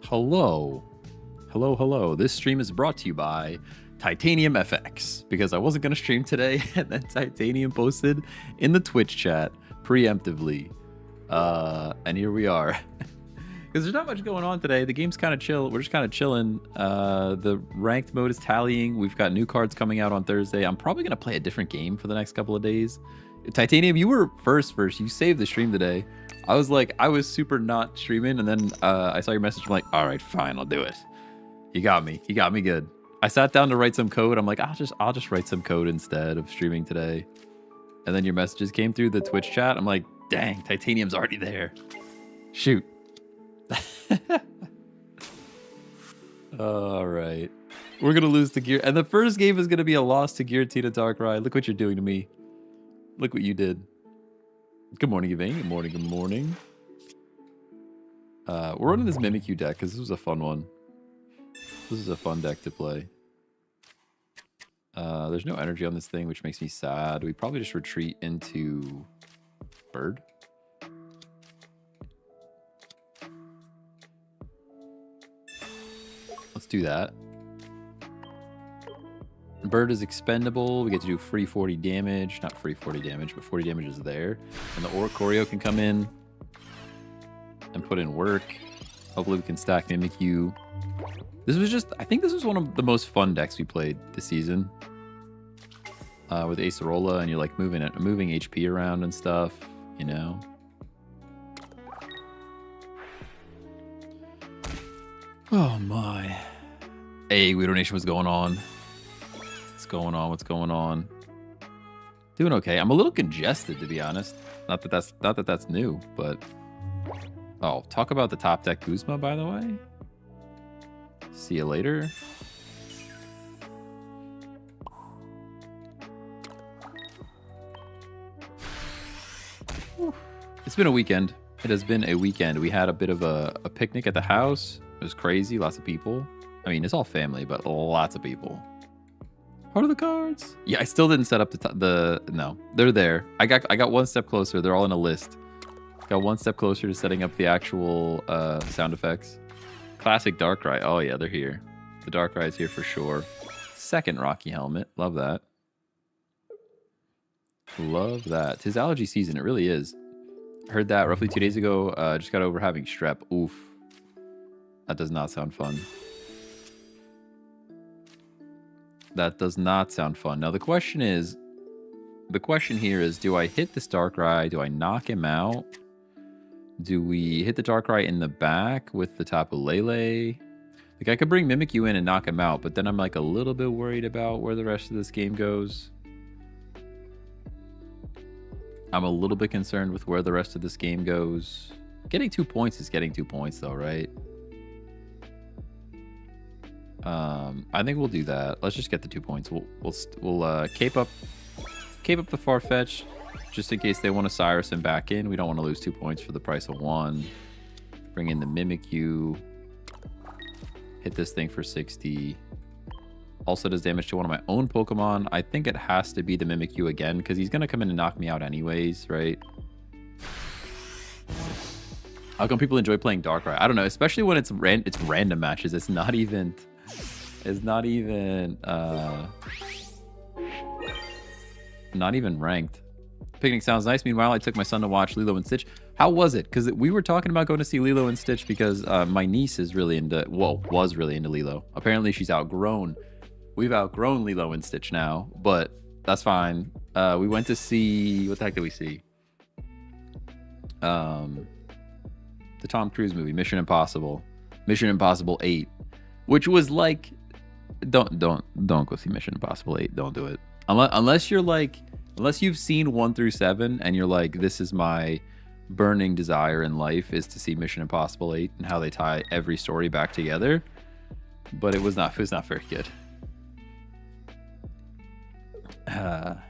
Hello. Hello, hello. This stream is brought to you by Titanium FX because I wasn't going to stream today and then Titanium posted in the Twitch chat preemptively. And here we are. Because there's not much going on today. The game's kind of chill. We're just kind of chilling. The ranked mode is tallying. We've got new cards coming out on Thursday. I'm probably going to play a different game for the next couple of days. Titanium, you were first. You saved the stream today. I was super not streaming, and then I saw your message. I'm like, all right, fine, I'll do it. You got me good. I sat down to write some code. I'm like, I'll just write some code instead of streaming today. And then your messages came through the Twitch chat. I'm like, dang, Titanium's already there. Shoot. All right, we're gonna lose to Gear, and the first game is gonna be a loss to Giratina Darkrai. Look what you're doing to me. Look what you did. Good morning, Yvain. Good morning. Good morning. We're running this Mimikyu deck because this was a fun one. This is a fun deck to play. There's no energy on this thing, which makes me sad. We probably just retreat into Bird. Let's do that. Bird is expendable. We get to do free 40 damage. Not free 40 damage, but 40 damage is there. And the Oricorio can come in and put in work. Hopefully we can stack Mimikyu. I think this was one of the most fun decks we played this season. With Acerola, and you're like moving HP around and stuff, you know. Oh my. Hey, Guido Nation, what's going on? What's going on? Doing okay. I'm a little congested, to be honest. Not that that's new, but oh, talk about the top deck Guzma, by the way. See you later. It's been a weekend. It has been a weekend. We had a bit of a picnic at the house. It was crazy. Lots of people. I mean, it's all family, but lots of people. What are the cards? Yeah, I still didn't set up no, they're there. I got one step closer. They're all in a list. Got one step closer to setting up the actual sound effects. Classic Darkrai. Oh yeah, they're here. The Darkrai is here for sure. Second Rocky helmet. Love that. Love that. 'Tis allergy season. It really is. Heard that roughly 2 days ago. Just got over having strep. Oof. That does not sound fun. That does not sound fun. Now the question here is, do I hit this Darkrai? Do I knock him out? Do we hit the Darkrai in the back with the Tapu Lele? Like, I could bring Mimikyu in and knock him out, but then I'm like a little bit worried about where the rest of this game goes. I'm a little bit concerned with where the rest of this game goes. Getting 2 points is getting 2 points though, right? I think we'll do that. Let's just get the 2 points. We'll cape up the Farfetch just in case they want to Cyrus him back in. We don't want to lose 2 points for the price of 1. Bring in the Mimikyu. Hit this thing for 60. Also does damage to one of my own Pokemon. I think it has to be the Mimikyu again because he's gonna come in and knock me out anyways, right? How come people enjoy playing Darkrai? I don't know, especially when it's random matches. It's not even ranked. Picnic sounds nice. Meanwhile, I took my son to watch Lilo and Stitch. How was it? Because we were talking about going to see Lilo and Stitch because my niece is really was really into Lilo. Apparently, she's outgrown. We've outgrown Lilo and Stitch now, but that's fine. We went to see, what the heck did we see? The Tom Cruise movie, Mission Impossible 8, which was like, don't go see Mission Impossible 8. Don't do it unless you've seen 1 through 7 and you're like, this is my burning desire in life is to see Mission Impossible 8 and how they tie every story back together. But it was not very good. Heard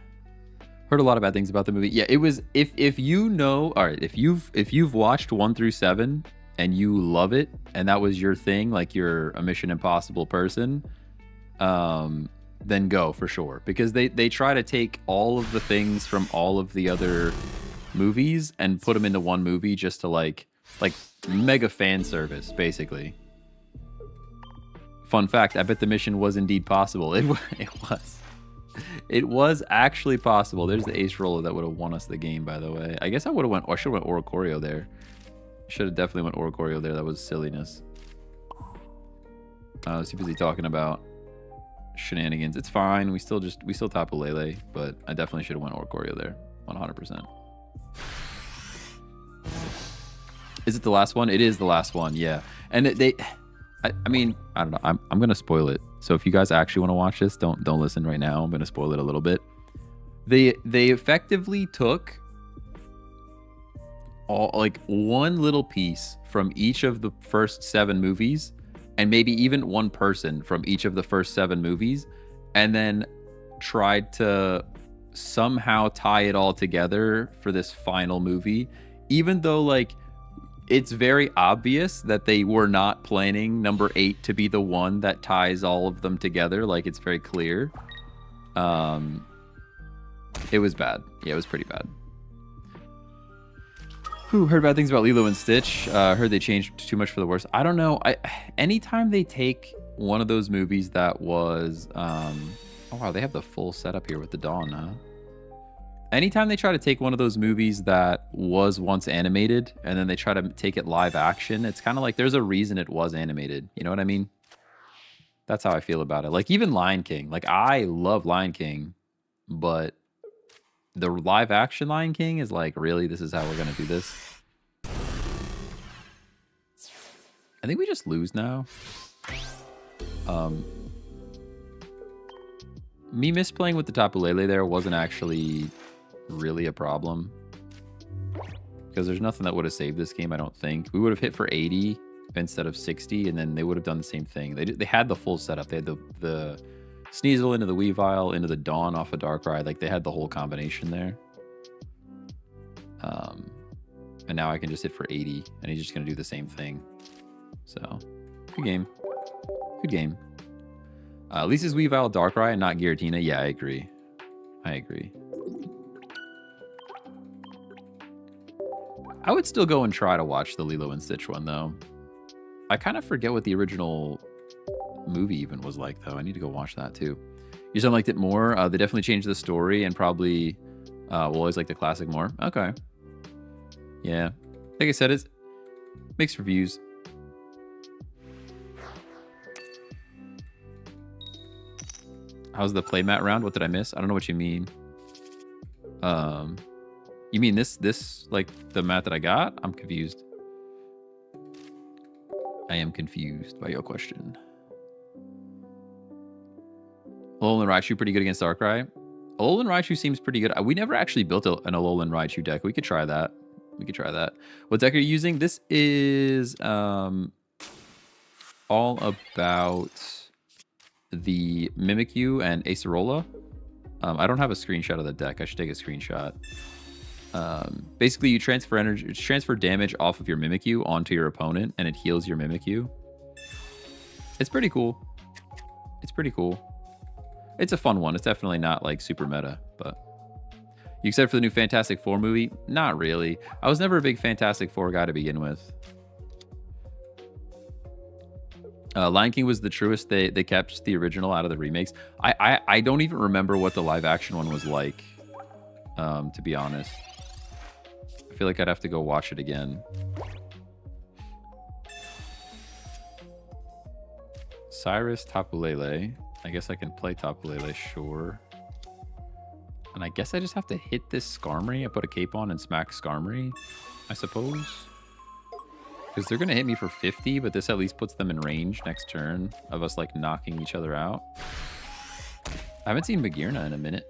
a lot of bad things about the movie. Yeah, it was. If you know, all right, if you've watched 1 through 7 and you love it and that was your thing, like you're a Mission Impossible person, then go for sure, because they try to take all of the things from all of the other movies and put them into one movie just to like mega fan service basically. Fun fact, I bet the mission was indeed possible. It was. It was actually possible. There's the ace roller that would have won us the game, by the way. I guess I would have went, or I should have went Oricorio there. Should have definitely went Oricorio there. That was silliness. I was too busy talking about shenanigans. It's fine. We still Tapu Lele, but I definitely should have went Oricorio there. 100%. Is it the last one? It is the last one, yeah. And I mean, I don't know. I'm gonna spoil it. So if you guys actually want to watch this, don't listen right now. I'm gonna spoil it a little bit. They effectively took all like one little piece from each of the first 7 movies, and maybe even one person from each of the first 7 movies, and then tried to somehow tie it all together for this final movie, even though like it's very obvious that they were not planning number 8 to be the one that ties all of them together. Like, it's very clear. It was bad. Yeah, it was pretty bad. Heard bad things about Lilo and Stitch. Heard they changed too much for the worse. I don't know. Anytime they take one of those movies that was... oh, wow, they have the full setup here with the Dawn, huh? Anytime they try to take one of those movies that was once animated and then they try to take it live action, it's kind of like there's a reason it was animated. You know what I mean? That's how I feel about it. Like, even Lion King. Like, I love Lion King, but the live action Lion King is like, really? This is how we're going to do this? I think we just lose now. Me misplaying with the Tapu Lele there wasn't actually really a problem, because there's nothing that would have saved this game, I don't think. We would have hit for 80 instead of 60, and then they would have done the same thing. They had the full setup. They had the Sneasel into the Weavile, into the Dawn off of Darkrai. Like, they had the whole combination there. And now I can just hit for 80, and he's just going to do the same thing. So, good game. Good game. At least it's Weavile Darkrai and not Giratina. Yeah, I agree. I agree. I would still go and try to watch the Lilo and Stitch one, though. I kind of forget what the original movie even was like, though. I need to go watch that, too. You sound liked it more. They definitely changed the story and probably will always like the classic more. Okay. Yeah. Like I said, it's mixed reviews. How's the playmat round? What did I miss? I don't know what you mean. You mean this like the mat that I got? I'm confused. I am confused by your question. Alolan Raichu pretty good against Darkrai. Alolan Raichu seems pretty good. We never actually built an Alolan Raichu deck. We could try that. We could try that. What deck are you using? This is all about the Mimikyu and Acerola. I don't have a screenshot of the deck. I should take a screenshot. Basically, you transfer damage off of your Mimikyu onto your opponent, and it heals your Mimikyu. It's pretty cool. It's pretty cool. It's a fun one. It's definitely not like super meta, but you excited for the new Fantastic Four movie? Not really. I was never a big Fantastic Four guy to begin with. Lion King was the truest. They kept the original out of the remakes. I don't even remember what the live action one was like, to be honest. I feel like I'd have to go watch it again. Cyrus, Tapu Lele. I guess I can play Tapu Lele, sure. And I guess I just have to hit this Skarmory. I put a cape on and smack Skarmory, I suppose. Because they're going to hit me for 50, but this at least puts them in range next turn of us, like, knocking each other out. I haven't seen Magearna in a minute.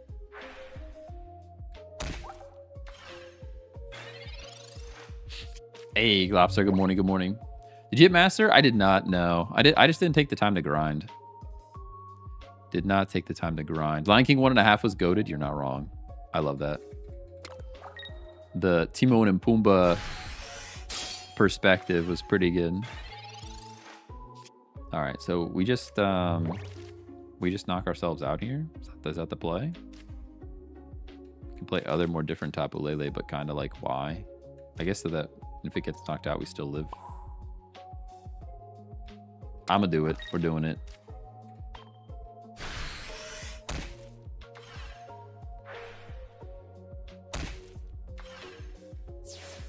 Hey, Glopster, good morning, good morning. Did you hit Master? I did not, no. I just didn't take the time to grind. Did not take the time to grind. Lion King 1.5 was goated. You're not wrong. I love that. The Timon and Pumbaa perspective was pretty good. All right, so we just knock ourselves out here. Is that the play? We can play other more different Tapu Lele, but kind of like why? I guess so that if it gets knocked out, we still live. I'm gonna do it. We're doing it.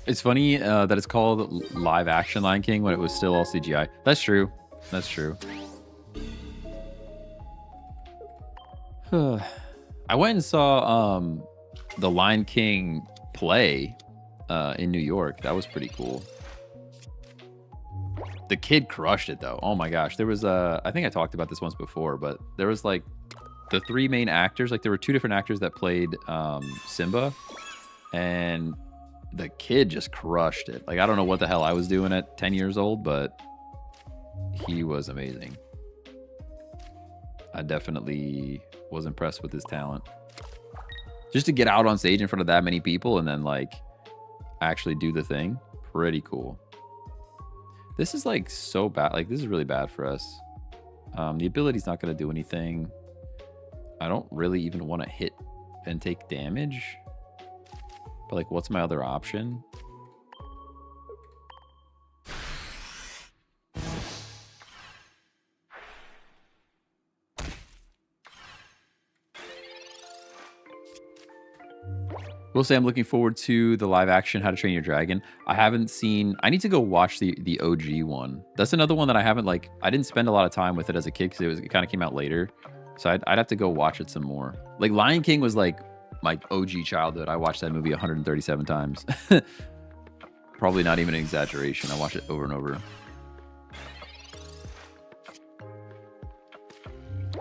It's funny that it's called live action Lion King when it was still all CGI. That's true. That's true. I went and saw the Lion King play in New York. That was pretty cool. The kid crushed it though. Oh my gosh. There was I think I talked about this once before, but there was like the 3 main actors. Like there were 2 different actors that played Simba, and the kid just crushed it. Like I don't know what the hell I was doing at 10 years old, but he was amazing. I definitely was impressed with his talent. Just to get out on stage in front of that many people and then like actually do the thing, pretty cool. This is like so bad. Like this is really bad for us. The ability's not going to do anything. I don't really even want to hit and take damage. But like, what's my other option? Will say I'm looking forward to the live action How to Train Your Dragon. I haven't seen. I need to go watch the OG one. That's another one that I haven't like. I didn't spend a lot of time with it as a kid because it kind of came out later. So I'd have to go watch it some more. Like Lion King was like my OG childhood. I watched that movie 137 times. Probably not even an exaggeration. I watched it over and over.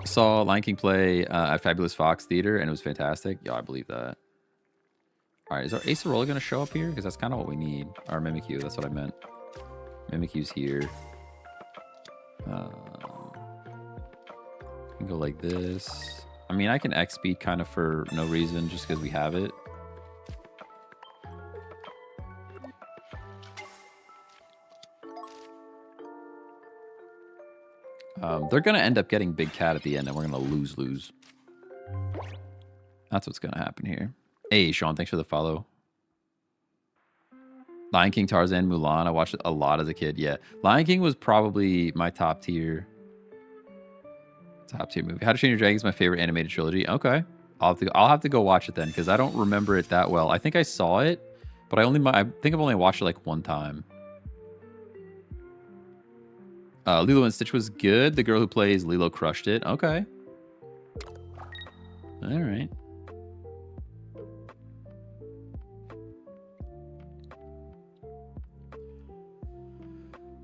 Saw Lion King play at Fabulous Fox Theater, and it was fantastic. Yo, I believe that. All right, is our Acerola going to show up here? Because that's kind of what we need. Our Mimikyu, that's what I meant. Mimikyu's here. Can go like this. I mean, I can X-speed kind of for no reason, just because we have it. They're going to end up getting Big Cat at the end, and we're going to lose. That's what's going to happen here. Hey, Sean, thanks for the follow. Lion King, Tarzan, Mulan. I watched it a lot as a kid. Yeah, Lion King was probably my top tier movie. How to Train Your Dragon is my favorite animated trilogy. Okay, I'll have to go watch it then because I don't remember it that well. I think I saw it, but I think I've only watched it like one time. Lilo and Stitch was good. The girl who plays Lilo crushed it. Okay. All right.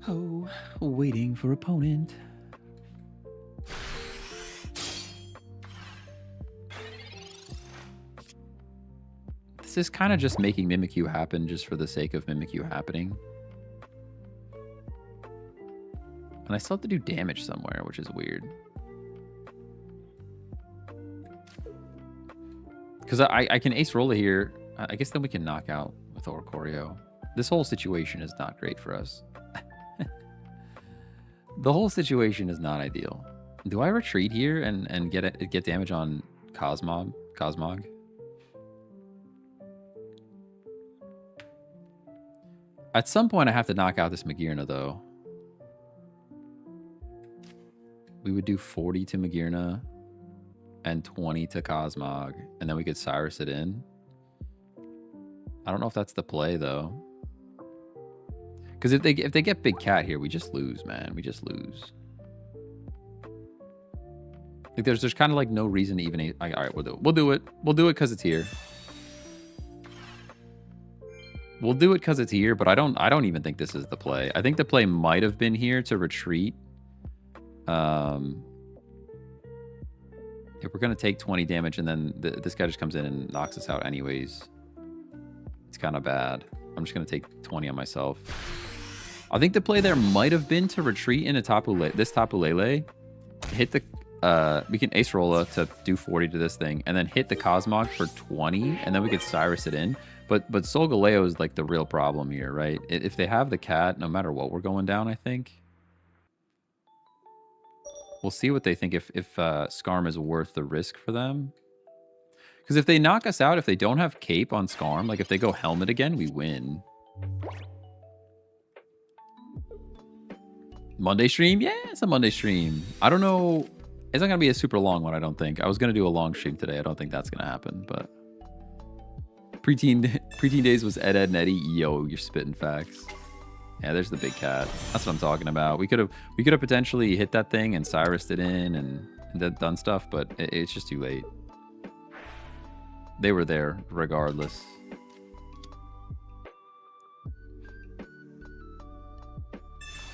Oh, waiting for opponent. This is kind of just making Mimikyu happen just for the sake of Mimikyu happening. And I still have to do damage somewhere, which is weird. Because I can Acerola here. I guess then we can knock out with Oricorio. This whole situation is not great for us. The whole situation is not ideal. Do I retreat here and get damage on Cosmog? At some point, I have to knock out this Magearna, though. We would do 40 to Magearna and 20 to Cosmog, and then we could Cyrus it in. I don't know if that's the play, though. Because if they get Big Cat here, we just lose, man. We just lose. Like there's kind of like no reason to even. All right, we'll do it. We'll do it because it's here. We'll do it because it's here, but I don't even think this is the play. I think the play might have been here to retreat. If we're gonna take 20 damage and then this guy just comes in and knocks us out anyways, it's kind of bad. I'm just gonna take 20 on myself. I think the play there might have been to retreat into this Tapu Lele, hit the we can Acerola to do 40 to this thing, and then hit the Cosmog for 20, and then we could Cyrus it in. But Solgaleo is like the real problem here, right? If they have the cat, no matter what, we're going down, I think. We'll see what they think if Skarm is worth the risk for them. Because if they knock us out, if they don't have Cape on Skarm, like if they go Helmet again, we win. Monday stream? Yeah, it's a Monday stream. I don't know. It's not going to be a super long one, I don't think. I was going to do a long stream today. I don't think that's going to happen, but... Preteen days was Ed, and Eddie. Yo, you're spitting facts. Yeah, there's the big cat. That's what I'm talking about. We could have potentially hit that thing and Cyrus'd it in and done stuff, but it's just too late. They were there regardless.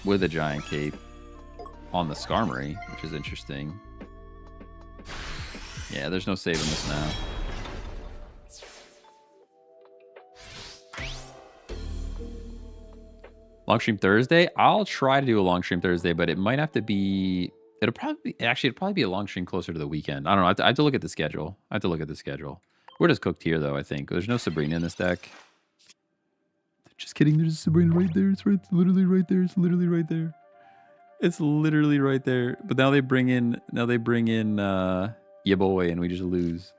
With a giant cape on the Skarmory, which is interesting. Yeah, there's no saving this now. Long stream Thursday? I'll try to do a long stream Thursday, but it might have to be... It'll probably be a long stream closer to the weekend. I don't know. I have to look at the schedule. We're just cooked here, though, I think. There's no Sabrina in this deck. Just kidding. There's a Sabrina right there. It's literally right there. It's literally right there. It's literally right there. But now they bring in... Ya boy, and we just lose.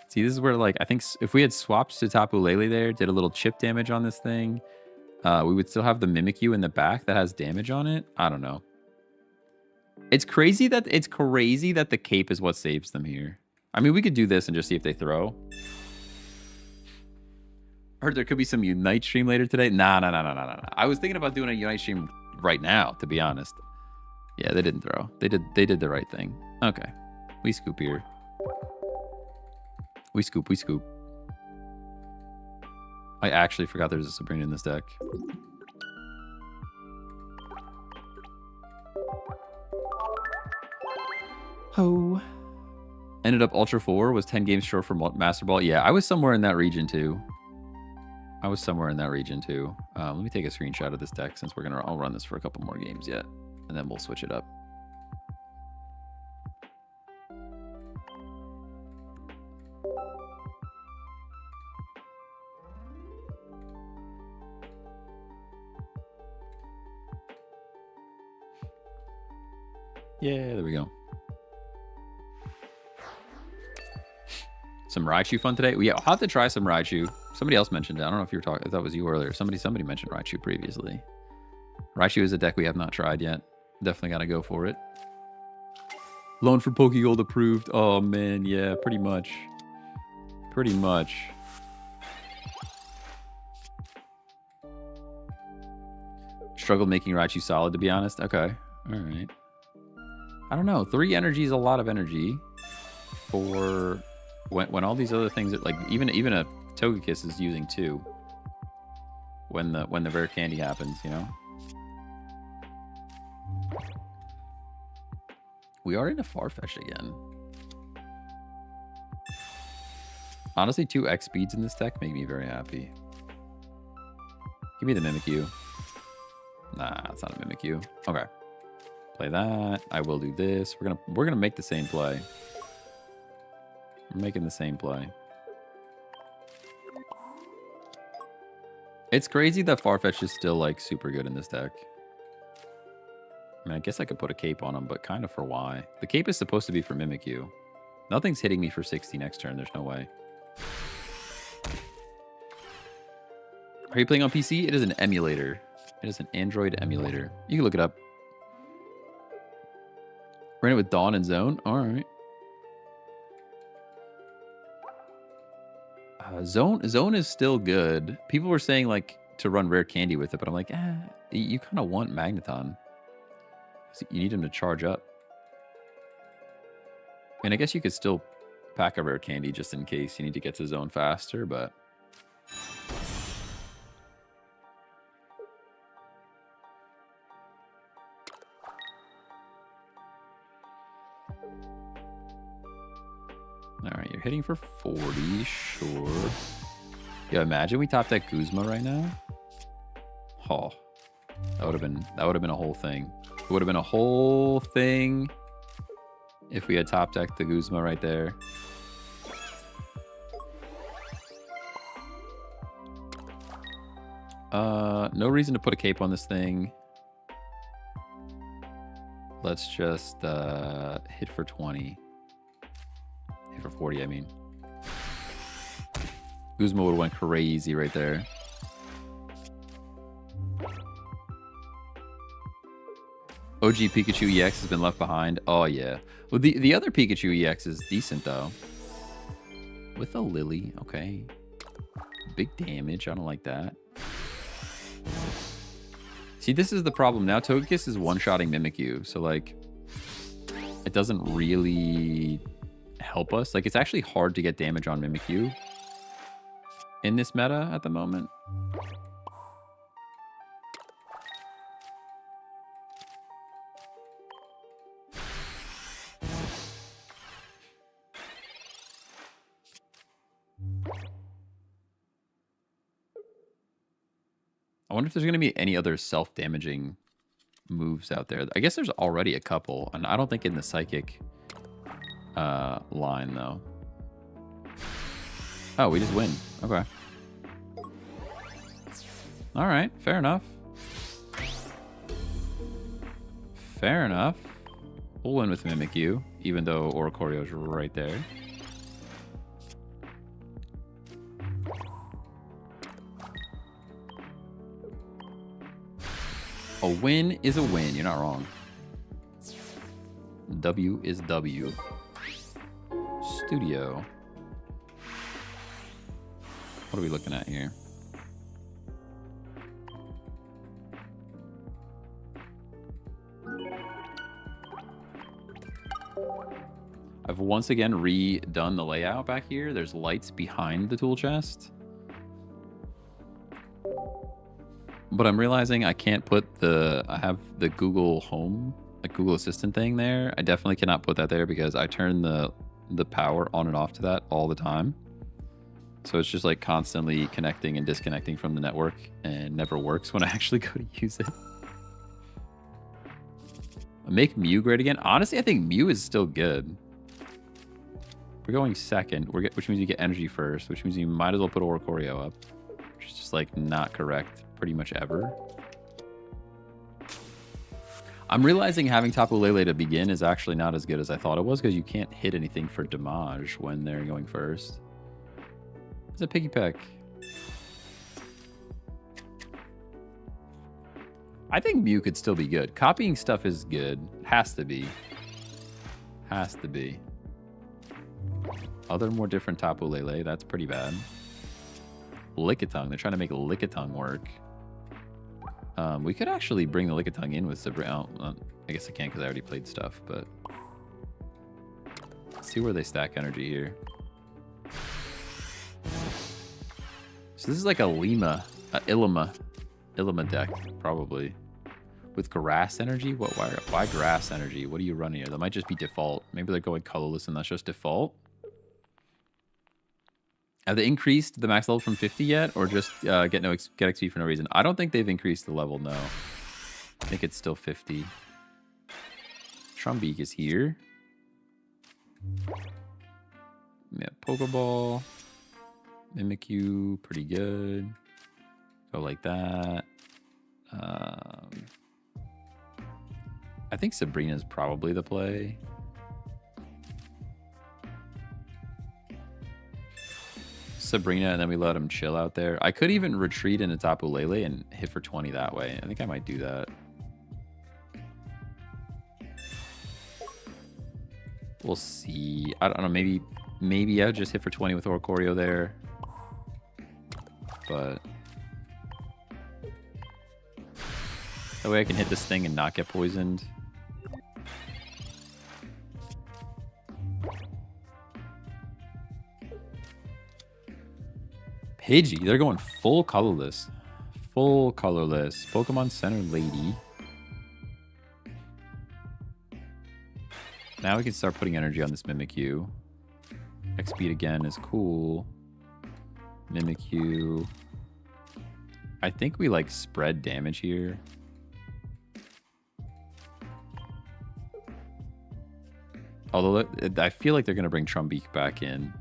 See, this is where, like, I think if we had swapped to Tapu Lele there, did a little chip damage on this thing... we would still have the Mimikyu in the back that has damage on it. I don't know. It's crazy that the cape is what saves them here. I mean, we could do this and just see if they throw. I heard there could be some Unite stream later today. Nah. I was thinking about doing a Unite stream right now, to be honest. Yeah, they didn't throw. They did the right thing. Okay. We scoop here. We scoop. I actually forgot there was a Sabrina in this deck. Oh. Ended up Ultra 4, was 10 games short from Master Ball. Yeah, I was somewhere in that region too. Let me take a screenshot of this deck since I'll run this for a couple more games yet. And then we'll switch it up. Yeah, there we go. Some Raichu fun today? Yeah, I'll have to try some Raichu. Somebody else mentioned it. I don't know if you were talking. I thought it was you earlier. Somebody mentioned Raichu previously. Raichu is a deck we have not tried yet. Definitely got to go for it. Loan for Pokegold approved. Oh, man. Yeah, pretty much. Struggled making Raichu solid, to be honest. Okay. All right. I don't know. 3 energy is a lot of energy for when all these other things, like even a Togekiss is using 2 when the rare candy happens, you know. We are in a Farfetch again. Honestly, 2 X speeds in this deck make me very happy. Give me the Mimikyu. Nah, it's not a Mimikyu. Okay. Play that. I will do this. We're gonna make the same play. We're making the same play. It's crazy that Farfetch is still like super good in this deck. I mean, I guess I could put a cape on him, but kind of for why? The cape is supposed to be for Mimikyu. Nothing's hitting me for 60 next turn. There's no way. Are you playing on PC? It is an emulator. It is an Android emulator. You can look it up. Ran it with Dawn and Zone. All right. Zone is still good. People were saying like to run rare candy with it, but I'm like, you kind of want Magneton. You need him to charge up. And I guess you could still pack a rare candy just in case you need to get to Zone faster, but all right, you're hitting for 40, sure. Yeah, imagine we top deck Guzma right now. Oh, that would have been a whole thing. It would have been a whole thing if we had top decked the Guzma right there. No reason to put a cape on this thing. Let's just hit for 20. Hit for 40, I mean. Guzma would have went crazy right there. OG Pikachu EX has been left behind. Oh, yeah. Well, the other Pikachu EX is decent, though. With a Lily. Okay. Big damage. I don't like that. See, this is the problem. Now Togekiss is one-shotting Mimikyu. So, like, it doesn't really help us. Like, it's actually hard to get damage on Mimikyu in this meta at the moment. I wonder if there's going to be any other self-damaging moves out there. I guess there's already a couple, and I don't think in the Psychic line, though. Oh, we just win. Okay. All right, fair enough. Fair enough. We'll win with Mimikyu, even though Oricorio's right there. A win is a win. You're not wrong. W is W. Studio. What are we looking at here? I've once again redone the layout back here. There's lights behind the tool chest. But I'm realizing I can't put I have the Google Home, like Google Assistant thing there. I definitely cannot put that there because I turn the power on and off to that all the time. So it's just like constantly connecting and disconnecting from the network and never works when I actually go to use it. Make Mew great again. Honestly, I think Mew is still good. We're going second, which means you get energy first, which means you might as well put Oricorio up, which is just like not correct pretty much ever. I'm realizing having Tapu Lele to begin is actually not as good as I thought it was because you can't hit anything for damage when they're going first. It's a Piggy Peck. I think Mew could still be good. Copying stuff is good. Has to be. Has to be. Other more different Tapu Lele, that's pretty bad. Lickitung, they're trying to make Lickitung work. We could actually bring the Lickitung in with Sabrina. I guess I can't because I already played stuff, but let's see where they stack energy here. So this is like a Illima deck, probably. With grass energy? Why grass energy? What are you running here? That might just be default. Maybe they're going colorless and that's just default. Have they increased the max level from 50 yet? Or just get XP for no reason? I don't think they've increased the level, no. I think it's still 50. Trumbeak is here. Yeah, Pokeball. Mimikyu, pretty good. Go like that. I think Sabrina's probably the play. Sabrina, and then we let him chill out there. I could even retreat into Tapu Lele and hit for 20 that way. I think I might do that. We'll see. I don't know. Maybe I'll just hit for 20 with Oricorio there. But that way I can hit this thing and not get poisoned. Pidgey, they're going full colorless. Full colorless. Pokemon Center Lady. Now we can start putting energy on this Mimikyu. X-Speed again is cool. Mimikyu. I think we like spread damage here. Although I feel like they're going to bring Trumbeak back in.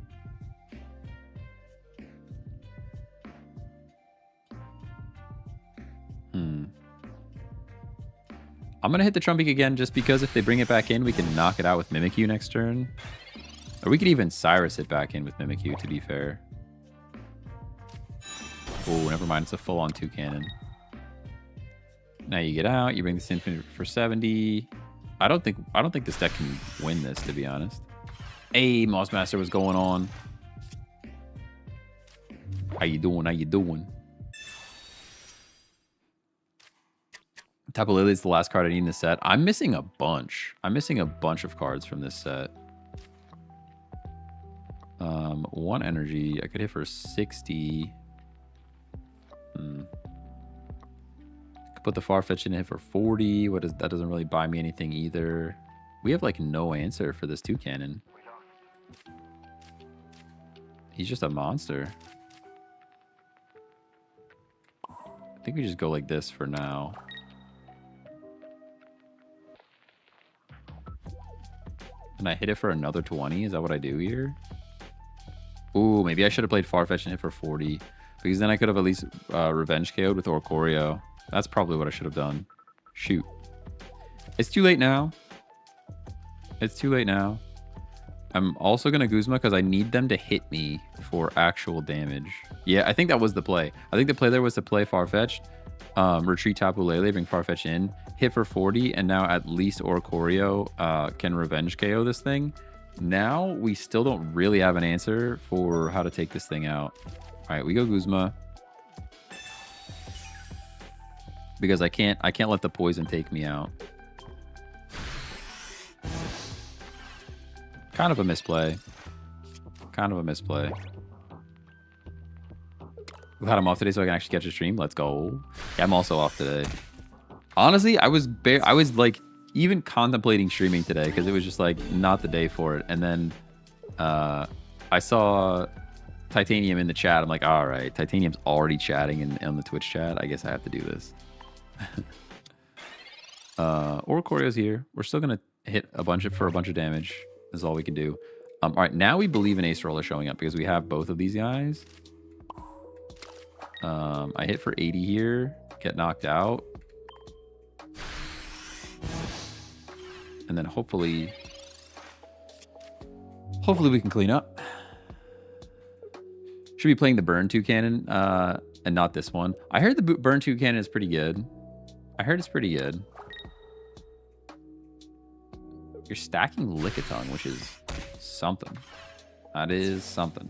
I'm going to hit the Trumbeak again just because if they bring it back in, we can knock it out with Mimikyu next turn. Or we could even Cyrus it back in with Mimikyu, to be fair. Oh, never mind. It's a full-on 2-cannon. Now you get out. You bring this in for 70. I don't think this deck can win this, to be honest. Hey, Mossmaster, what's going on? How you doing? How you doing? Tapu Lele is the last card I need in the set. I'm missing a bunch. I'm missing a bunch of cards from this set. 1 energy. I could hit for 60. Could put the Farfetch in and hit for 40. That doesn't really buy me anything either. We have like no answer for this Toucannon. He's just a monster. I think we just go like this for now. And I hit it for another 20. Is that what I do here? Ooh, maybe I should have played Farfetch and hit for 40. Because then I could have at least Revenge KO'd with Oricorio. That's probably what I should have done. Shoot. It's too late now. It's too late now. I'm also going to Guzma because I need them to hit me for actual damage. Yeah, I think that was the play. I think the play there was to play Farfetch, retreat Tapu Lele, bring Farfetch in, hit for 40, and now at least Oricorio can Revenge KO this thing. Now we still don't really have an answer for how to take this thing out. All right, we go Guzma. Because I can't let the poison take me out. Kind of a misplay. Kind of a misplay. We've had him off today so I can actually catch a stream. Let's go. Yeah, I'm also off today. Honestly, I was like even contemplating streaming today because it was just like not the day for it. And then I saw Titanium in the chat. I'm like, all right, Titanium's already chatting in the Twitch chat. I guess I have to do this. Oricorio's here. We're still gonna hit a bunch of damage. Is all we can do. All right, now we believe in Ace Roller showing up because we have both of these guys. I hit for 80 here, get knocked out, and then hopefully we can clean up. Should be playing the Burn Toucannon and not this one. I heard the Burn Toucannon is pretty good. I heard it's pretty good. You're stacking Lickitung, which is something. That is something.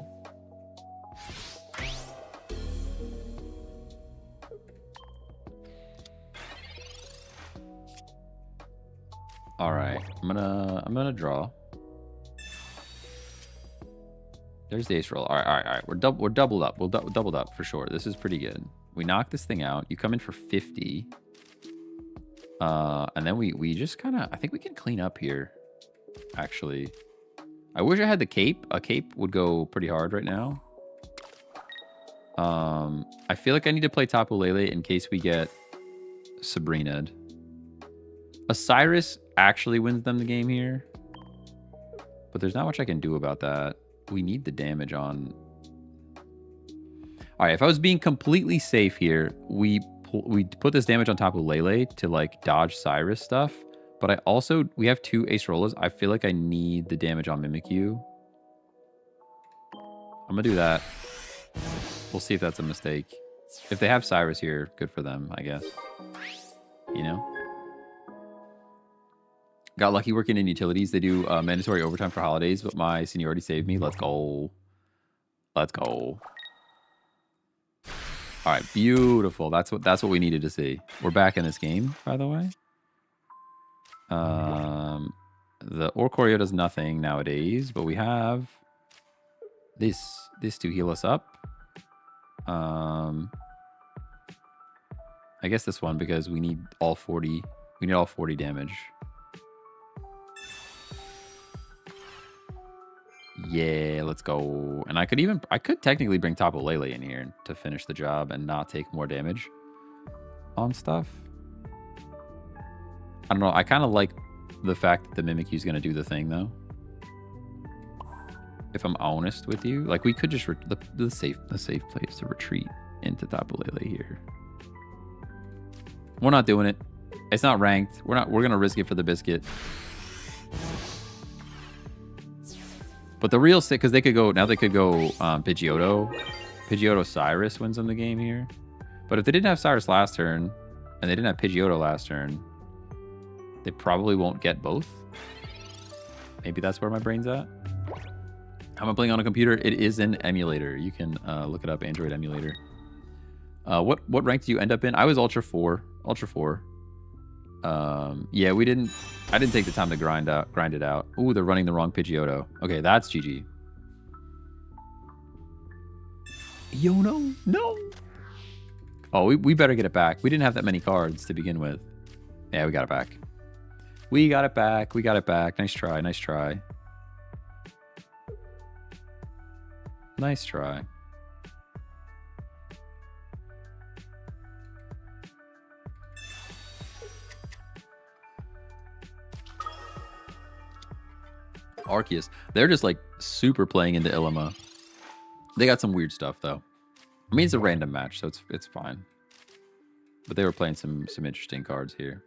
All right, I'm gonna draw. There's the Ace Roll. All right. We're doubled up. We'll doubled up for sure. This is pretty good. We knock this thing out. You come in for 50. And then we just kind of, I think we can clean up here, actually. I wish I had the cape. A cape would go pretty hard right now. I feel like I need to play Tapu Lele in case we get Sabrina'd. Osiris actually wins them the game here. But there's not much I can do about that. We need the damage on. All right, if I was being completely safe here, we put this damage on Tapu Lele to like dodge Cyrus stuff. But we have 2 Ace Rollers. I feel like I need the damage on Mimikyu. I'm gonna do that. We'll see if that's a mistake. If they have Cyrus here, good for them, I guess. You know? Got lucky working in utilities. They do mandatory overtime for holidays, but my seniority saved me. Let's go. Let's go. All right, beautiful. That's what we needed to see. We're back in this game, by the way. The Oricorio does nothing nowadays, but we have this to heal us up. I guess this one because we need all 40. We need all 40 damage. Yeah, let's go. And I could technically bring Tapu Lele in here to finish the job and not take more damage on stuff. I don't know. I kind of like the fact that the Mimikyu is going to do the thing, though. If I'm honest with you, like we could just the safe place to retreat into Tapu Lele here. We're not doing it. It's not ranked. We're gonna risk it for the biscuit. But the real sick, because they could go Pidgeotto. Pidgeotto Cyrus wins them the game here. But if they didn't have Cyrus last turn, And they didn't have Pidgeotto last turn. They probably won't get both. Maybe that's where my brain's at. How am I playing on a computer? It is an emulator. You can look it up, Android emulator. What rank do you end up in? I was Ultra 4. Ultra 4. Yeah, I didn't take the time to grind it out. Ooh, they're running the wrong Pidgeotto. Okay, that's GG. Yo, no. Oh, we better get it back. We didn't have that many cards to begin with. Yeah, we got it back. We got it back. Nice try. Nice try. Arceus. They're just like super playing into Illima. They got some weird stuff though. I mean, it's a random match, so it's fine. But they were playing some interesting cards here.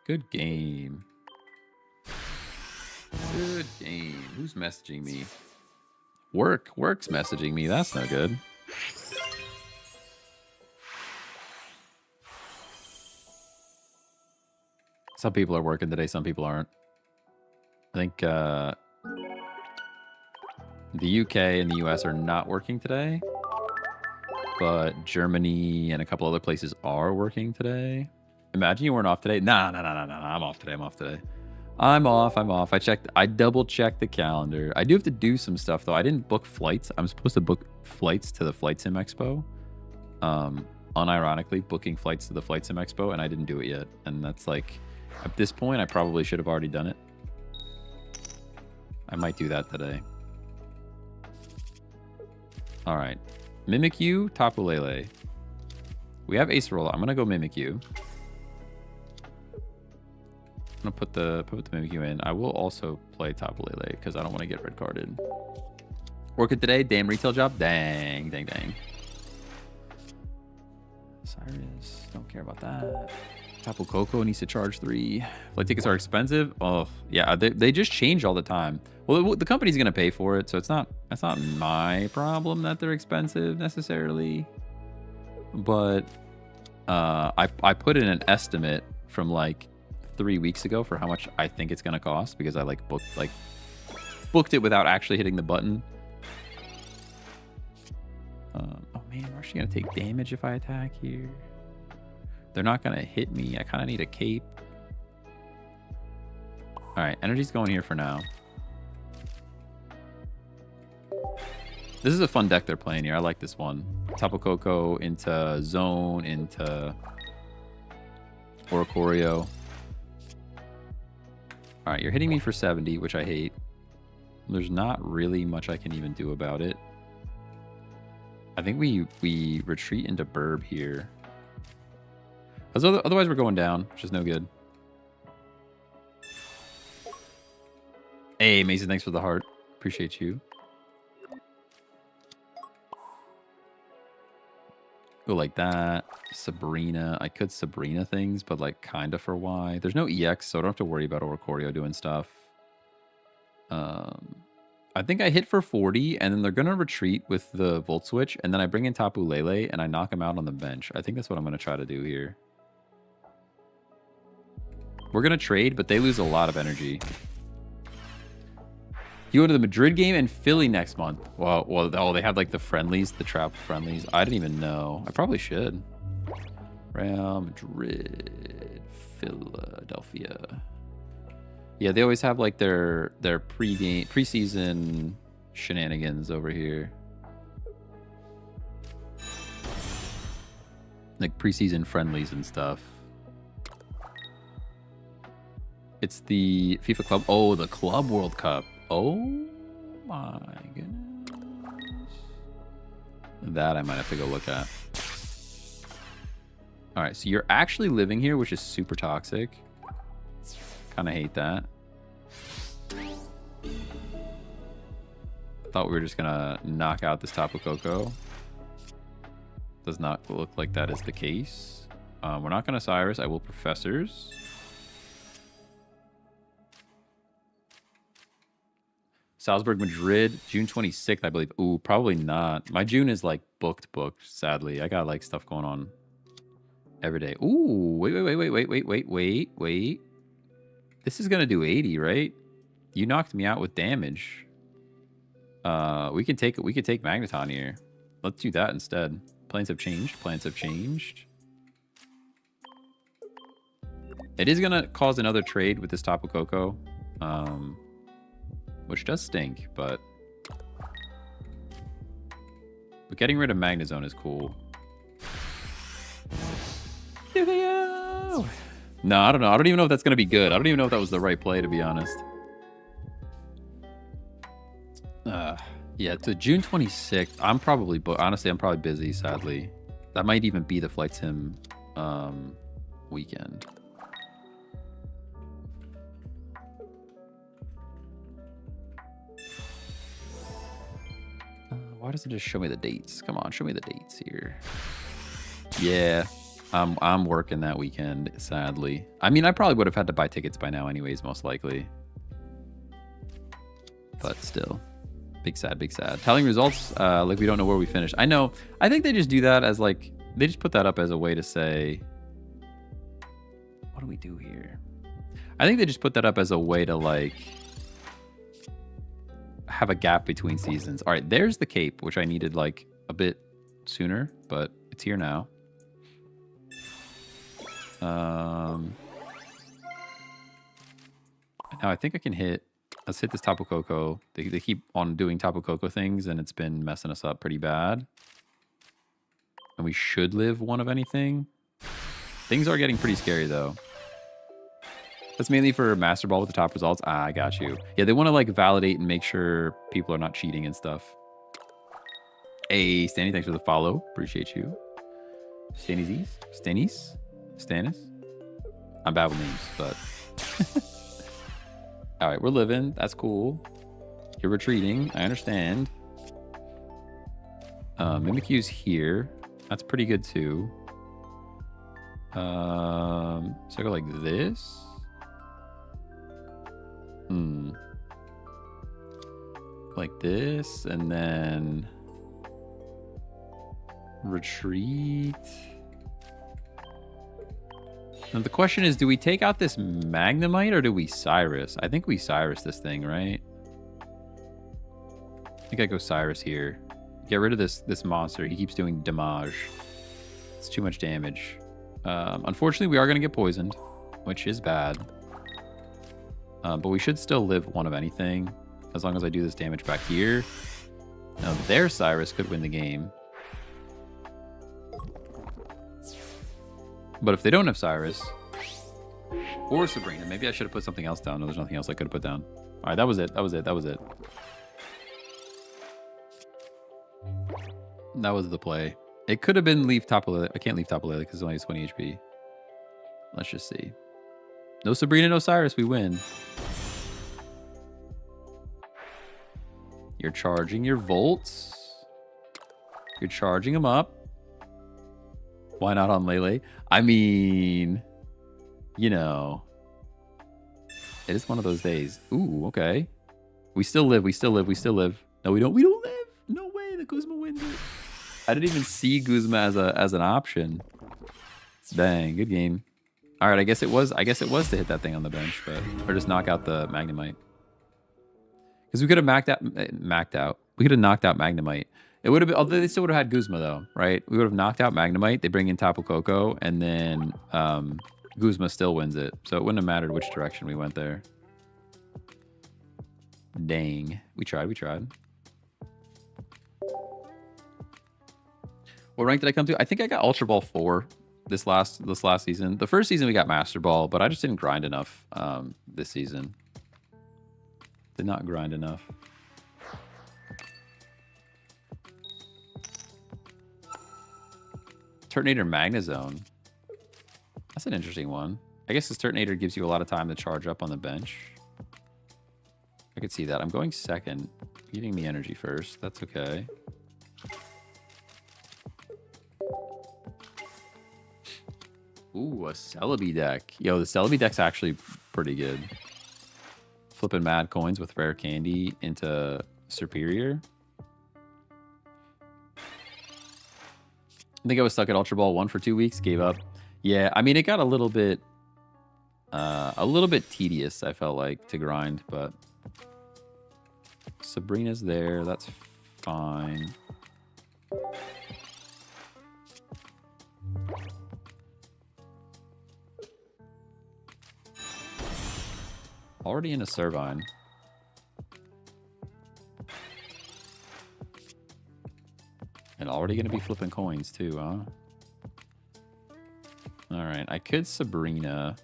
Good game. Good game. Who's messaging me? Work's messaging me. That's no good. Some people are working today, some people aren't. I think the UK and the US are not working today, but Germany and a couple other places are working today. Imagine you weren't off today. Nah. I'm off today. I'm off. I double checked the calendar. I do have to do some stuff though. I didn't book flights. I'm supposed to book flights to the Flight Sim Expo. Unironically booking flights to the Flight Sim Expo, and I didn't do it yet. And that's like, at this point, I probably should have already done it. I might do that today. All right. Mimikyu, Tapu Lele. We have Acerola. I'm going to go Mimikyu. I'm going to put the Mimikyu in. I will also play Tapu Lele because I don't want to get red carded. Working today. Damn retail job. Dang. Cyrus. Don't care about that. Tapu Koko needs to charge 3. Flight tickets are expensive. Oh, yeah. They just change all the time. Well, the company's going to pay for it, so that's not my problem that they're expensive necessarily. But I put in an estimate from like 3 weeks ago for how much I think it's going to cost because I booked it without actually hitting the button. Oh man, we're actually going to take damage if I attack here. They're not going to hit me. I kind of need a cape. All right, energy's going here for now. This is a fun deck they're playing here. I like this one. Tapu Koko into Zone, into Oricorio. All right, you're hitting me for 70, which I hate. There's not really much I can even do about it. I think we retreat into Burb here. Otherwise, we're going down, which is no good. Hey, Mason, thanks for the heart. Appreciate you. Go like that. Sabrina. I could Sabrina things, but like kind of for why. There's no EX, so I don't have to worry about Oricorio doing stuff. I think I hit for 40, and then they're going to retreat with the Volt Switch, and then I bring in Tapu Lele, and I knock him out on the bench. I think that's what I'm going to try to do here. We're going to trade, but they lose a lot of energy. You go to the Madrid game and Philly next month. Well, oh, they have like the friendlies, the travel friendlies. I didn't even know. I probably should. Real Madrid, Philadelphia. Yeah, they always have like their preseason shenanigans over here. Like preseason friendlies and stuff. It's the FIFA Club. Oh, the Club World Cup. Oh my goodness. That I might have to go look at. All right, so you're actually living here, which is super toxic. Kind of hate that. Thought we were just gonna knock out this Tapu Koko. Does not look like that is the case. We're not gonna Cyrus. I will Professors. Salzburg, Madrid, June 26th, I believe. Ooh, probably not. My June is like booked, sadly. I got like stuff going on every day. Ooh, wait. This is gonna do 80, right? You knocked me out with damage. We could take Magneton here. Let's do that instead. Plans have changed. It is gonna cause another trade with this Tapu Koko. Which does stink, but getting rid of Magnezone is cool. No, I don't know. I don't even know if that's going to be good. I don't even know if that was the right play, to be honest. Yeah, to June 26th, I'm probably... Honestly, I'm probably busy, sadly. That might even be the Flight Sim weekend. Why does it just show me the dates? Come on, show me the dates here. Yeah, I'm working that weekend, sadly. I mean, I probably would have had to buy tickets by now anyways, most likely. But still, big sad. Tallying results, like we don't know where we finished. I know, I think they just do that as like, they just put that up as a way to say, what do we do here? I think they just put that up as a way to like, have a gap between seasons. All right, there's the cape, which I needed like a bit sooner, but it's here now. Now I think I can hit. Let's hit this Tapu Koko. They keep on doing Tapu Koko things, and it's been messing us up pretty bad. And we should live one of anything. Things are getting pretty scary though. That's mainly for Master Ball with the top results. Ah, I got you. Yeah, they want to like validate and make sure people are not cheating and stuff. Hey, Stanny, thanks for the follow. Appreciate you. Stannis? I'm bad with names, but... All right, we're living. That's cool. You're retreating. I understand. Mimikyu's here. That's pretty good too. So I go like this. Like this, and then retreat. Now the question is, do we take out this Magnemite or do we Cyrus? I think we Cyrus this thing, right? I think I go Cyrus here. Get rid of this monster. He keeps doing damage. It's too much damage. Unfortunately, we are going to get poisoned, which is bad. But we should still live one of anything, as long as I do this damage back here. Now their Cyrus could win the game. But if they don't have Cyrus, or Sabrina, maybe I should have put something else down. No, there's nothing else I could have put down. All right, that was it. That was the play. It could have been leave Tapu Lele. I can't leave Tapu Lele because it's only 20 HP. Let's just see. No Sabrina, no Cyrus. We win. You're charging your volts. You're charging them up. Why not on Lele? I mean, you know, it is one of those days. Ooh, okay. We still live. No, we don't. We don't live. No way. The Guzma wins it. I didn't even see Guzma as an option. Dang, good game. All right, I guess it was to hit that thing on the bench, but or just knock out the Magnemite. Because we could have maxed out. We could have knocked out Magnemite. It would have been, although they still would have had Guzma though, right? We would have knocked out Magnemite. They bring in Tapu Koko, and then Guzma still wins it. So it wouldn't have mattered which direction we went there. Dang, we tried. What rank did I come to? I think I got Ultra Ball 4 this last season. The first season we got Master Ball, but I just didn't grind enough this season. Did not grind enough. Turtonator Magnezone. That's an interesting one. I guess this Turtonator gives you a lot of time to charge up on the bench. I could see that. I'm going second. Eating me energy first. That's okay. Ooh, a Celebi deck. Yo, the Celebi deck's actually pretty good. flipping mad coins with rare candy into superior. I think I was stuck at Ultra Ball 1 for 2 weeks, gave up. Yeah, I mean, it got a little bit tedious, I felt like, to grind, but Sabrina's there. That's fine. Already in a Servine. And already going to be flipping coins too, huh? Alright, I could Sabrina,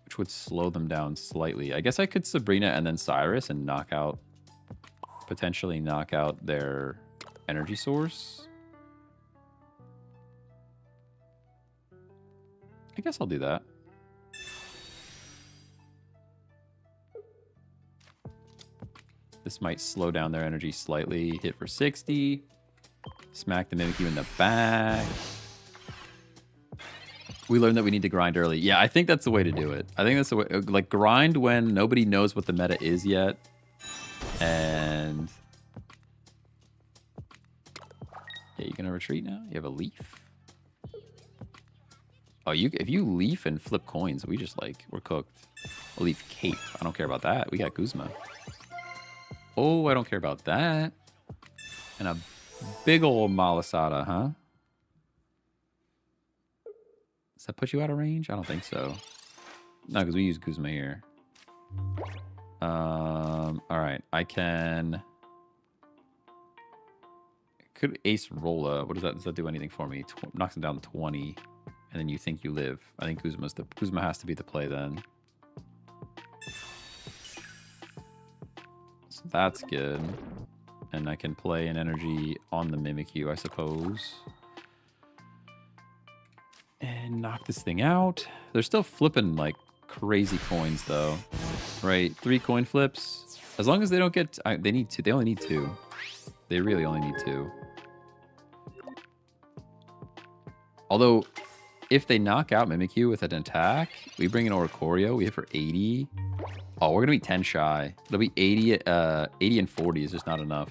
which would slow them down slightly. I guess I could Sabrina and then Cyrus and knock out, potentially knock out their energy source. I guess I'll do that. This might slow down their energy slightly. Hit for 60. Smack the Mimikyu in the back. We learned that we need to grind early. Yeah, I think that's the way to do it. I think that's the way. Like, grind when nobody knows what the meta is yet. And... yeah, you gonna retreat now? You have a leaf? Oh, if you leaf and flip coins, we just, like, we're cooked. A leaf cape. I don't care about that. We got Guzma. Oh, I don't care about that. And a big old Malasada, huh? Does that put you out of range? I don't think so. No, because we use Guzma here. Alright. I can... could Ace Rolla. What does that... does that do anything for me? Knocks him down to 20. And then you think you live. I think Guzma has to be the play then. So that's good. And I can play an energy on the Mimikyu, I suppose. And knock this thing out. They're still flipping like crazy coins though. Right? 3 coin flips. As long as they don't get... they need 2. They only need 2. They really only need 2. Although, if they knock out Mimikyu with an attack, we bring in Oricorio, we hit for 80. Oh, we're going to be 10 shy. It'll be 80, 80 and 40 is just not enough.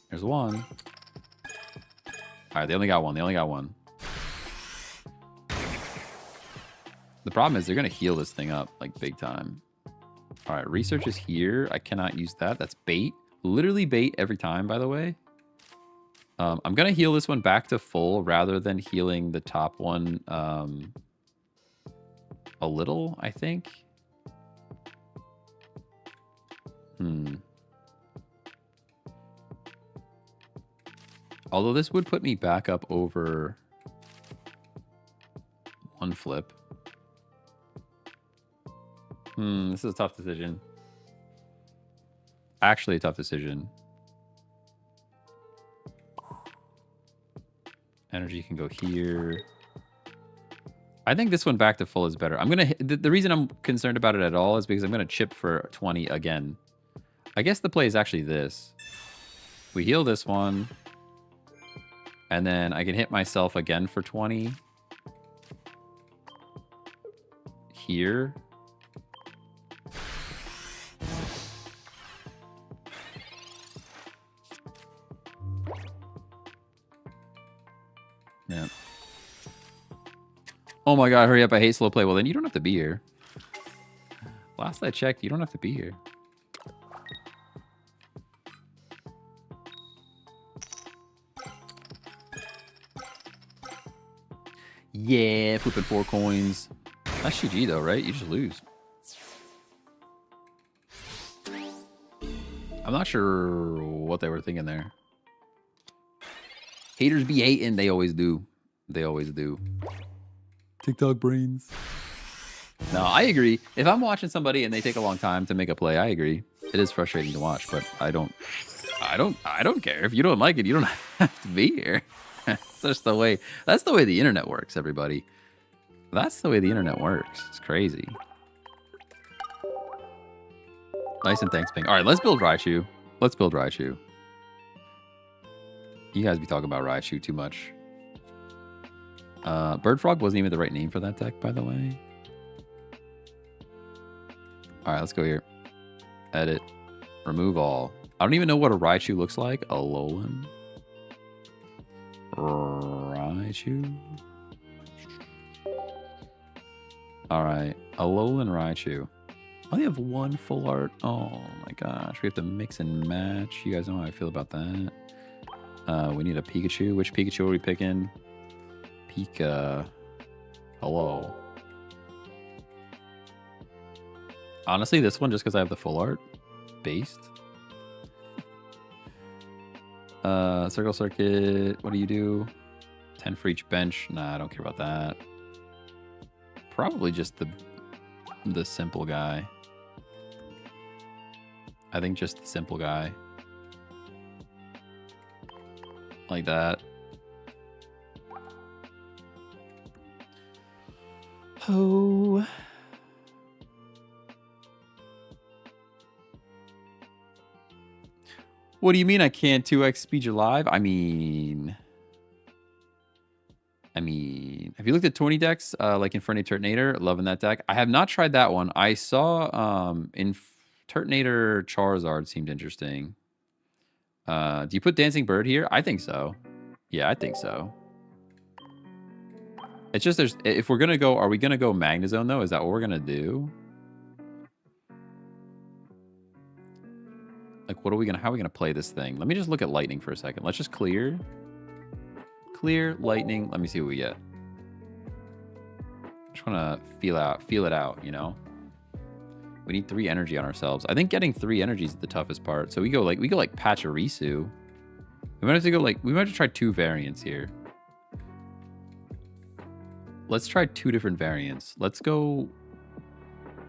There's one. Alright, they only got one. They only got one. The problem is they're going to heal this thing up, like, big time. Alright, research is here. I cannot use that. That's bait. Literally bait every time, by the way. I'm going to heal this one back to full rather than healing the top one a little, I think. Although this would put me back up over 1 flip. This is a tough decision. Actually a tough decision. Energy can go here. I think this one back to full is better. I'm gonna the reason I'm concerned about it at all is because I'm gonna chip for 20 again. I guess the play is actually this. We heal this one. And then I can hit myself again for 20. Here. Yeah. Oh my god, hurry up, I hate slow play. Well, then you don't have to be here. Last I checked, you don't have to be here. Yeah, flipping 4 coins. That's GG though, right? You just lose. I'm not sure what they were thinking there. Haters be hating. They always do. They always do. TikTok brains. No, I agree. If I'm watching somebody and they take a long time to make a play, I agree. It is frustrating to watch, but I don't care. If you don't like it, you don't have to be here. That's just the way. That's the way the internet works, everybody. That's the way the internet works. It's crazy. Nice and thanks, Ping. All right, let's build Raichu. Let's build Raichu. You guys be talking about Raichu too much. Bird Frog wasn't even the right name for that deck, by the way. All right, let's go here. Edit. Remove all. I don't even know what a Raichu looks like. A Alolan. Raichu. All right. Alolan Raichu. I only have one full art. Oh my gosh. We have to mix and match. You guys know how I feel about that. We need a Pikachu. Which Pikachu are we picking? Pika. Hello. Honestly, this one just because I have the full art. Based. Circle Circuit. What do you do? 10 for each bench. Nah, I don't care about that. Probably just the simple guy. I think just the simple guy. Like that. Oh. What do you mean I can't 2x speed you live? I mean, have you looked at 20 decks like Infernape Turtonator? Loving that deck. I have not tried that one. I saw Turtonator Charizard seemed interesting. Do you put Dancing Bird here? I think so. Yeah, I think so. It's just if we're gonna go, are we gonna go Magnezone though? Is that what we're gonna do? Like, how are we gonna play this thing? Let me just look at Lightning for a second. Let's just clear Lightning. Let me see what we get. Just wanna feel it out, you know? We need 3 energy on ourselves. I think getting 3 energy is the toughest part. So we go like Pachirisu. We might have to go like, we might have to try 2 variants here. Let's try 2 different variants. Let's go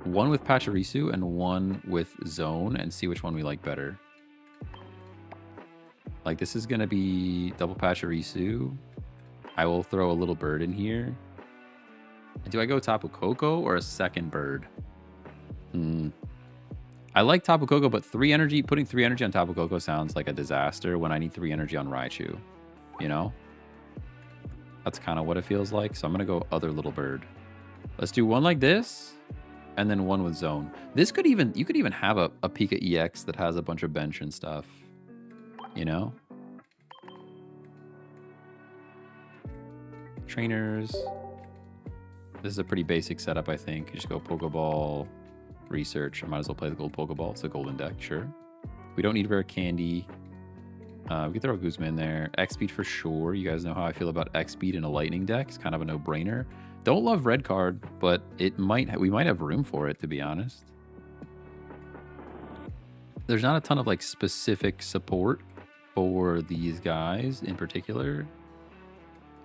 one with Pachirisu and one with Zone and see which one we like better. Like, this is going to be double Pachirisu. I will throw a little bird in here. Do I go Tapu Koko or a second bird? I like Tapu Koko, but putting 3 energy on Tapu Koko sounds like a disaster when I need 3 energy on Raichu. You know? That's kind of what it feels like. So I'm going to go other little bird. Let's do one like this. And then one with Zone. You could even have a Pika EX that has a bunch of bench and stuff. You know? Trainers. This is a pretty basic setup, I think. You just go Pokeball, Research. I might as well play the gold Pokeball. It's a golden deck, sure. We don't need Rare Candy. We can throw a Guzma in there. X-Speed for sure. You guys know how I feel about X-Speed in a Lightning deck. It's kind of a no-brainer. Don't love red card, but we might have room for it, to be honest. There's not a ton of like specific support for these guys in particular.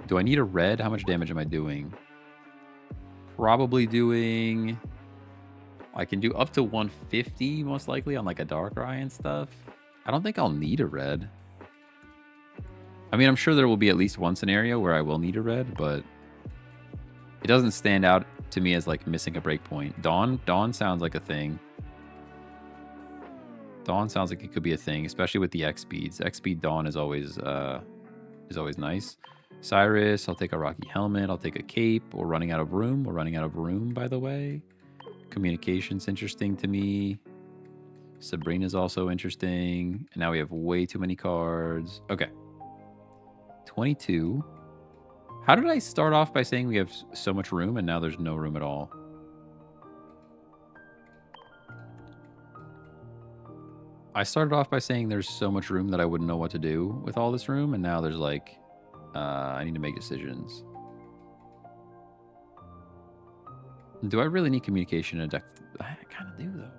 Do I need a red? How much damage am I doing? Probably doing... I can do up to 150 most likely on like a Darkrai and stuff. I don't think I'll need a red. I mean, I'm sure there will be at least one scenario where I will need a red, but it doesn't stand out to me as like missing a breakpoint. Dawn sounds like a thing. Dawn sounds like it could be a thing, especially with the X speeds. X speed Dawn is always nice. Cyrus, I'll take a Rocky Helmet. I'll take a Cape. We're running out of room. We're running out of room, by the way. Communication's interesting to me. Sabrina's also interesting. And now we have way too many cards. Okay. 22. How did I start off by saying we have so much room and now there's no room at all? I started off by saying there's so much room that I wouldn't know what to do with all this room, and now there's like, I need to make decisions. Do I really need communication in a deck? I kind of do, though.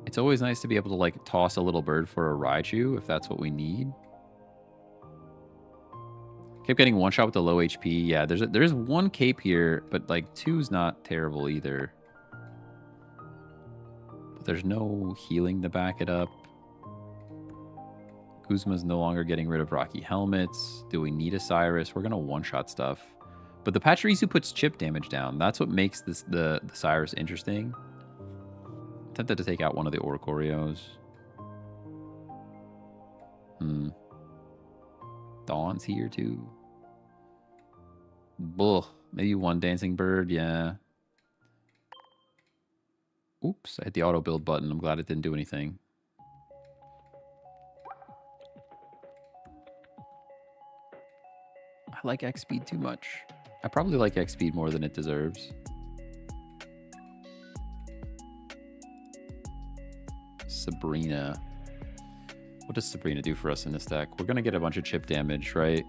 It's always nice to be able to like toss a little bird for a Raichu if that's what we need. Kept getting one shot with the low HP. Yeah, there's one cape here, but like 2's not terrible either. But there's no healing to back it up. Guzma's no longer getting rid of Rocky Helmets. Do we need a Cyrus? We're gonna one-shot stuff. But the Pachirisu puts chip damage down. That's what makes the Cyrus interesting. I'm tempted to take out one of the Oricorios. Dawn's here too. Bull. Maybe one Dancing Bird, yeah. Oops, I hit the auto build button. I'm glad it didn't do anything. I like X speed too much. I probably like X speed more than it deserves. Sabrina. What does Sabrina do for us in this deck? We're going to get a bunch of chip damage, right?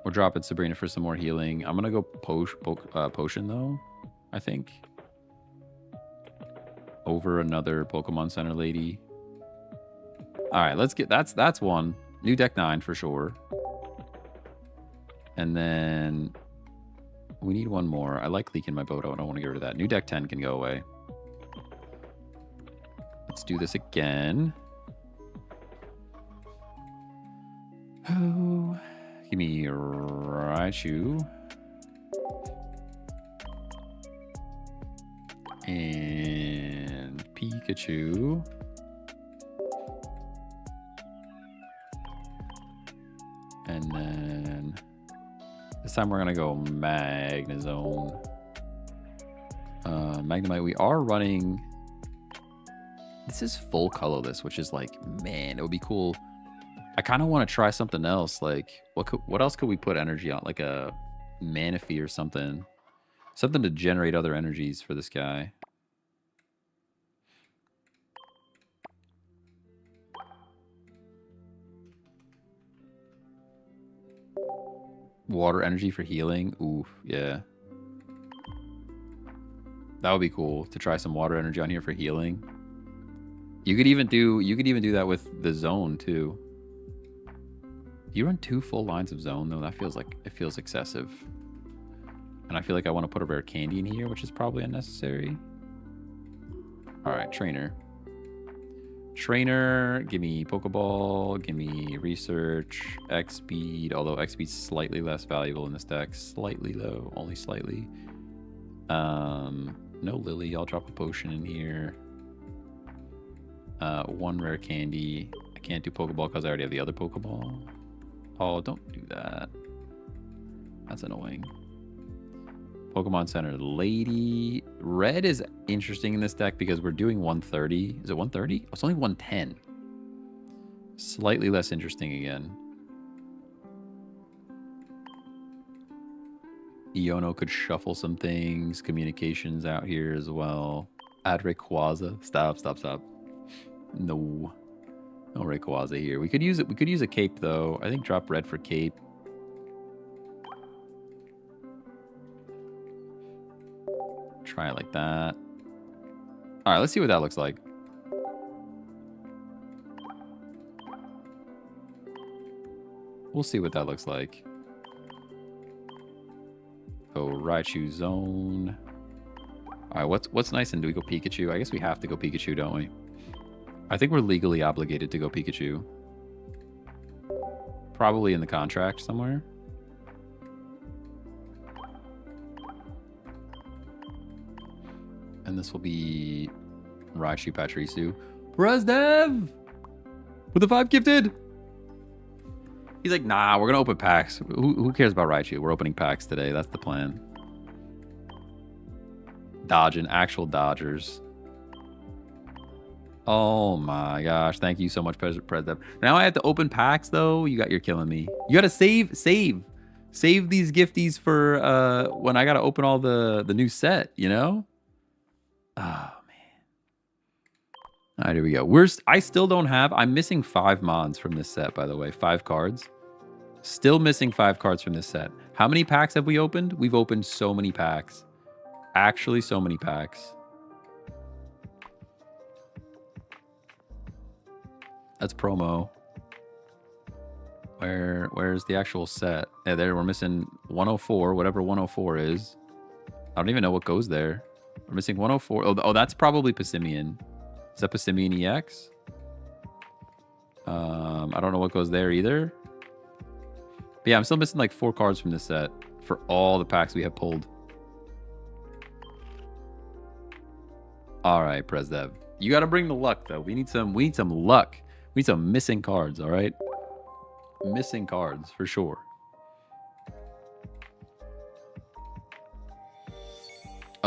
We're dropping Sabrina for some more healing. I'm going to go potion, though, I think. Over another Pokemon Center lady. All right, let's get... That's one. New deck 9 for sure. And then... we need one more. I like leaking my Bodo. I don't want to get rid of that. New deck 10 can go away. Let's do this again. Oh, give me Raichu. And Pikachu. And then... this time we're going to go Magnezone. Magnemite, we are running... this is full colorless, which is like, man, it would be cool. I kind of want to try something else. Like, what else could we put energy on? Like a Manaphy or something. Something to generate other energies for this guy. Water energy for healing. Ooh, yeah. That would be cool to try some water energy on here for healing. You could even do that with the zone too. Do you run 2 full lines of zone though? That feels like it feels excessive. And I feel like I want to put a rare candy in here, which is probably unnecessary. All right, trainer. Trainer, give me Pokeball, give me Research, X Speed, although X Speed's slightly less valuable in this deck. Slightly though, only slightly. No Lily, I'll drop a potion in here. 1 rare candy. I can't do Pokeball because I already have the other Pokeball. Oh, don't do that. That's annoying. Pokemon Center Lady. Red is interesting in this deck because we're doing 130. Is it 130? Oh, it's only 110. Slightly less interesting again. Iono could shuffle some things. Communications out here as well. Add Rayquaza. Stop. No. No Rayquaza here. We could use it. We could use a cape though. I think drop red for cape. Try it like that. All right, let's see what that looks like. We'll see what that looks like. Go Raichu zone. All right, what's nice, and do we go Pikachu? I guess we have to go Pikachu, don't we? I think we're legally obligated to go Pikachu. Probably in the contract somewhere. And this will be Raichu Patrisu. Presdev! With the 5 gifted! He's like, nah, we're going to open packs. Who cares about Raichu? We're opening packs today. That's the plan. Dodging. Actual Dodgers. Oh my gosh. Thank you so much, Presdev. Now I have to open packs, though. You're killing me. You got to save these gifties for when I got to open all the new set, you know? Oh, man. All right, here we go. I still don't have... I'm missing 5 mods from this set, by the way. 5 cards. Still missing 5 cards from this set. How many packs have we opened? We've opened so many packs. Actually, so many packs. That's promo. Where's the actual set? Yeah, there, we're missing 104, whatever 104 is. I don't even know what goes there. We're missing 104. Oh, that's probably Passimian. Is that Passimian EX? I don't know what goes there either. But yeah, I'm still missing like 4 cards from this set for all the packs we have pulled. All right, Presdev. You got to bring the luck, though. We need some luck. We need some missing cards, all right? Missing cards, for sure.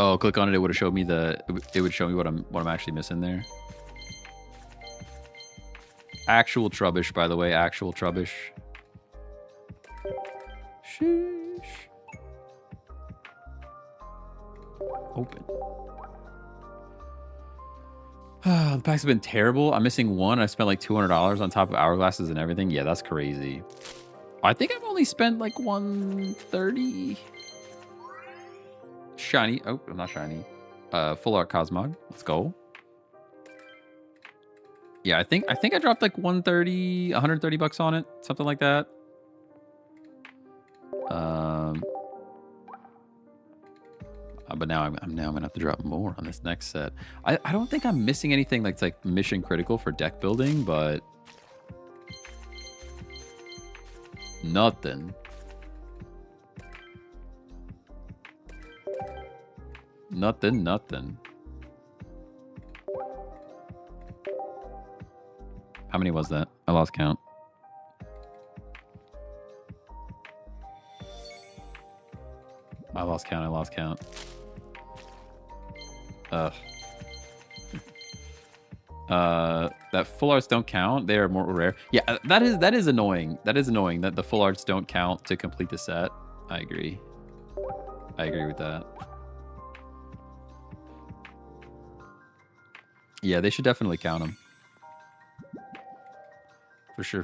Oh, click on it. It would have showed me it would show me what I'm actually missing there. Actual Trubbish, by the way. Actual Trubbish. Sheesh. Open. The packs have been terrible. I'm missing one. I spent like $200 on top of hourglasses and everything. Yeah, that's crazy. I think I've only spent like $130. Shiny. Oh, I'm not shiny. Full art Cosmog. Let's go. Yeah, I think I dropped like 130 bucks on it, something like that. But now I'm gonna have to drop more on this next set. I don't think I'm missing anything that's like mission critical for deck building, but nothing. Nothing. How many was that? I lost count. I lost count. That full arts don't count. They are more rare. Yeah, that is annoying. That is annoying that the full arts don't count to complete the set. I agree with that. Yeah, they should definitely count them. For sure.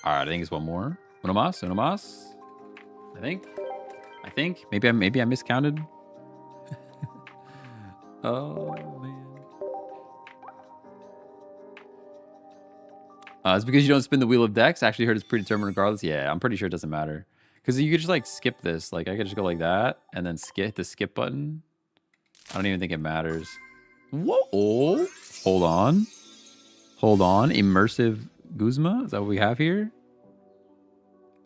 All right, I think it's one more. Uno más. I think. Maybe I miscounted. Oh man. It's because you don't spin the wheel of decks. I actually heard it's predetermined regardless. Yeah, I'm pretty sure it doesn't matter. Because you could just like skip this. Like I could just go like that and then hit the skip button. I don't even think it matters. Whoa. Hold on. Immersive Guzma. Is that what we have here?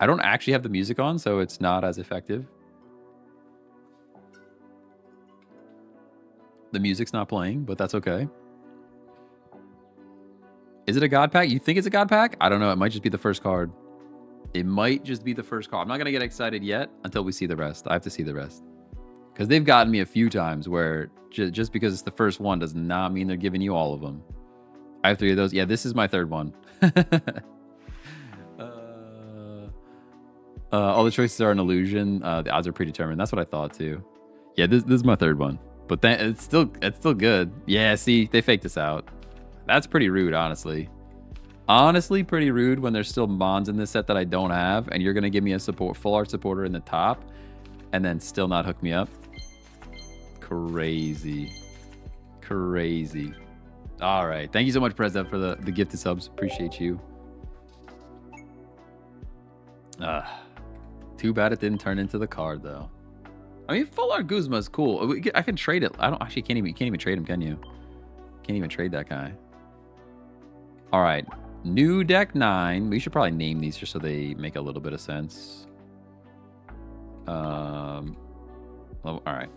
I don't actually have the music on, so it's not as effective. The music's not playing, but that's okay. Is it a god pack? You think it's a god pack? I don't know. It might just be the first card. I'm not going to get excited yet until we see the rest. I have to see the rest. Because they've gotten me a few times where just because it's the first one does not mean they're giving you all of them. I have 3 of those. Yeah, this is my 3rd one. All the choices are an illusion. The odds are predetermined. That's what I thought too. Yeah, this is my 3rd one. But then it's still good. Yeah, see, they faked us out. That's pretty rude, honestly. Honestly, pretty rude when there's still Mons in this set that I don't have, and you're gonna give me a full art supporter in the top, and then still not hook me up. Crazy. All right, thank you so much, President, for the gifted subs. Appreciate you. Too bad it didn't turn into the card though. I mean, full art Guzma is cool. I can trade it. I don't actually can't even trade him, can you? Can't even trade that guy. All right, new deck 9. We should probably name these just so they make a little bit of sense. All right.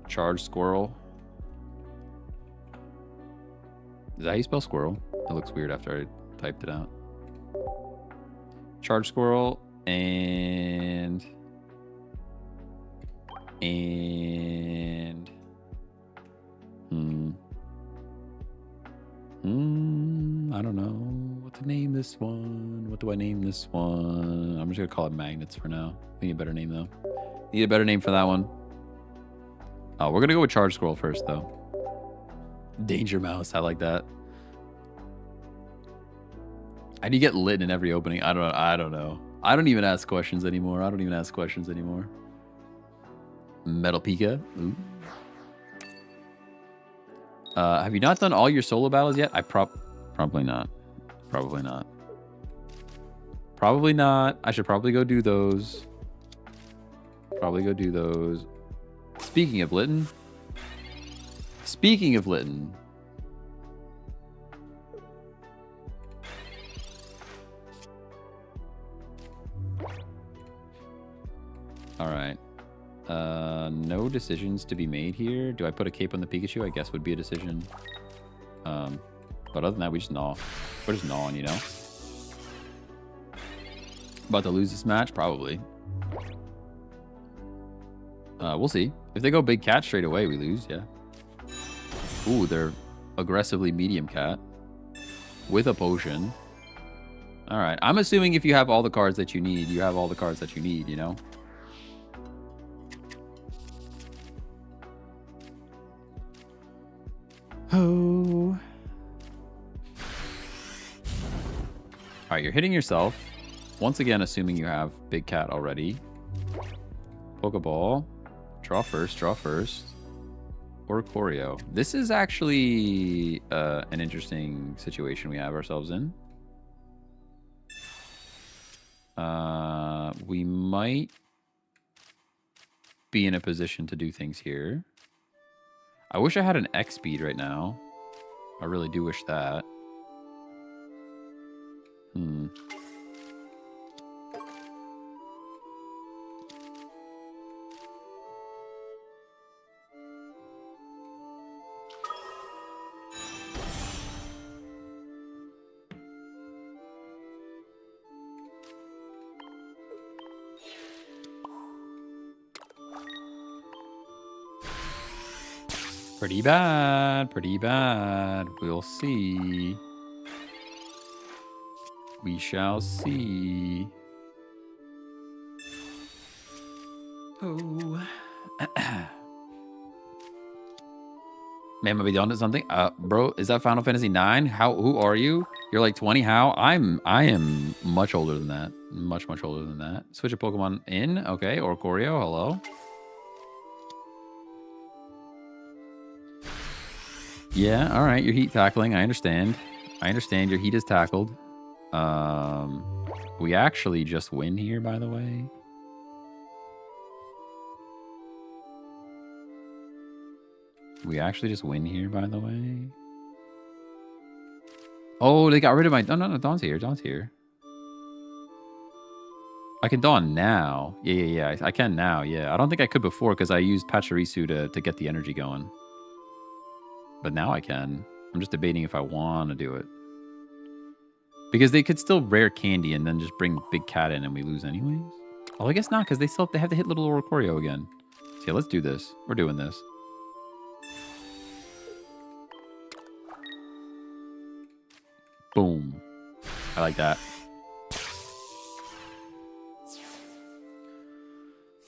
Charge Squirrel. Is that how you spell squirrel? It looks weird after I typed it out. Charge Squirrel and I don't know what to name this one. What do I name this one? I'm just gonna call it Magnets for now. We need a better name though. Need a better name for that one. Oh, we're gonna go with Charge Squirrel first though. Danger Mouse, I like that. How do you get lit in every opening? I don't know. I don't even ask questions anymore. Metal Pika. Ooh. Have you not done all your solo battles yet? Probably not. I should probably go do those. Speaking of Lytton. All right. No decisions to be made here. Do I put a cape on the Pikachu? I guess would be a decision. But other than that, we just gnaw. We're just gnawing, you know? About to lose this match? Probably. We'll see. If they go big cat straight away, we lose, yeah. Ooh, they're aggressively medium cat. With a potion. Alright, I'm assuming if you have all the cards that you need, you have all the cards that you need, you know? Oh. Alright, you're hitting yourself. Once again, assuming you have big cat already. Pokeball. Draw first, draw first. Or choreo. This is actually an interesting situation we have ourselves in. We might be in a position to do things here. I wish I had an X speed right now. I really do wish that. Pretty bad, pretty bad. We'll see. We shall see. Oh. Man, might be onto something. Bro, is that Final Fantasy 9? Who are you? You're like 20. How? I am much older than that. Much older than that. Switch a Pokemon in. Okay, or choreo. Hello. Yeah, all right. You're heat tackling. I understand. I understand your heat is tackled. We actually just win here, by the way. We actually just win here, by the way. Oh, they got rid of my... No, Dawn's here. Dawn's here. I can Dawn now. Yeah. I can now, yeah. I don't think I could before because I used Pachirisu to get the energy going. But now I can. I'm just debating if I want to do it. Because they could still rare candy and then just bring Big Cat in and we lose anyways. Oh, I guess not, because they have to hit Little Oricorio again. So yeah, let's do this. We're doing this. Boom. I like that.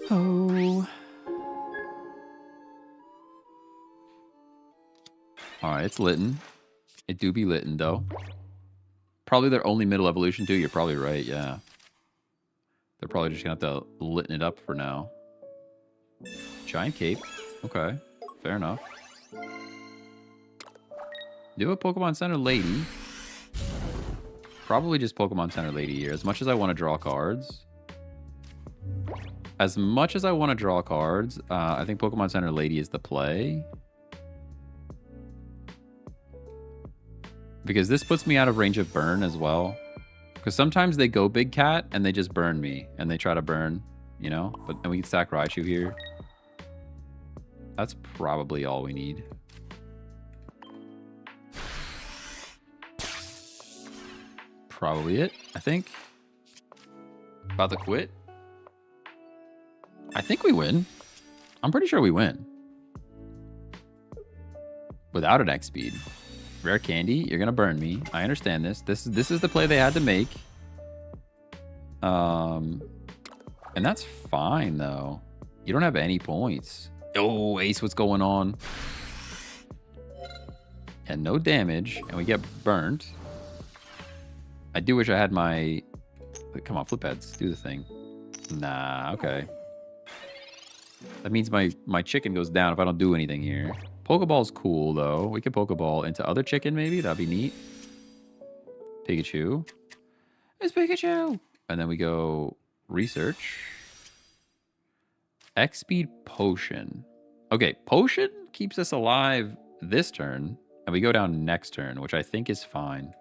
Oh. Alright, it's Litten. It do be Litten, though. Probably their only middle evolution, too. You're probably right, yeah. They're probably just going to have to Litten it up for now. Giant Cape. Okay, fair enough. Do a Pokemon Center Lady. Probably just Pokemon Center Lady here. As much as I want to draw cards. I think Pokemon Center Lady is the play. Because this puts me out of range of burn as well. Because sometimes they go Big Cat and they just burn me. And they try to burn, you know? But then we can stack Raichu here. That's probably all we need. Probably it, I think. About to quit. I think we win. I'm pretty sure we win. Without an X speed. Rare candy, you're gonna burn me. I understand this. This is the play they had to make. And that's fine though. You don't have any points. Oh, Ace, what's going on? And no damage, and we get burnt. I do wish I had my... Come on, flip heads, do the thing. Nah, okay. That means my chicken goes down if I don't do anything here. Pokeball's cool, though. We could Pokeball into other chicken, maybe. That'd be neat. Pikachu. It's Pikachu! And then we go research. X-Speed Potion. Okay, Potion keeps us alive this turn. And we go down next turn, which I think is fine.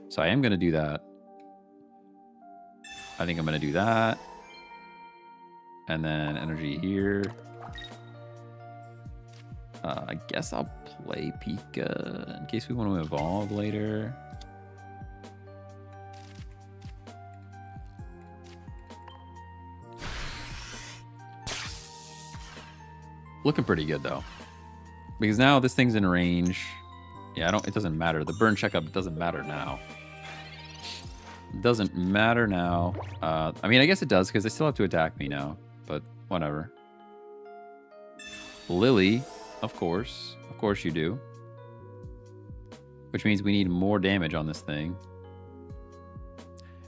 So I am going to do that. I think I'm going to do that. And then energy here. I guess I'll play Pika in case we want to evolve later. Looking pretty good though. Because now this thing's in range. Yeah, it doesn't matter. The burn checkup doesn't matter now. Doesn't matter now. I mean, I guess it does because they still have to attack me now. But whatever. Lily, of course. Of course you do. Which means we need more damage on this thing.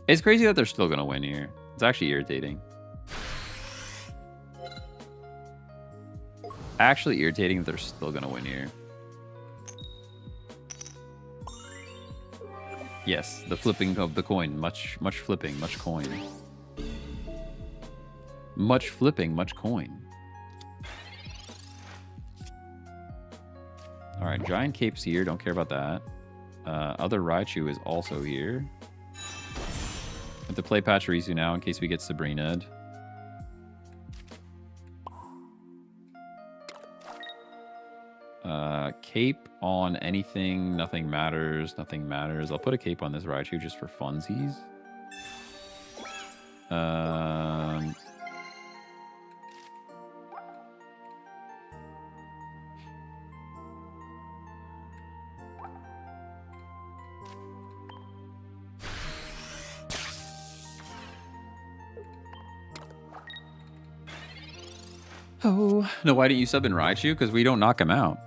It's crazy that they're still going to win here. It's actually irritating. Actually irritating that they're still going to win here. Yes, the flipping of the coin. Much flipping, much coin. Much flipping, much coin. Alright, Giant Cape's here. Don't care about that. Other Raichu is also here. I have to play Pachirisu now in case we get Sabrina'd. Cape on anything. Nothing matters. Nothing matters. I'll put a cape on this Raichu just for funsies. Oh, no, why didn't you sub in Raichu? Because we don't knock him out.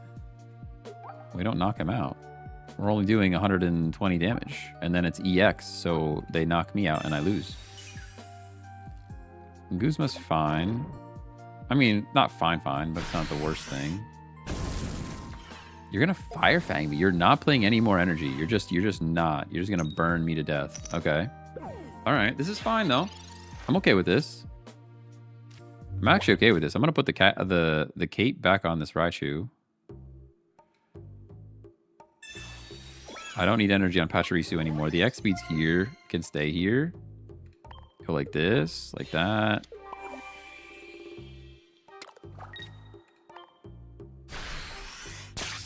We don't knock him out. We're only doing 120 damage. And then it's EX, so they knock me out and I lose. Guzma's fine. I mean, not fine, but it's not the worst thing. You're gonna Fire Fang me. You're not playing any more energy. You're just not. You're just gonna burn me to death. Okay. Alright, this is fine though. I'm okay with this. I'm actually okay with this. I'm gonna put the cape back on this Raichu. I don't need energy on Pachirisu anymore. The X speed's here. Can stay here. Go like this, like that.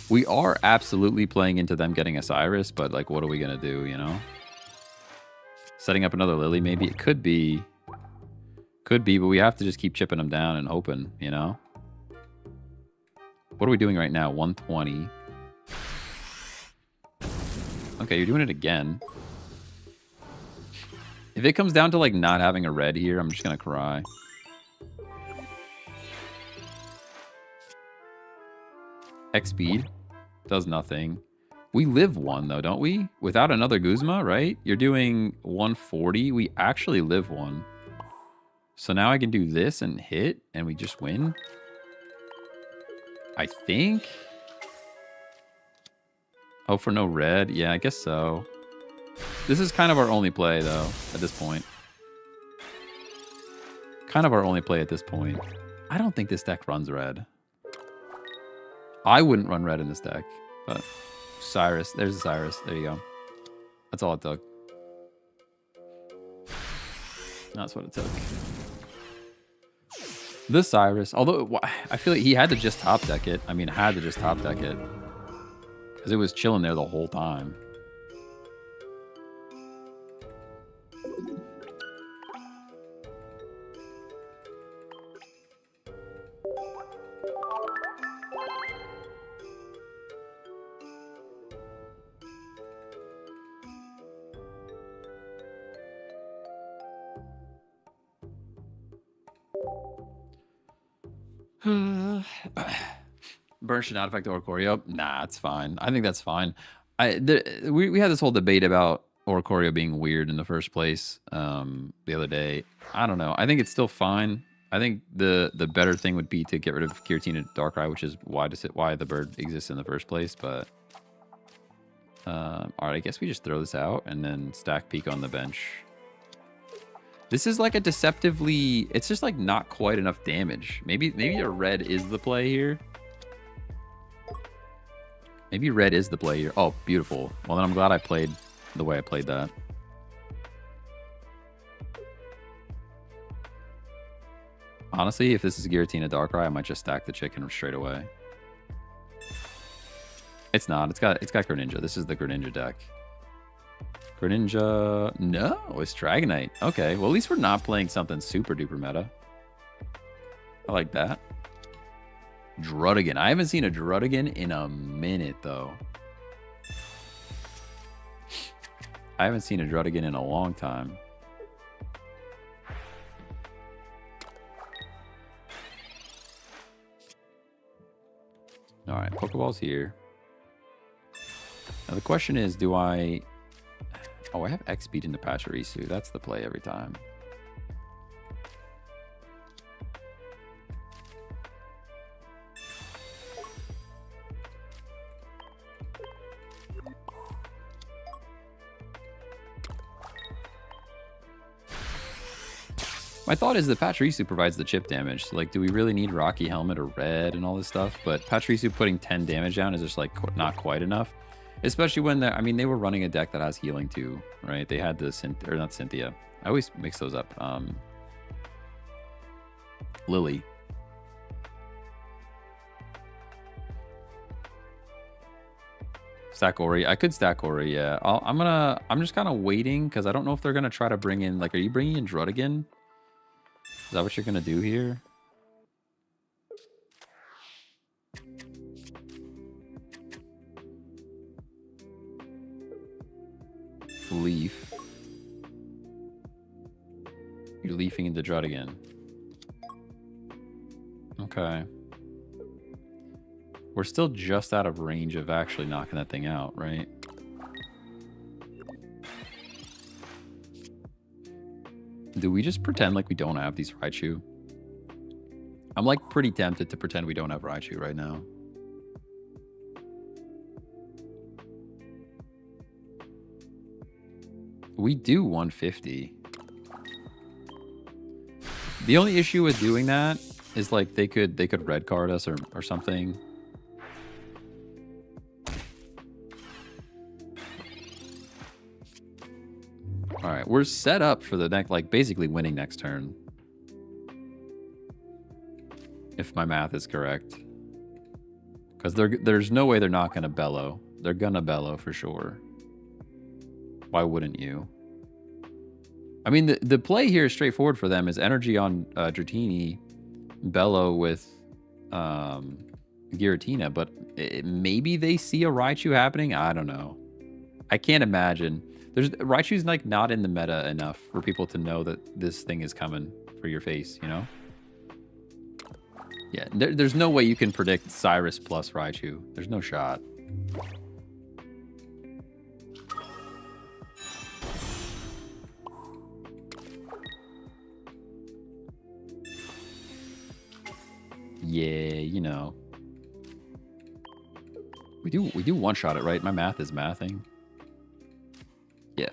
We are absolutely playing into them getting a Cyrus, but like, what are we gonna do, you know? Setting up another Lily, maybe? It could be. Could be, but we have to just keep chipping them down and hoping, you know? What are we doing right now? 120. Okay, you're doing it again. If it comes down to like not having a red here, I'm just gonna cry. X speed does nothing. We live one though, don't we? Without another Guzma, right? You're doing 140. We actually live one. So now I can do this and hit and we just win. I think. Oh, for no red? Yeah, I guess so. This is kind of our only play, though, at this point. Kind of our only play at this point. I don't think this deck runs red. I wouldn't run red in this deck, but Cyrus. There's a Cyrus. There you go. That's all it took. That's what it took. The Cyrus. Although, I feel like he had to just top deck it. I mean, had to just top deck it. Because it was chilling there the whole time. Burn should not affect Oricorio. Nah, it's fine. I think that's fine. We had this whole debate about Oricorio being weird in the first place the other day. I don't know. I think it's still fine. I think the better thing would be to get rid of Giratina Darkrai, which is why the bird exists in the first place. But all right, I guess we just throw this out and then stack Peak on the bench. This is like a deceptively... It's just like not quite enough damage. Maybe a red is the play here. Maybe red is the play here. Oh, beautiful. Well, then I'm glad I played the way I played that. Honestly, if this is Giratina Darkrai, I might just stack the chicken straight away. It's not. It's got Greninja. This is the Greninja deck. Greninja... No, it's Dragonite. Okay, well, at least we're not playing something super duper meta. I like that. Druddigan. I haven't seen a Druddigan in a minute, though. I haven't seen a Druddigan in a long time. All right, Pokeball's here. Now the question is, do I... Oh, I have X-Speed into Pachirisu. That's the play every time. My thought is that Pachirisu provides the chip damage. So, like, do we really need Rocky Helmet or Red and all this stuff? But Pachirisu putting 10 damage down is just, like, not quite enough. Especially when they're... I mean, they were running a deck that has healing, too, right? They had the... Or not Cynthia. I always mix those up. Lily. Stack Ori. I could stack Ori, yeah. I'm just kind of waiting, because I don't know if they're going to try to bring in... Like, are you bringing in Druddigan? Is that what you're going to do here? Leaf. You're leafing into Druddigan. Okay. We're still just out of range of actually knocking that thing out, right? Do we just pretend like we don't have these Raichu? I'm like pretty tempted to pretend we don't have Raichu right now. We do 150. The only issue with doing that is like they could red card us or something. All right, we're set up for the next, like basically winning next turn. If my math is correct. Because there's no way they're not going to bellow. They're going to bellow for sure. Why wouldn't you? I mean, the play here is straightforward for them is energy on Dratini, bellow with Giratina, but maybe they see a Raichu happening. I don't know. I can't imagine. Raichu's like not in the meta enough for people to know that this thing is coming for your face, you know? Yeah, there's no way you can predict Cyrus plus Raichu. There's no shot. Yeah, you know. We do one shot it, right? My math is mathing. Yeah.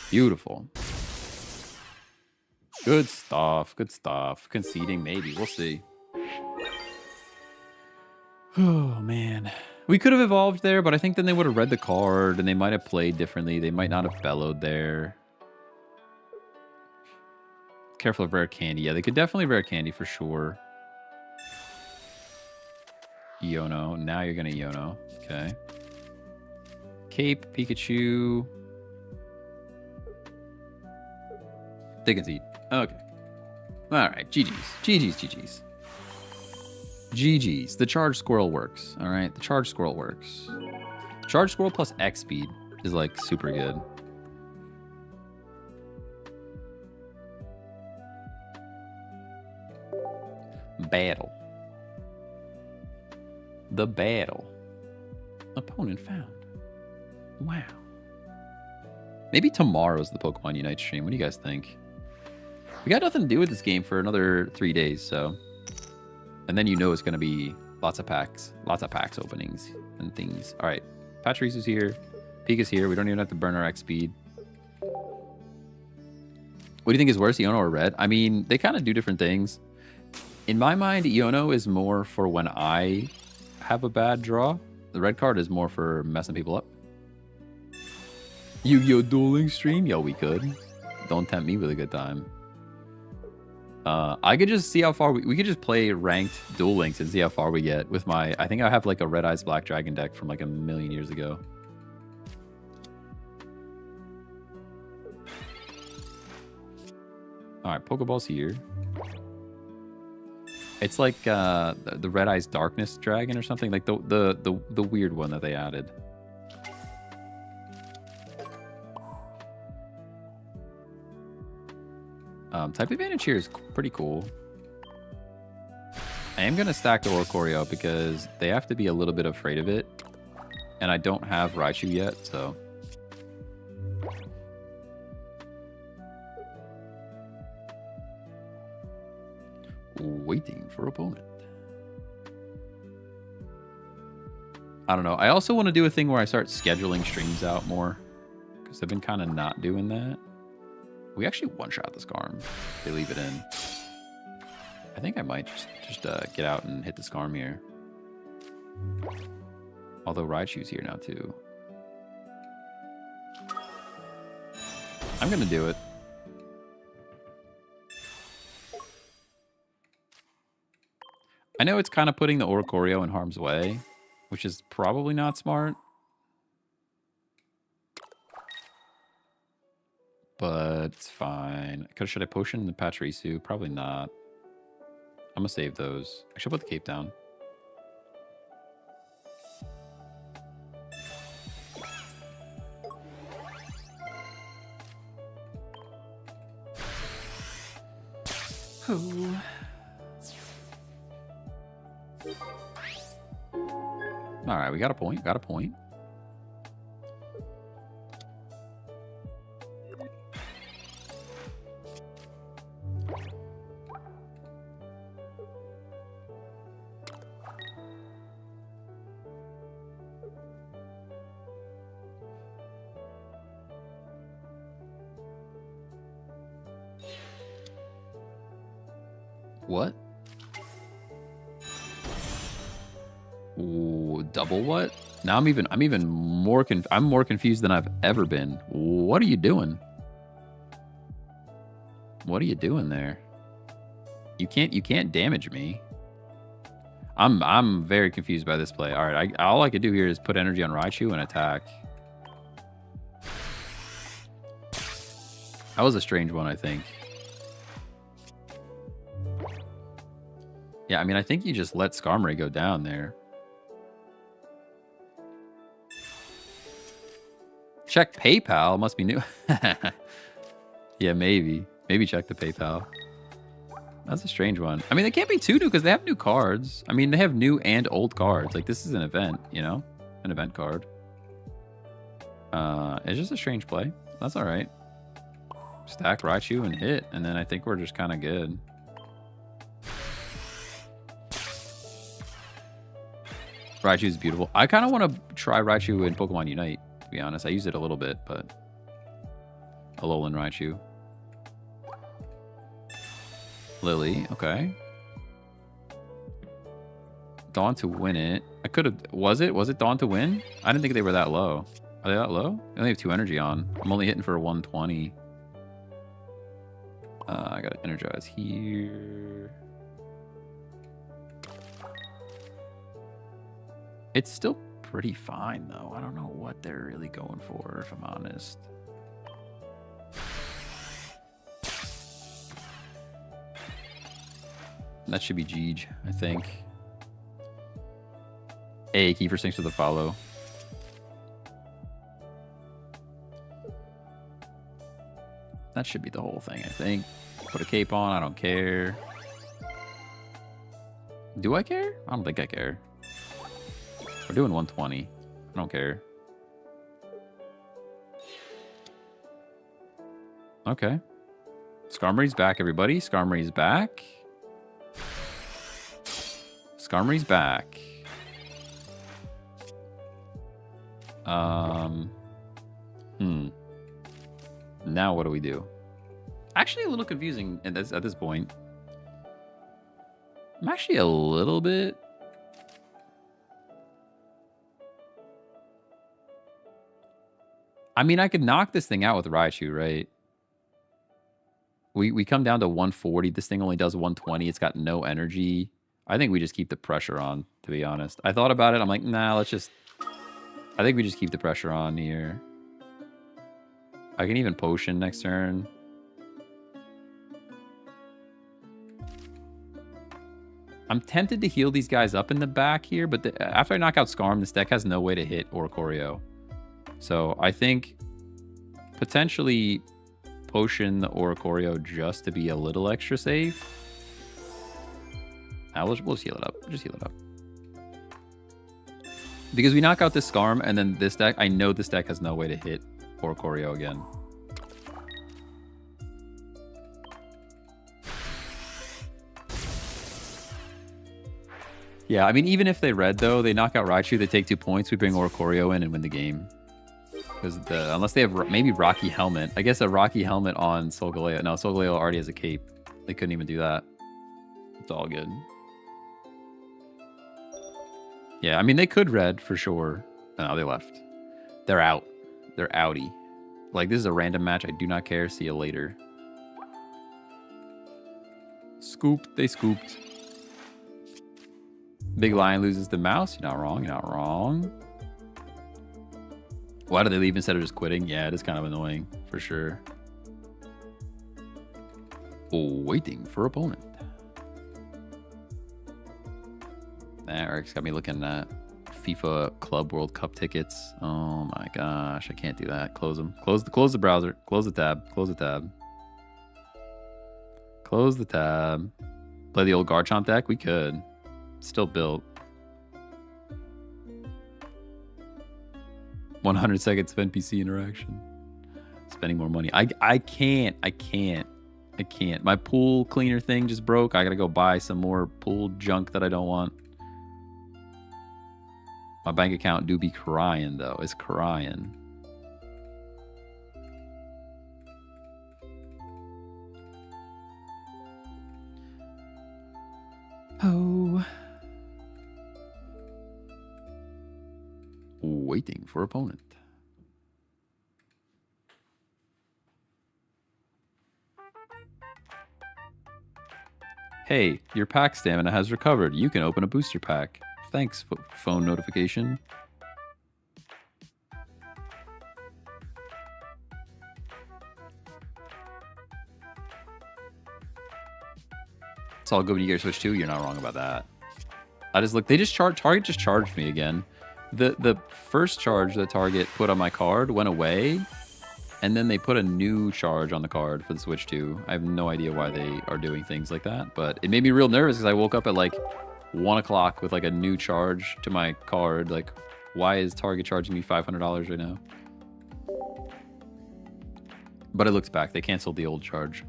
Beautiful. Good stuff. Good stuff. Conceding, maybe. We'll see. Oh, man. We could have evolved there, but I think then they would have read the card, and they might have played differently. They might not have bellowed there. Careful of rare candy. Yeah, they could definitely rare candy for sure. Iono. Now you're going to Iono. Okay. Cape, Pikachu. They can see. Okay. All right. GG's. GG's. GG's. GG's. The Charge Squirrel works. All right. The Charge Squirrel works. Charge Squirrel plus X speed is like super good. Battle. The battle. Opponent found. Wow. Maybe tomorrow's the Pokemon Unite stream. What do you guys think? We got nothing to do with this game for another 3 days, so. And then you know it's going to be lots of packs openings and things. All right. Pachirisu's here. Pika's here. We don't even have to burn our X speed. What do you think is worse, Iono or Red? I mean, they kind of do different things. In my mind, Iono is more for when I have a bad draw. The red card is more for messing people up. Yu-Gi-Oh! Dueling stream? Yo, we could. Don't tempt me with a good time. I could just see how far we could just play ranked Duel Links and see how far we get with my... I think I have like a Red Eyes Black Dragon deck from like a million years ago. All right, Pokeball's here. It's like the Red Eyes Darkness Dragon or something, like the weird one that they added. Type advantage here is pretty cool. I am gonna stack the Oricorio because they have to be a little bit afraid of it, and I don't have Raichu yet, so. Waiting for opponent. I don't know. I also want to do a thing where I start scheduling streams out more, because I've been kind of not doing that. We actually one-shot the Scarm. They leave it in. I think I might just get out and hit the Scarm here. Although Raichu's here now too. I'm gonna do it. I know it's kind of putting the Oricorio in harm's way, which is probably not smart. But it's fine. Should I potion the Pachirisu? Probably not. I'm gonna save those. I should put the cape down. Oh. All right, we got a point. Got a point. What? Ooh, double what? Now I'm even more confused than I've ever been. What are you doing? What are you doing there? You can't damage me. I'm very confused by this play. All right, all I could do here is put energy on Raichu and attack. That was a strange one, I think. Yeah, I mean, I think you just let Skarmory go down there. Check PayPal. Must be new. Yeah, maybe. Maybe check the PayPal. That's a strange one. I mean, they can't be too new because they have new cards. I mean, they have new and old cards. Like, this is an event, you know? An event card. It's just a strange play. That's all right. Stack Raichu and hit, and then I think we're just kind of good. Raichu's beautiful. I kind of want to try Raichu in Pokemon Unite, to be honest. I used it a little bit, but... Alolan Raichu. Lily, okay. Dawn to win it. I could have... Was it Dawn to win? I didn't think they were that low. Are they that low? They only have 2 energy on. I'm only hitting for 120. I gotta energize here. It's still pretty fine, though. I don't know what they're really going for, if I'm honest. That should be Jeej, I think. Hey, Kiefer, thanks for the follow. That should be the whole thing, I think. Put a cape on, I don't care. Do I care? I don't think I care. We're doing 120. I don't care. Okay. Skarmory's back, everybody. Skarmory's back. Skarmory's back. Now what do we do? Actually, a little confusing at this point. I'm actually a little bit... I mean, I could knock this thing out with Raichu, right? We come down to 140. This thing only does 120. It's got no energy. I think we just keep the pressure on, to be honest. I thought about it. I'm like, nah, let's just... I think we just keep the pressure on here. I can even potion next turn. I'm tempted to heal these guys up in the back here, but after I knock out Scarm, this deck has no way to hit Oricorio. So I think potentially potion the Oricorio just to be a little extra safe. Now we'll just heal it up. Just heal it up. Because we knock out this Scarm, and then this deck, I know this deck has no way to hit Oricorio again. Yeah, I mean, even if they red, though, they knock out Raichu, they take 2 points, we bring Oricorio in and win the game. Because unless they have maybe Rocky Helmet. I guess a Rocky Helmet on Solgaleo. No, Solgaleo already has a cape. They couldn't even do that. It's all good. Yeah, I mean, they could red for sure. No, they left. They're out. They're outie. Like, this is a random match. I do not care. See you later. Scooped. They scooped. Big Lion loses the mouse. You're not wrong. You're not wrong. Why do they leave instead of just quitting? Yeah, it is kind of annoying, for sure. Oh, waiting for opponent. Eric's got me looking at FIFA Club World Cup tickets. Oh my gosh, I can't do that. Close them. Close the browser. Close the tab. Close the tab. Close the tab. Play the old Garchomp deck? We could. Still built. 100 seconds of NPC interaction. Spending more money. I can't. My pool cleaner thing just broke. I gotta go buy some more pool junk that I don't want. My bank account do be crying, though. It's crying. Oh. Waiting for opponent. Hey, your pack stamina has recovered. You can open a booster pack. Thanks, phone notification. It's all good when you get a Switch 2. You're not wrong about that. I just look. They just charged. Target just charged me again. The first charge that Target put on my card went away, and then they put a new charge on the card for the Switch 2. I have no idea why they are doing things like that, but it made me real nervous because I woke up at like 1 o'clock with like a new charge to my card. Like, why is Target charging me $500 right now? But I looked back. They canceled the old charge.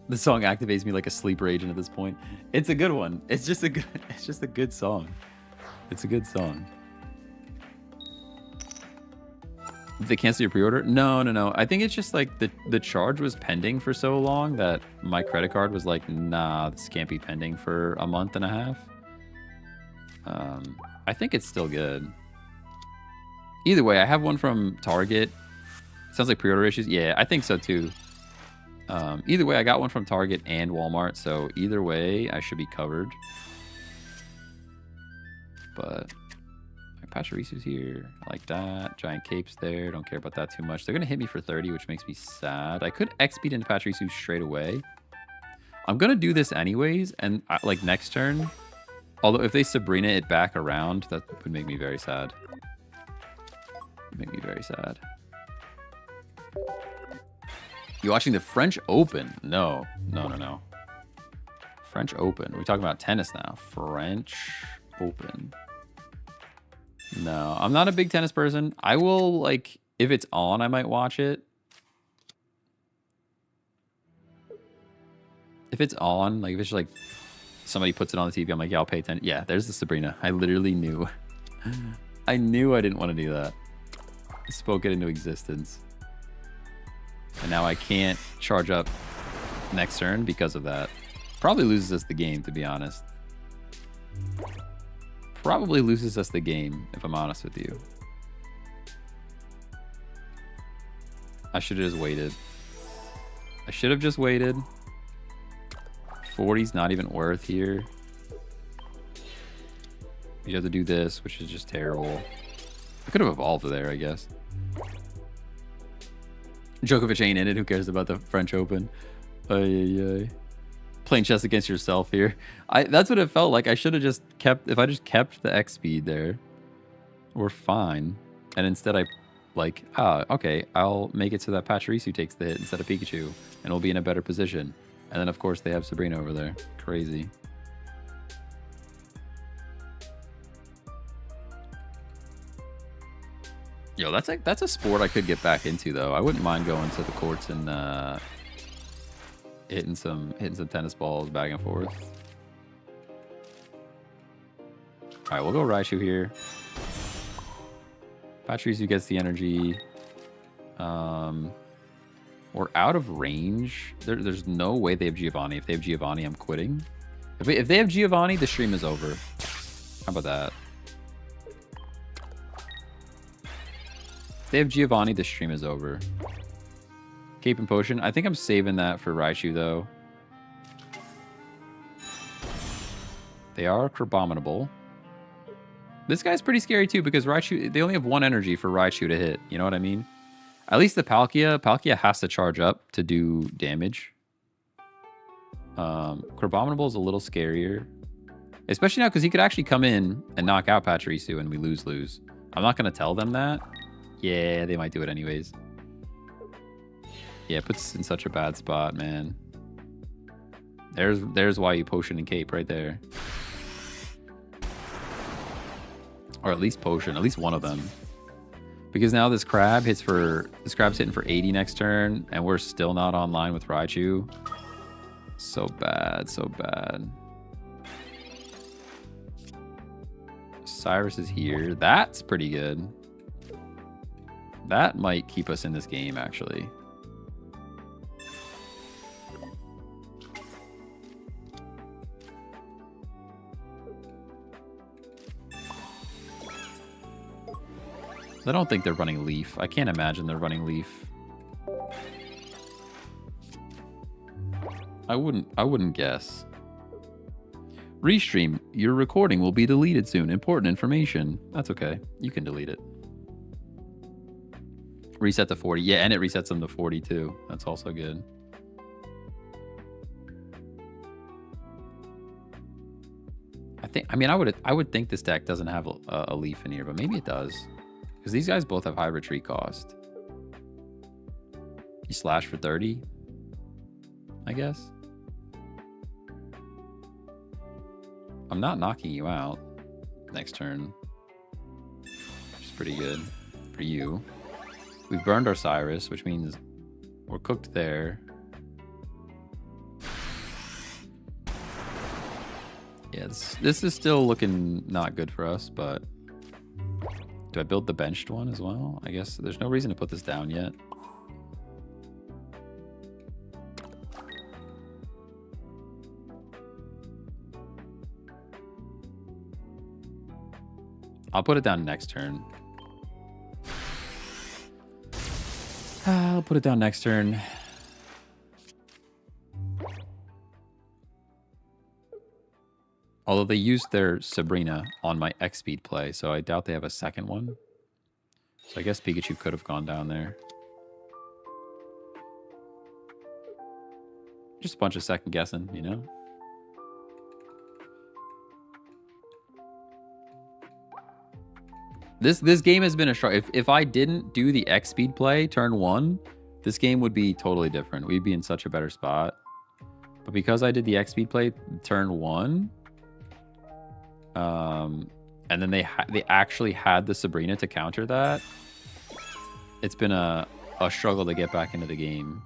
The song activates me like a sleeper agent at this point. It's a good one. It's just a good song. It's a good song. Did they cancel your pre-order? No. I think it's just like the charge was pending for so long that my credit card was like, nah, this can't be pending for a month and a half. I think it's still good. Either way, I have one from Target. Sounds like pre-order issues. Yeah, I think so too. Either way, I got one from Target and Walmart, so either way, I should be covered. But Pachyrisu's here. I like that. Giant Cape's there. Don't care about that too much. They're going to hit me for 30, which makes me sad. I could X-speed into Pachirisu straight away. I'm going to do this anyways, and like next turn. Although if they Sabrina it back around, that would make me very sad. Make me very sad. You watching the French Open? No. French Open. We're talking about tennis now. French Open. No, I'm not a big tennis person. I will, like, if it's on, I might watch it. If it's on, like, if it's like somebody puts it on the TV, I'm like, yeah, I'll pay attention. Yeah, there's the Sabrina. I literally knew. I knew I didn't want to do that. I spoke it into existence. And now I can't charge up next turn because of that. Probably loses us the game, to be honest. Probably loses us the game, if I'm honest with you. I should have just waited. I should have just waited. 40's not even worth here. You have to do this, which is just terrible. I could have evolved there, I guess. Djokovic ain't in it. Who cares about the French Open? Ay. Playing chess against yourself here. That's what it felt like. I should have just kept... If I just kept the X speed there, we're fine. And instead I... Like, okay, I'll make it so that Pachirisu takes the hit instead of Pikachu. And we'll be in a better position. And then, of course, they have Sabrina over there. Crazy. Yo, that's a sport I could get back into, though. I wouldn't mind going to the courts and hitting some tennis balls back and forth. All right, we'll go Raichu here. Pachirisu gets the energy. We're out of range. There's no way they have Giovanni. If they have Giovanni, I'm quitting. If they have Giovanni, the stream is over. How about that? If they have Giovanni, the stream is over. Cape and Potion. I think I'm saving that for Raichu, though. They are Crabominable. This guy's pretty scary, too, because Raichu... They only have one energy for Raichu to hit. You know what I mean? At least the Palkia. Palkia has to charge up to do damage. Crabominable is a little scarier. Especially now, because he could actually come in and knock out Pachirisu, and we lose. I'm not going to tell them that. Yeah, they might do it anyways. Yeah, it puts us in such a bad spot, man. There's why you Potion and Cape right there. Or at least Potion, at least one of them. Because now this crab's hitting for 80 next turn, and we're still not online with Raichu. So bad, so bad. Cyrus is here. That's pretty good. That might keep us in this game, actually. I don't think they're running Leaf. I can't imagine they're running Leaf. I wouldn't guess. Restream, your recording will be deleted soon. Important information. That's okay. You can delete it. Reset to 40. Yeah, and it resets them to 40 too. That's also good. I would think this deck doesn't have a Leaf in here, but maybe it does. Because these guys both have high retreat cost. You slash for 30, I guess. I'm not knocking you out next turn, which is pretty good for you. We've burned our Cyrus, which means we're cooked there. Yeah, this is still looking not good for us, but do I build the benched one as well? I guess there's no reason to put this down yet. I'll put it down next turn. I'll put it down next turn. Although they used their Sabrina on my X-Speed play, so I doubt they have a second one. So I guess Pikachu could have gone down there. Just a bunch of second guessing, you know? This game has been a struggle. If I didn't do the X-Speed play turn 1, this game would be totally different. We'd be in such a better spot. But because I did the X-Speed play turn 1, and then they actually had the Sabrina to counter that, it's been a struggle to get back into the game.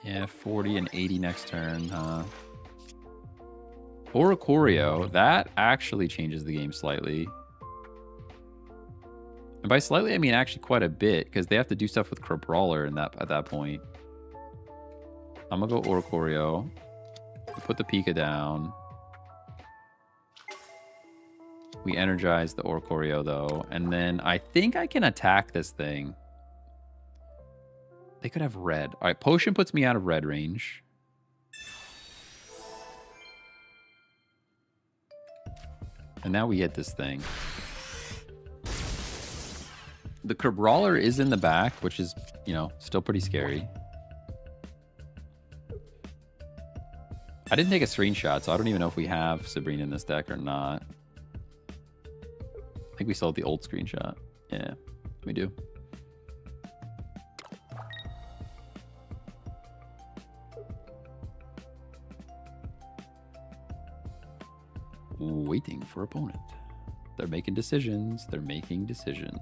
Yeah, 40 and 80 next turn, huh? Oricorio, that actually changes the game slightly. And by slightly, I mean actually quite a bit, because they have to do stuff with Crabrawler at that point. I'm going to go Oricorio. Put the Pika down. We energize the Oricorio, though. And then I think I can attack this thing. They could have red. All right, Potion puts me out of red range. And now we hit this thing. The Brawler is in the back, which is, you know, still pretty scary. I didn't take a screenshot, so I don't even know if we have Sabrina in this deck or not. I think we still have the old screenshot. Yeah, we do. Waiting for opponent. They're making decisions. They're making decisions.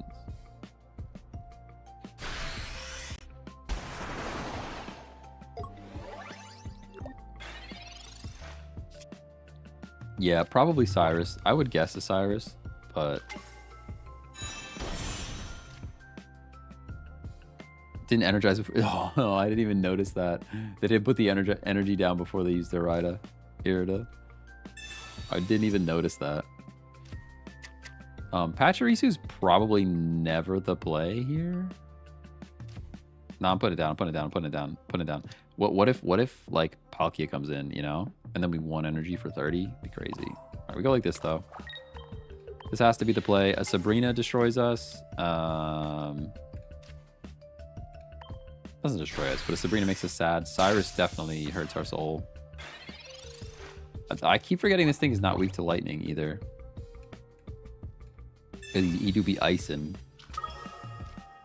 Yeah, probably Cyrus. I would guess a Cyrus, but didn't energize before. Oh, I didn't even notice that. They didn't put the energy down before they used their Irida. I didn't even notice that. Pachirisu's probably never the play here. No, I'm putting it down. I'm putting it down. I'm putting it down. Putting it down. What if like Palkia comes in, you know, and then we 1 energy for 30? Be crazy. All right, we go like this though. This has to be the play. A Sabrina destroys us. Doesn't destroy us, but a Sabrina makes us sad. Cyrus definitely hurts our soul. I keep forgetting this thing is not weak to lightning either. He do be icing.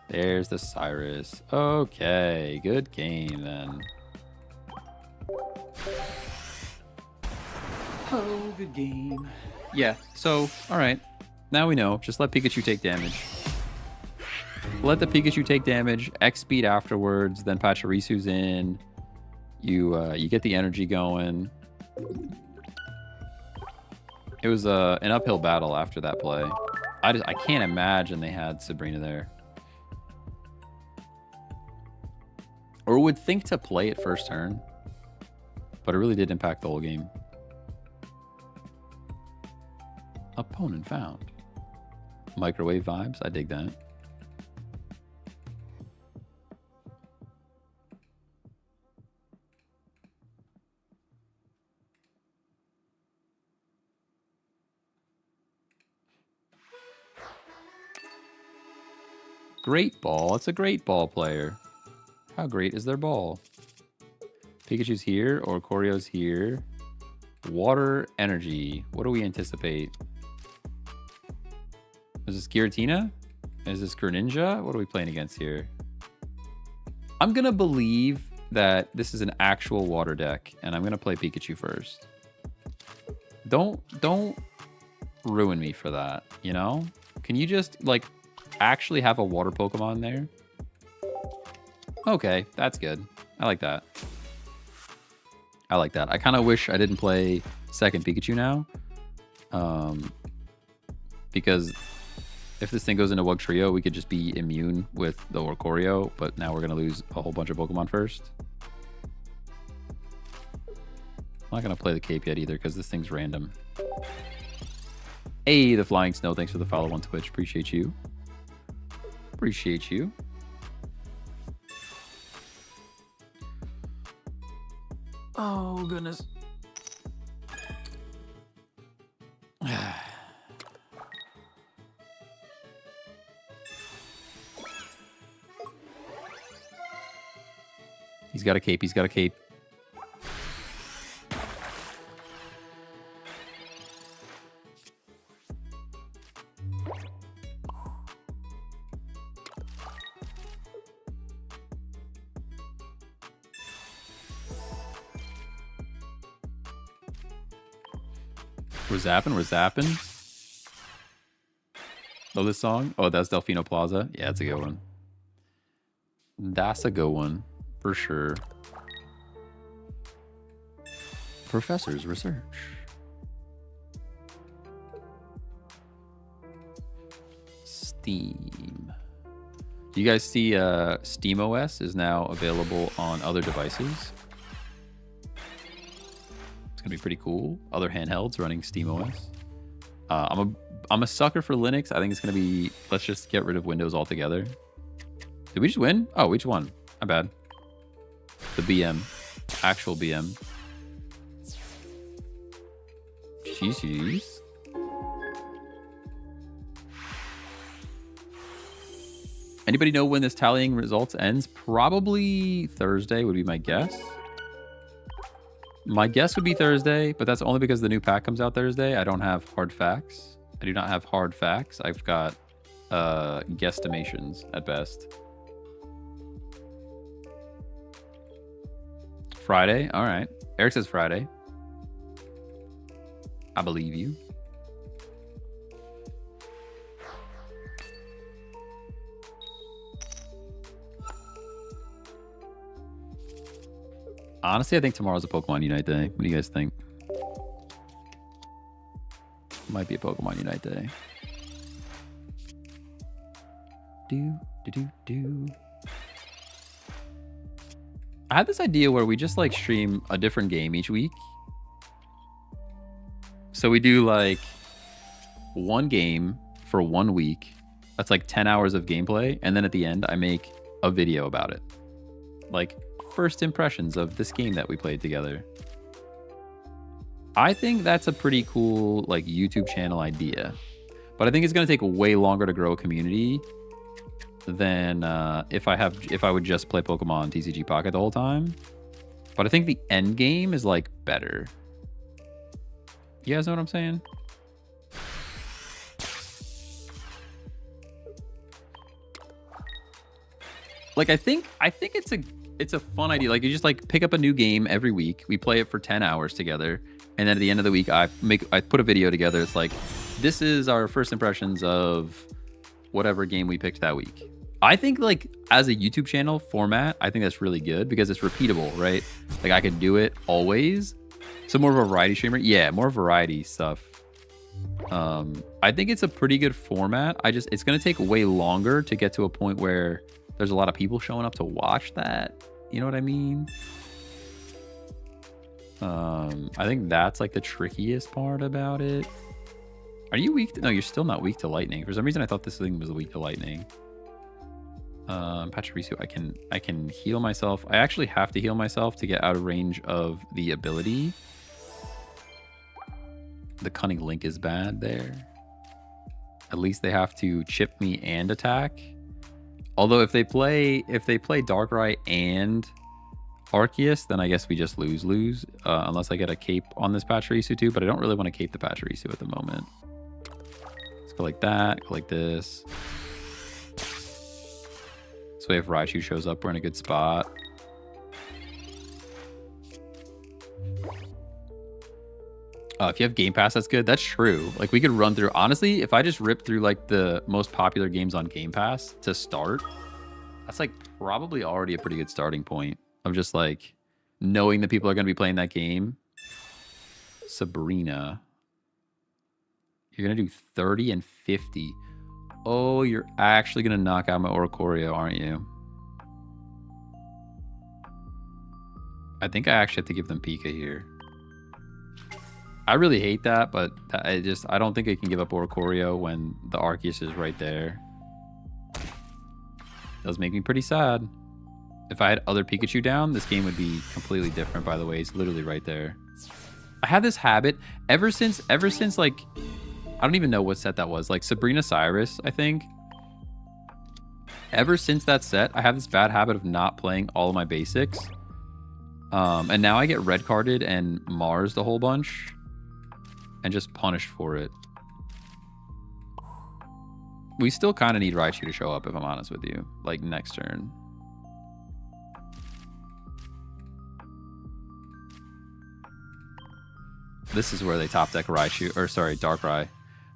There's the Cyrus. Okay, good game then. Oh, good game. Yeah, so, alright. Now we know. Just let Pikachu take damage. Let the Pikachu take damage, X speed afterwards, then Pachirisu's in. You get the energy going. It was an uphill battle after that play. I can't imagine they had Sabrina there. Or would think to play it first turn. But it really did impact the whole game. Opponent found. Microwave vibes. I dig that. Great ball. It's a great ball player. How great is their ball? Pikachu's here or Koryo's here. Water energy. What do we anticipate? Is this Giratina? Is this Greninja? What are we playing against here? I'm going to believe that this is an actual water deck, and I'm going to play Pikachu first. Don't ruin me for that, you know? Can you just, like, actually have a water Pokemon there? Okay, that's good. I like that. I like that. I kind of wish I didn't play second Pikachu now. Because if this thing goes into Wugtrio, we could just be immune with the Orcorio, but now we're going to lose a whole bunch of Pokemon first. I'm not going to play the Cape yet either because this thing's random. Hey, the Flying Snow. Thanks for the follow on Twitch. Appreciate you. Appreciate you. Oh, goodness. He's got a cape. He's got a cape. We're zapping. Oh, this song? Oh, that's Delfino Plaza? Yeah, it's a good one. That's a good one, for sure. Professor's research. Steam. You guys see Steam OS is now available on other devices. It's gonna be pretty cool. Other handhelds running Steam OS. I'm a sucker for Linux. I think it's gonna be. Let's just get rid of Windows altogether. Did we just win? Oh, we just won. My bad. The BM, actual BM. Jeez. Anybody know when this tallying results ends? Probably Thursday would be my guess. My guess would be Thursday, but that's only because the new pack comes out Thursday. I don't have hard facts. I do not have hard facts. I've got guesstimations at best. Friday? All right. Eric says Friday. I believe you. Honestly, I think tomorrow's a Pokemon Unite day. What do you guys think? Might be a Pokemon Unite day. Do. I had this idea where we just like stream a different game each week. So we do like one game for 1 week. That's like 10 hours of gameplay. And then at the end, I make a video about it. Like first impressions of this game that we played together. I think that's a pretty cool like YouTube channel idea. But I think it's going to take way longer to grow a community than if I would just play Pokemon TCG Pocket the whole time. But I think the end game is like better. You guys know what I'm saying? Like I think it's a fun idea. Like you just like pick up a new game every week. We play it for 10 hours together. And then at the end of the week, I put a video together. It's like, this is our first impressions of whatever game we picked that week. I think like as a YouTube channel format, I think that's really good because it's repeatable, right? Like I can do it always. So more of a variety streamer. Yeah, more variety stuff. I think it's a pretty good format. It's going to take way longer to get to a point where there's a lot of people showing up to watch that. You know what I mean? I think that's like the trickiest part about it. Are you weak to, no, you're still not weak to lightning. For some reason, I thought this thing was weak to lightning. Pachirisu, I can heal myself. I actually have to heal myself to get out of range of the ability. The Cunning Link is bad there. At least they have to chip me and attack. Although if they play Darkrai and Arceus, then I guess we just lose. Unless I get a cape on this Pachirisu too, but I don't really want to cape the Pachirisu at the moment. Let's go like that, go like this. This way if Raichu shows up, we're in a good spot. If you have Game Pass, that's good. That's true. Like we could run through, honestly, if I just rip through like the most popular games on Game Pass to start, that's like probably already a pretty good starting point of just like knowing that people are going to be playing that game. Sabrina. You're going to do 30 and 50. Oh, you're actually going to knock out my Oricorio, aren't you? I think I actually have to give them Pika here. I really hate that, but I don't think I can give up Oricorio when the Arceus is right there. It does make me pretty sad. If I had other Pikachu down, this game would be completely different, by the way. It's literally right there. I have this habit ever since like, I don't even know what set that was. Like Sabrina Cyrus, I think. Ever since that set, I have this bad habit of not playing all of my basics. And now I get red carded and Mars'd a whole bunch. And just punished for it. We still kind of need Raichu to show up, if I'm honest with you. Like, next turn. This is where they top deck Raichu, or sorry, Darkrai.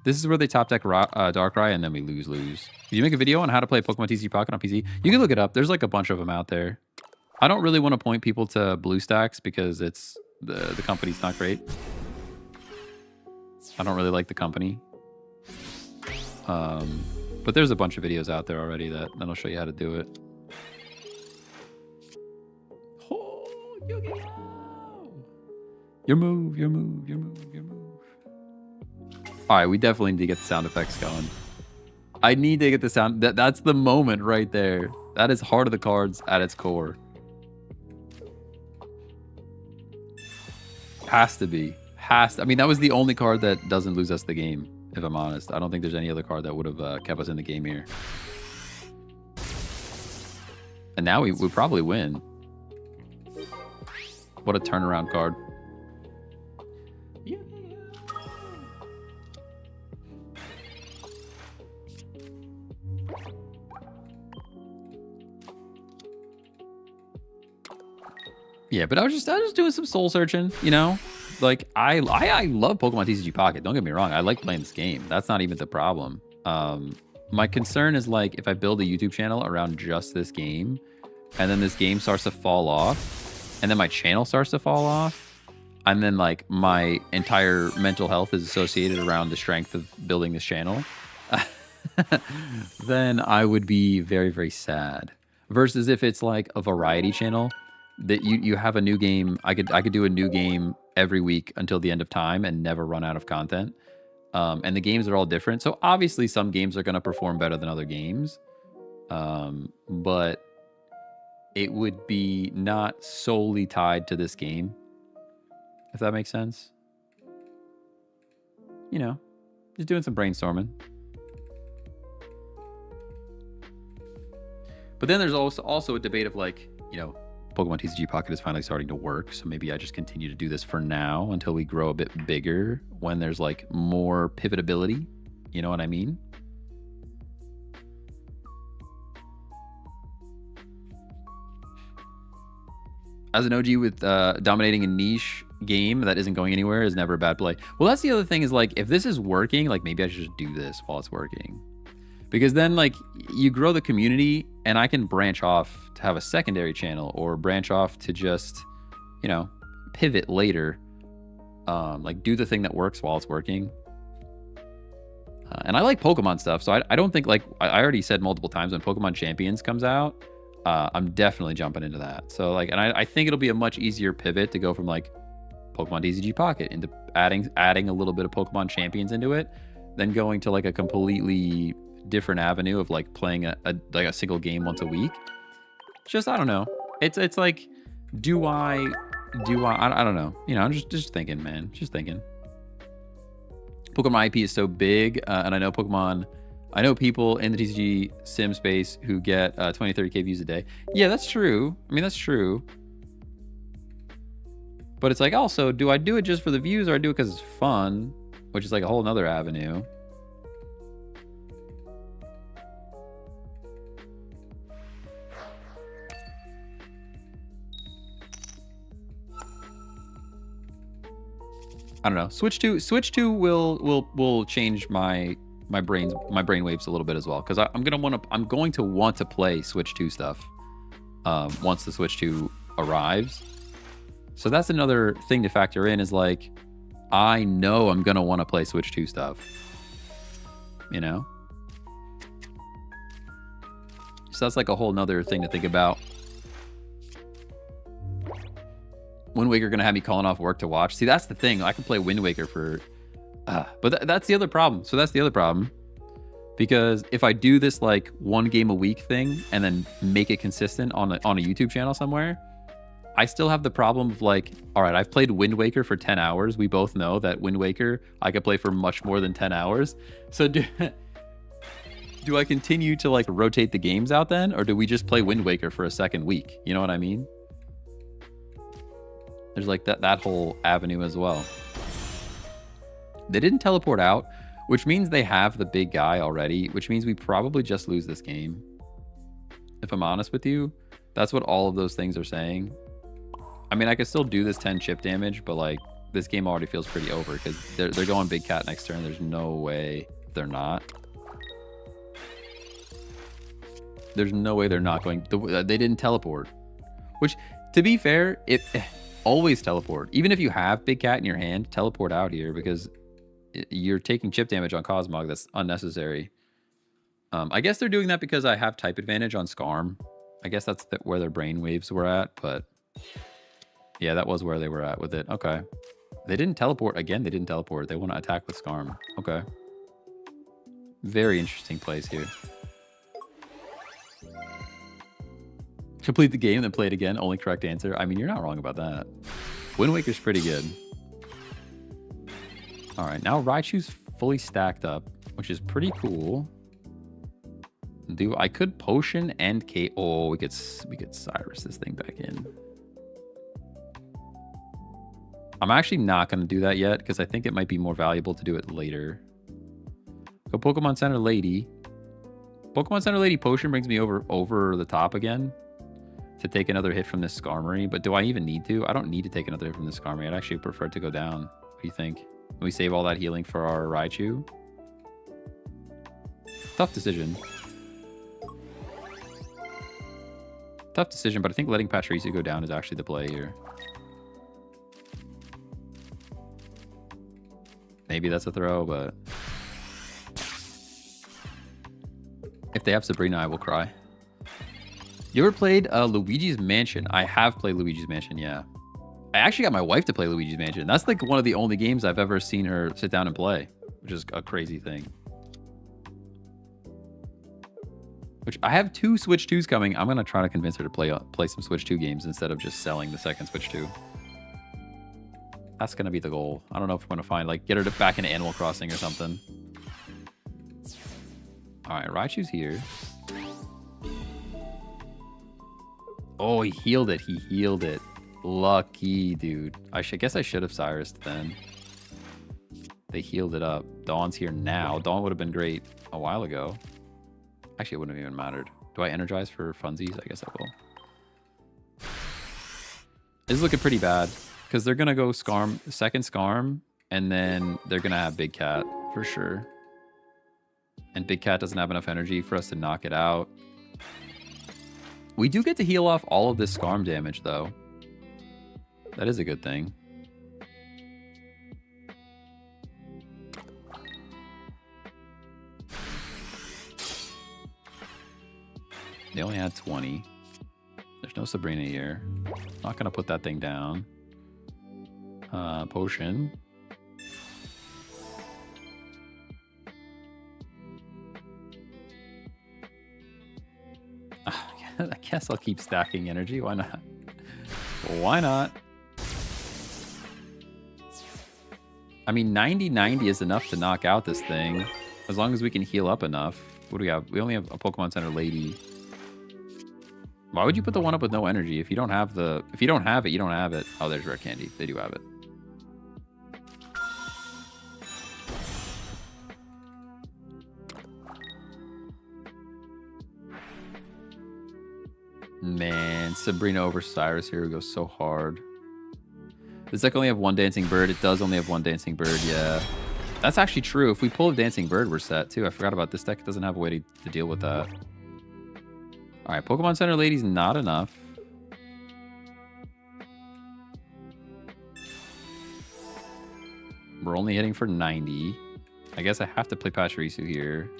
This is where they top deck Darkrai, and then we lose. Did you make a video on how to play Pokemon TCG Pocket on PC? You can look it up. There's like a bunch of them out there. I don't really want to point people to BlueStacks because it's the company's not great. I don't really like the company. But there's a bunch of videos out there already that'll show you how to do it. Oh, your move. All right, we definitely need to get the sound effects going. I need to get the sound. That's the moment right there. That is Heart of the Cards at its core. Has to be. I mean, that was the only card that doesn't lose us the game, if I'm honest. I don't think there's any other card that would have kept us in the game here. And now we probably win. What a turnaround card. Yeah, but I was just doing some soul searching, you know? Like, I love Pokemon TCG Pocket. Don't get me wrong. I like playing this game. That's not even the problem. My concern is, like, if I build a YouTube channel around just this game, and then this game starts to fall off, and then my channel starts to fall off, and then, like, my entire mental health is associated around the strength of building this channel, then I would be very, very sad. Versus if it's, like, a variety channel, that you have a new game. I could do a new game every week until the end of time and never run out of content. And the games are all different. So obviously some games are going to perform better than other games. But it would be not solely tied to this game, if that makes sense. You know, just doing some brainstorming. But then there's also a debate of, like, you know, Pokemon TCG Pocket is finally starting to work, so maybe I just continue to do this for now until we grow a bit bigger when there's, like, more pivotability. You know what I mean? As an OG with dominating a niche game that isn't going anywhere is never a bad play. Well, that's the other thing is, like, if this is working, like, maybe I should just do this while it's working. Because then, like, you grow the community and I can branch off to have a secondary channel or branch off to just, you know, pivot later. Like, do the thing that works while it's working. And I like Pokemon stuff, so I don't think, like, I already said multiple times when Pokemon Champions comes out, I'm definitely jumping into that. So, like, and I think it'll be a much easier pivot to go from, like, Pokemon TCG Pocket into adding a little bit of Pokemon Champions into it than going to, like, a completely different avenue of, like, playing a single game once a week. Just, I don't know. It's like, do I don't know. You know, I'm just thinking, man. Just thinking. Pokemon IP is so big, and I know people in the TCG sim space who get 20, 30K views a day. Yeah, that's true. I mean, that's true. But it's like, also, do I do it just for the views or I do it because it's fun? Which is, like, a whole nother avenue. I don't know. Switch 2 will change my brain waves a little bit as well, because I'm going to want to play Switch 2 stuff once the Switch 2 arrives. So that's another thing to factor in, is, like, I know I'm gonna want to play Switch 2 stuff. You know? So that's, like, a whole nother thing to think about. Wind Waker gonna have me calling off work to watch. See, that's the thing. I can play Wind Waker for, but that's the other problem. So that's the other problem, because if I do this, like, one game a week thing and then make it consistent on a YouTube channel somewhere, I still have the problem of, like, all right, I've played Wind Waker for 10 hours. We both know that Wind Waker I could play for much more than 10 hours. So do I continue to, like, rotate the games out then, or do we just play Wind Waker for a second week? You know what I mean? There's, like, that whole avenue as well. They didn't teleport out, which means they have the big guy already, which means we probably just lose this game. If I'm honest with you, that's what all of those things are saying. I mean, I could still do this 10 chip damage, but, like, this game already feels pretty over because they're going Big Cat next turn. There's no way they're not. There's no way they're not going. They didn't teleport, which, to be fair, it always teleport. Even if you have Big Cat in your hand, teleport out here, because you're taking chip damage on Cosmog. That's unnecessary. I guess they're doing that because I have type advantage on Skarm. I guess that's where their brain waves were at, but yeah, that was where they were at with it. Okay. They didn't teleport. Again, they didn't teleport. They want to attack with Skarm. Okay. Very interesting plays here. Complete the game, then play it again. Only correct answer. I mean, you're not wrong about that. Wind Waker's pretty good. All right, now Raichu's fully stacked up, which is pretty cool. I could potion and K. Oh, we could Cyrus this thing back in. I'm actually not going to do that yet because I think it might be more valuable to do it later. Go Pokemon Center Lady. Pokemon Center Lady potion brings me over the top again to take another hit from this Skarmory. But do I even need to? I don't need to take another hit from this Skarmory. I'd actually prefer to go down. What do you think? Can we save all that healing for our Raichu? Tough decision. Tough decision, but I think letting Pachirisu go down is actually the play here. Maybe that's a throw, but if they have Sabrina, I will cry. You ever played Luigi's Mansion? I have played Luigi's Mansion, yeah. I actually got my wife to play Luigi's Mansion. That's like one of the only games I've ever seen her sit down and play, which is a crazy thing. Which I have 2 Switch 2s coming. I'm going to try to convince her to play some Switch 2 games instead of just selling the second Switch 2. That's going to be the goal. I don't know if I'm going to find, like, get her back into Animal Crossing or something. All right, Raichu's here. Oh, he healed it. He healed it. Lucky, dude. I guess I should have Cyrus'd then. They healed it up. Dawn's here now. Dawn would have been great a while ago. Actually, it wouldn't have even mattered. Do I energize for funsies? I guess I will. This is looking pretty bad because they're going to go second Skarm, and then they're going to have Big Cat for sure. And Big Cat doesn't have enough energy for us to knock it out. We do get to heal off all of this Skarm damage, though. That is a good thing. They only had 20. There's no Sabrina here. Not going to put that thing down. Potion. I guess I'll keep stacking energy. Why not? Why not? I mean, 90-90 is enough to knock out this thing. As long as we can heal up enough. What do we have? We only have a Pokemon Center Lady. Why would you put the one up with no energy? If you don't have the... If you don't have it, you don't have it. Oh, there's Rare Candy. They do have it. Man, Sabrina over Cyrus here goes so hard. Does deck only have 1 Dancing Bird? It does only have 1 Dancing Bird, yeah. That's actually true. If we pull a Dancing Bird, we're set, too. I forgot about this deck. It doesn't have a way to deal with that. All right, Pokemon Center Lady's not enough. We're only hitting for 90. I guess I have to play Pachirisu here.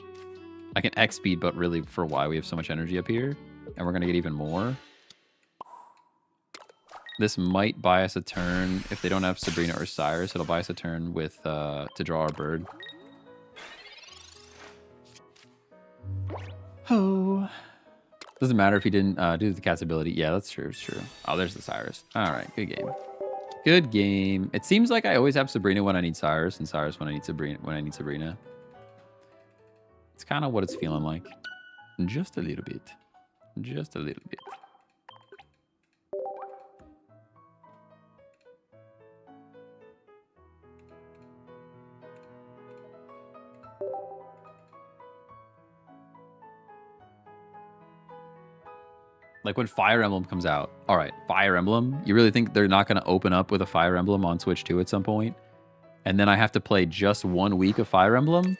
I can X-Speed, but really for why we have so much energy up here. And we're going to get even more. This might buy us a turn. If they don't have Sabrina or Cyrus, it'll buy us a turn with to draw our bird. Oh. Doesn't matter if he didn't do the cat's ability. Yeah, that's true. It's true. Oh, there's the Cyrus. All right, good game. Good game. It seems like I always have Sabrina when I need Cyrus, and Cyrus when I need Sabrina. It's kind of what it's feeling like. Just a little bit. Just a little bit. Like when Fire Emblem comes out. All right, Fire Emblem. You really think they're not going to open up with a Fire Emblem on Switch 2 at some point? And then I have to play just 1 week of Fire Emblem?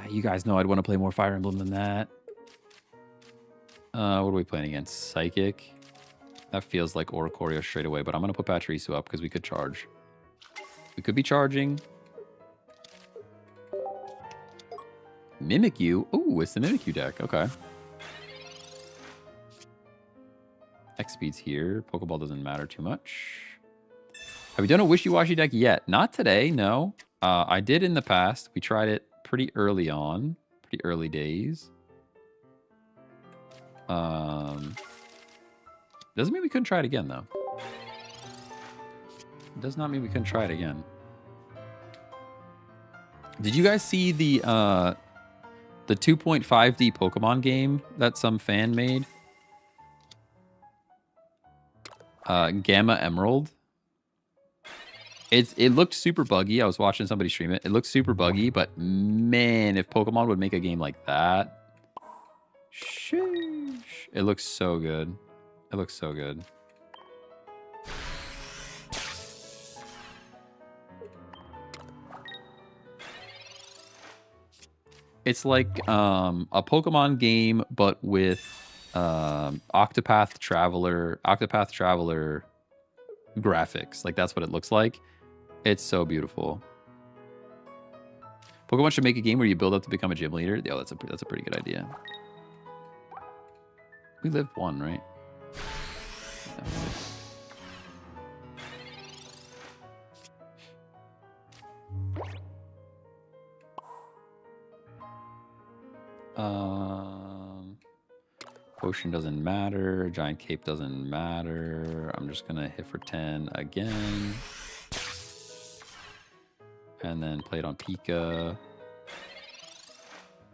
You guys know I'd want to play more Fire Emblem than that. What are we playing against? Psychic. That feels like Oricorio straight away, but I'm going to put Pachirisu up because we could charge. We could be charging. Mimikyu. Oh, it's the Mimikyu deck. Okay. X-Speed's here. Pokeball doesn't matter too much. Have we done a wishy-washy deck yet? Not today, no. I did in the past. We tried it pretty early on. Pretty early days. Doesn't mean we couldn't try it again, though. Does not mean we couldn't try it again. Did you guys see the 2.5D Pokemon game that some fan made? Gamma Emerald. It looked super buggy. I was watching somebody stream it. It looked super buggy, but man, if Pokemon would make a game like that, sheesh, it looks so good. It looks so good. It's like a Pokemon game, but with Octopath Traveler graphics. Like that's what it looks like. It's so beautiful. Pokemon should make a game where you build up to become a gym leader. Oh, that's a pretty good idea. We lived one, right? Potion doesn't matter. Giant cape doesn't matter. I'm just gonna hit for 10 again. And then play it on Pika.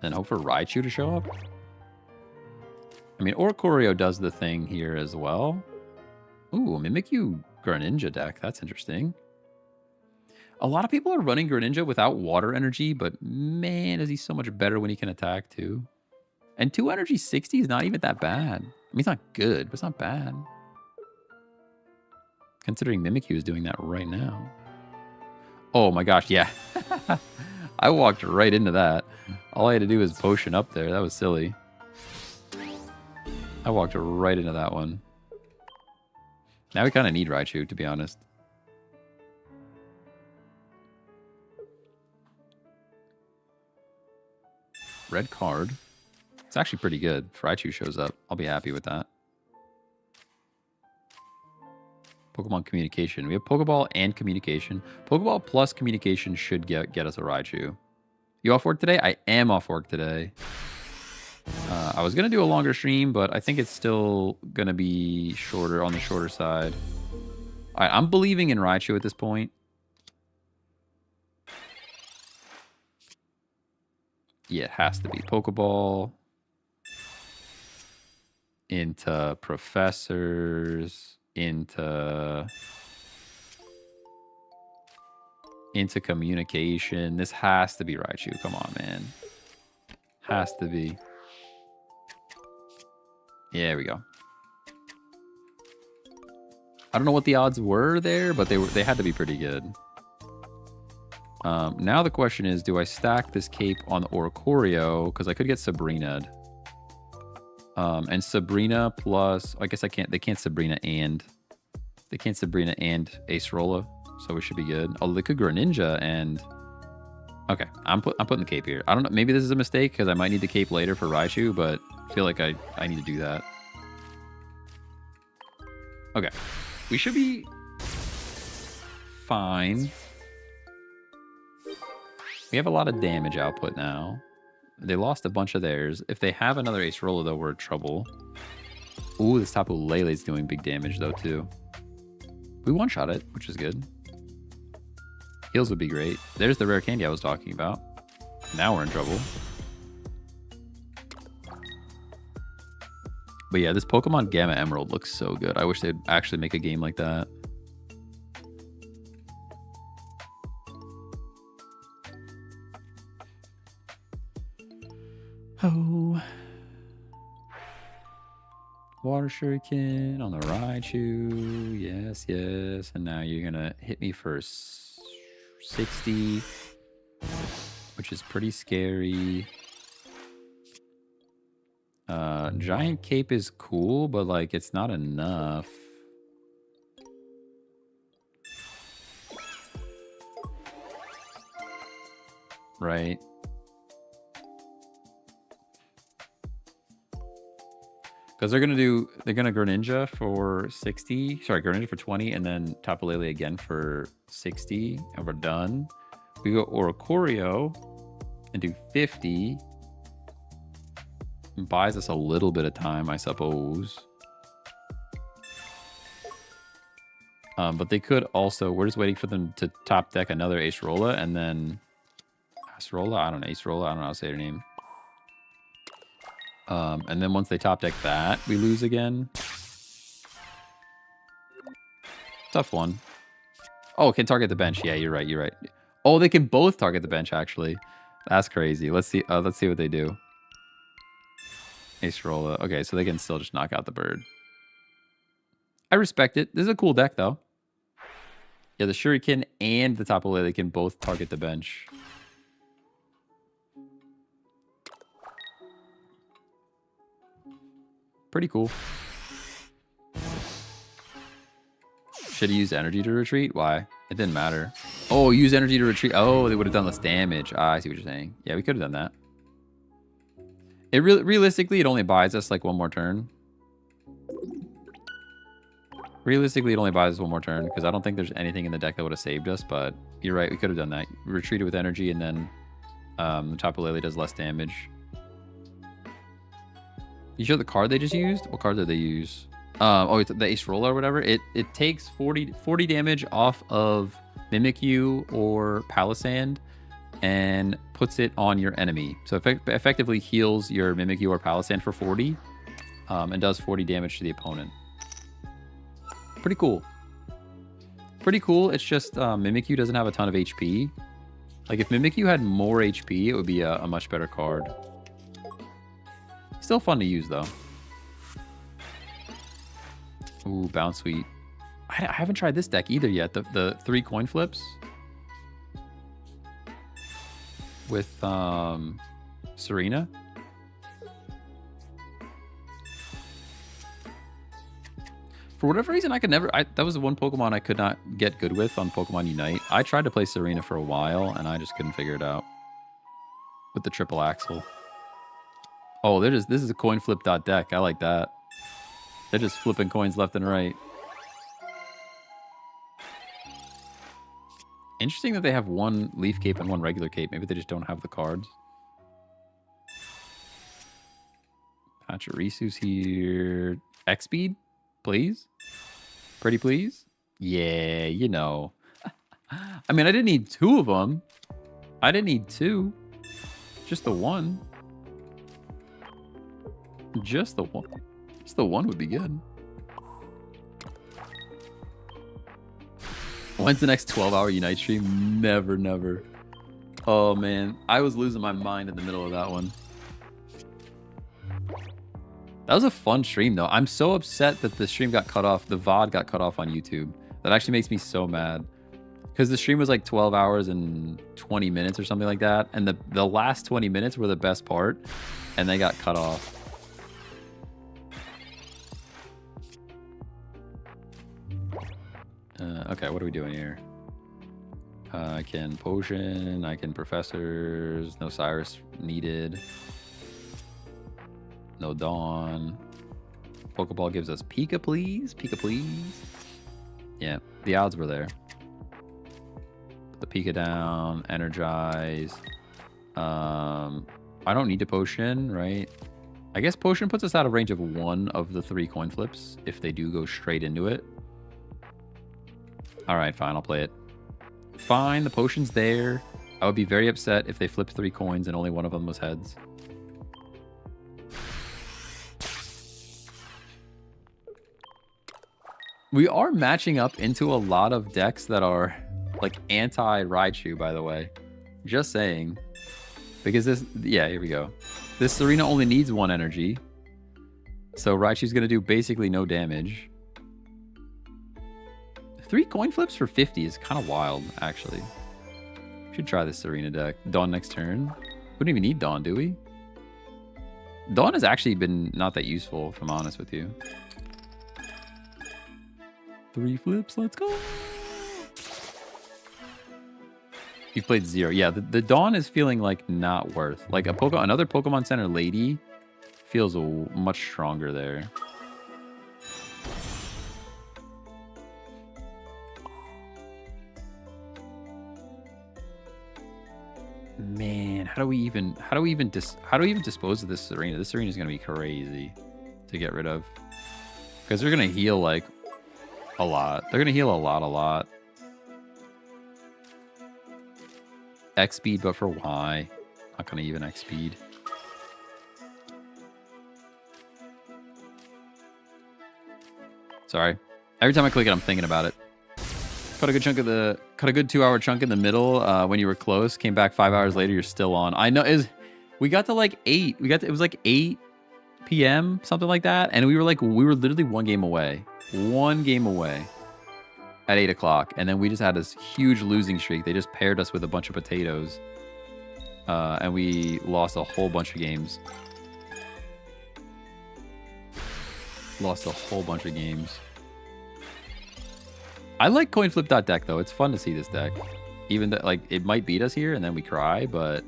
And hope for Raichu to show up. I mean, Oricorio does the thing here as well. Ooh, Mimikyu Greninja deck. That's interesting. A lot of people are running Greninja without water energy, but man, is he so much better when he can attack too. And 2 energy 60 is not even that bad. I mean, it's not good, but it's not bad. Considering Mimikyu is doing that right now. Oh my gosh, yeah. I walked right into that. All I had to do was potion up there. That was silly. I walked right into that one. Now we kind of need Raichu, to be honest. Red card. It's actually pretty good. If Raichu shows up, I'll be happy with that. Pokemon Communication. We have Pokeball and Communication. Pokeball plus Communication should get us a Raichu. You off work today? I am off work today. I was going to do a longer stream, but I think it's still going to be shorter, on the shorter side. All right, I'm believing in Raichu at this point. Yeah, it has to be Pokeball. Into Professors. Into Communication. This has to be Raichu. Come on, man. Has to be. Yeah, there we go. I don't know what the odds were there, but they had to be pretty good. Now the question is, do I stack this cape on the Oricorio? Because I could get Sabrina. And Sabrina plus, I guess I can't, they can't Sabrina and Acerola, so we should be good. Although they could Greninja and, okay, I'm putting the cape here. I don't know, maybe this is a mistake because I might need the cape later for Raichu, but I feel like I need to do that. Okay, we should be fine. We have a lot of damage output now. They lost a bunch of theirs. If they have another Acerola, though, we're in trouble. Ooh, this Tapu Lele's doing big damage, though, too. We one-shot it, which is good. Heals would be great. There's the rare candy I was talking about. Now we're in trouble. But yeah, this Pokemon Gamma Emerald looks so good. I wish they'd actually make a game like that. Oh. Water Shuriken on the Raichu. Yes, yes. And now you're going to hit me for 60, which is pretty scary. Giant Cape is cool, but like it's not enough. Right? Because they're gonna Greninja for 60. Sorry, Greninja for 20, and then Tapu Lele again for 60, and we're done. We go Oricorio and do 50. Buys us a little bit of time, I suppose. But they could also, we're just waiting for them to top deck another Acerola, and then Acerola? I don't know. Acerola? I don't know how to say her name. And then once they top deck that, we lose again. Tough one. Oh, can target the bench. Yeah, you're right. You're right. Oh, they can both target the bench, actually. That's crazy. Let's see what they do. Acerola. Okay, so they can still just knock out the bird. I respect it. This is a cool deck, though. Yeah, the Shuriken and the Tapu Lele can both target the bench. Pretty cool. Should have used energy to retreat? Why? It didn't matter. Oh, use energy to retreat. Oh, they would have done less damage. Ah, I see what you're saying. Yeah, we could have done that. It realistically, it only buys us like one more turn. Realistically, it only buys us one more turn because I don't think there's anything in the deck that would have saved us. But you're right, we could have done that. Retreat it with energy, and then the Tapu Lele does less damage. You show the card they just used? What card did they use? Oh, it's the Acerola or whatever. It takes 40 damage off of Mimikyu or Palisand and puts it on your enemy. So effectively heals your Mimikyu or Palisand for 40 and does 40 damage to the opponent. Pretty cool. Pretty cool. It's just Mimikyu doesn't have a ton of HP. Like if Mimikyu had more HP, it would be a much better card. Still fun to use though. Ooh, Bounce Sweet. I haven't tried this deck either yet. The 3 coin flips with Serena. For whatever reason, I could never... that was the one Pokemon I could not get good with on Pokemon Unite. I tried to play Serena for a while, and I just couldn't figure it out. With the triple axle. Oh, this is a coin flip deck. I like that. They're just flipping coins left and right. Interesting that they have one Leaf Cape and one regular Cape. Maybe they just don't have the cards. Pachirisu's here. X-Speed, please? Pretty please? Yeah, you know. I mean, I didn't need 2 of them. I didn't need 2. Just the one. Just the one. Just the one would be good. When's the next 12-hour Unite stream? Never, never. Oh, man. I was losing my mind in the middle of that one. That was a fun stream, though. I'm so upset that the stream got cut off. The VOD got cut off on YouTube. That actually makes me so mad. Because the stream was like 12 hours and 20 minutes or something like that. And the last 20 minutes were the best part. And they got cut off. Okay, what are we doing here? I can potion, I can professors, no Cyrus needed. No Dawn. Pokeball gives us Pika, please. Pika, please. Yeah, the odds were there. Put the Pika down, energize. I don't need to potion, right? I guess potion puts us out of range of 1 of the 3 coin flips if they do go straight into it. All right, fine, I'll play it. Fine, the potion's there. I would be very upset if they flipped 3 coins and only one of them was heads. We are matching up into a lot of decks that are like anti-Raichu, by the way. Just saying. Because this, yeah, here we go. This Serena only needs 1 energy. So Raichu's going to do basically no damage. 3 coin flips for 50 is kind of wild, actually. Should try this Serena deck. Dawn next turn. We don't even need Dawn, do we? Dawn has actually been not that useful, if I'm honest with you. 3 flips, let's go. You've played 0. Yeah, the Dawn is feeling like not worth. Like another Pokemon Center lady feels much stronger there. Man, how do we even dispose of this Serena? This Serena is gonna be crazy to get rid of because they're gonna heal like a lot. They're gonna heal a lot. X speed, but for Y. Not gonna even X speed. Sorry. Every time I click it, I'm thinking about it. Cut a good 2-hour chunk in the middle when you were close. Came back 5 hours later. You're still on. I know. We got to like 8. It was like 8 p.m. something like that, and we were literally one game away at 8 o'clock, and then we just had this huge losing streak. They just paired us with a bunch of potatoes, and we lost a whole bunch of games. I like coinflip.deck though. It's fun to see this deck. Even though like it might beat us here and then we cry, but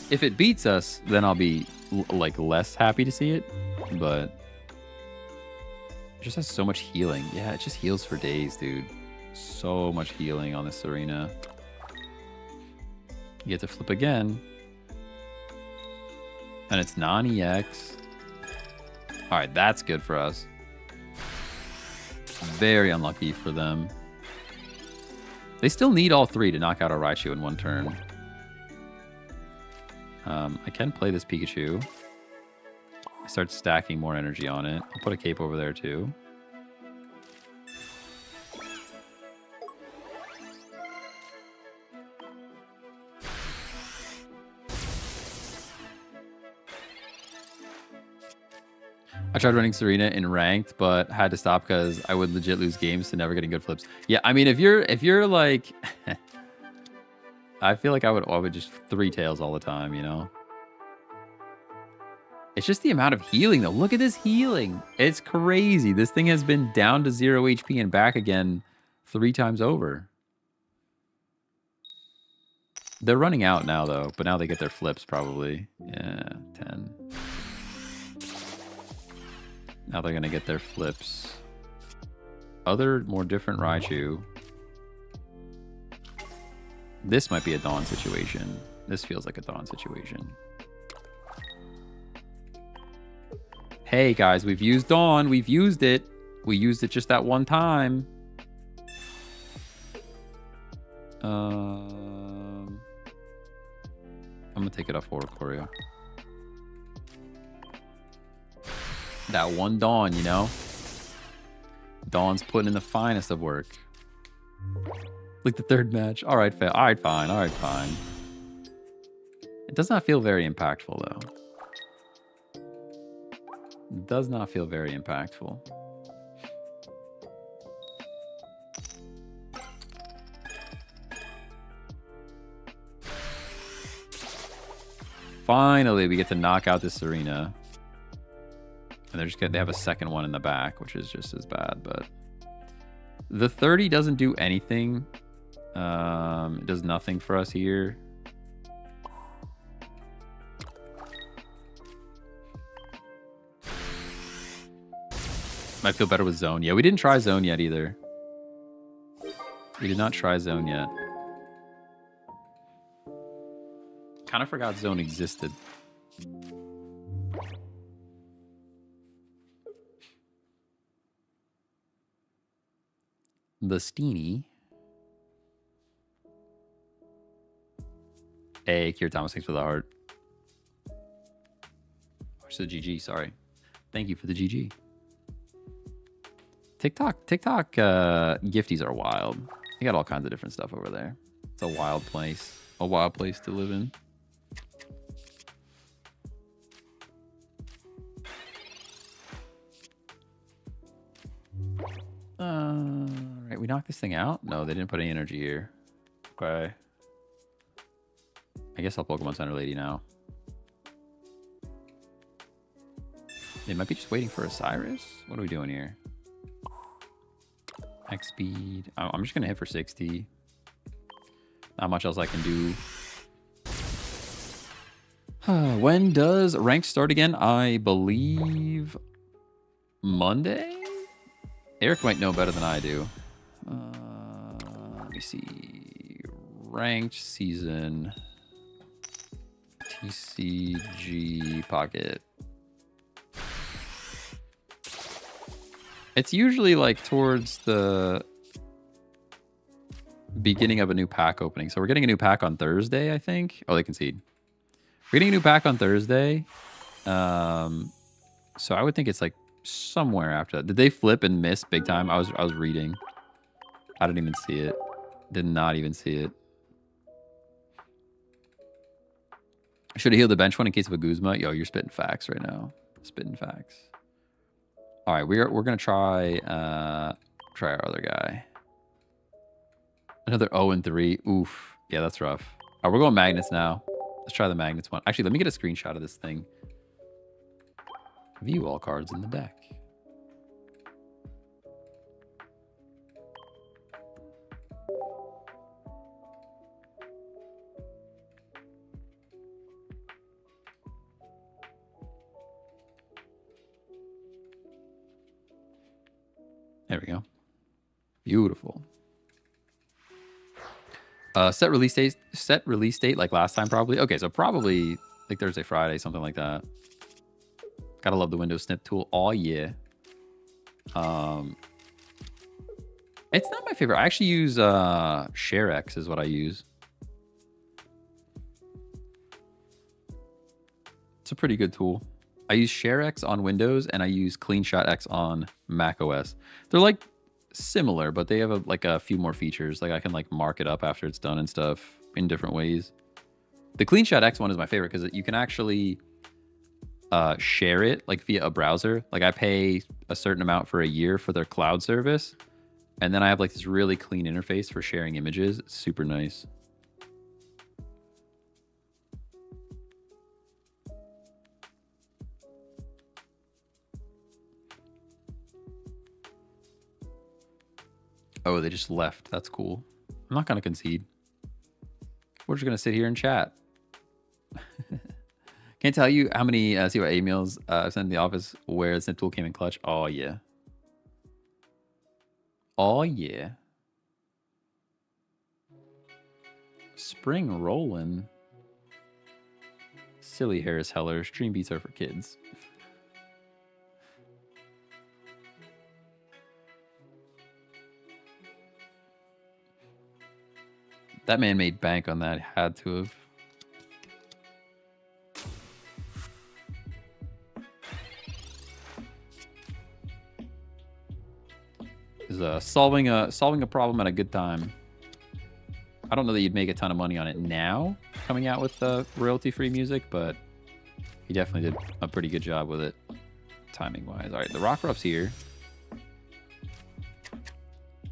if it beats us, then I'll be like less happy to see it. But it just has so much healing. Yeah, it just heals for days, dude. So much healing on this arena. You get to flip again. And it's non-EX. Alright, that's good for us. Very unlucky for them. They still need all 3 to knock out our Raichu in one turn. I can play this Pikachu. I start stacking more energy on it. I'll put a cape over there too. I tried running Serena in ranked, but had to stop because I would legit lose games to never getting good flips. Yeah, I mean, if you're like, I feel like I would just 3 tails all the time, you know? It's just the amount of healing, though. Look at this healing. It's crazy. This thing has been down to 0 HP and back again 3 times over. They're running out now, though, but now they get their flips, probably. Yeah, 10. Now they're going to get their flips. Other, more different Raichu. This might be a Dawn situation. This feels like a Dawn situation. Hey, guys, we've used Dawn. We've used it. We used it just that one time. I'm going to take it off for Choreo. That one Dawn, you know? Dawn's putting in the finest of work. Like the 3rd match. All right, all right, fine. All right, fine. It does not feel very impactful, though. It does not feel very impactful. Finally, we get to knock out this Serena. And they have a second one in the back, which is just as bad, but the 30 doesn't do anything. It does nothing for us here. Might feel better with Zone. Yeah, we didn't try Zone yet either. We did not try Zone yet. Kind of forgot Zone existed. The Steenie. Hey, Kier Thomas, thanks for the heart. Where's the GG? Sorry. Thank you for the GG. TikTok gifties are wild. You got all kinds of different stuff over there. It's a wild place. A wild place to live in. Right, we knocked this thing out? No, they didn't put any energy here. Okay. I guess I'll Pokemon Center Lady now. They might be just waiting for a Cyrus. What are we doing here? X speed. I'm just gonna hit for 60. Not much else I can do. When does rank start again? I believe Monday? Eric might know better than I do. Let me see. Ranked season. TCG Pocket. It's usually like towards the beginning of a new pack opening. So we're getting a new pack on Thursday, I think. Oh, they concede. We're getting a new pack on Thursday. So I would think it's like somewhere after that. Did they flip and miss big time? I was reading. I didn't even see it. Did not even see it. Should have healed the bench one in case of a Guzma. Yo, you're spitting facts right now. Spitting facts. All right, we're gonna try our other guy. Another 0-3. Oof. Yeah, that's rough. All right, we're going Magnets now. Let's try the Magnets one. Actually, let me get a screenshot of this thing. View all cards in the deck. There we go. Beautiful. Set release date like last time probably. Okay, so probably like Thursday, Friday, something like that. Gotta love the Windows snip tool. Oh yeah. It's not my favorite. I actually use ShareX is what I use. It's a pretty good tool. I use ShareX on Windows and I use CleanShotX on Mac OS. They're like similar, but they have like a few more features. Like I can like mark it up after it's done and stuff in different ways. The CleanShotX one is my favorite because you can actually share it like via a browser. Like I pay a certain amount for a year for their cloud service, and then I have like this really clean interface for sharing images. It's super nice. Oh, they just left. That's cool. I'm not gonna concede. We're just gonna sit here and chat. Can't tell you how many CYA emails I've sent in the office where the snip tool came in clutch. Oh, yeah. Oh, yeah. Spring rollin'. Silly Harris Heller. Stream beats are for kids. That man made bank on that. Had to have. Is solving a problem at a good time. I don't know that you'd make a ton of money on it now, coming out with royalty-free music, but he definitely did a pretty good job with it, timing-wise. All right, the Rockruff's here.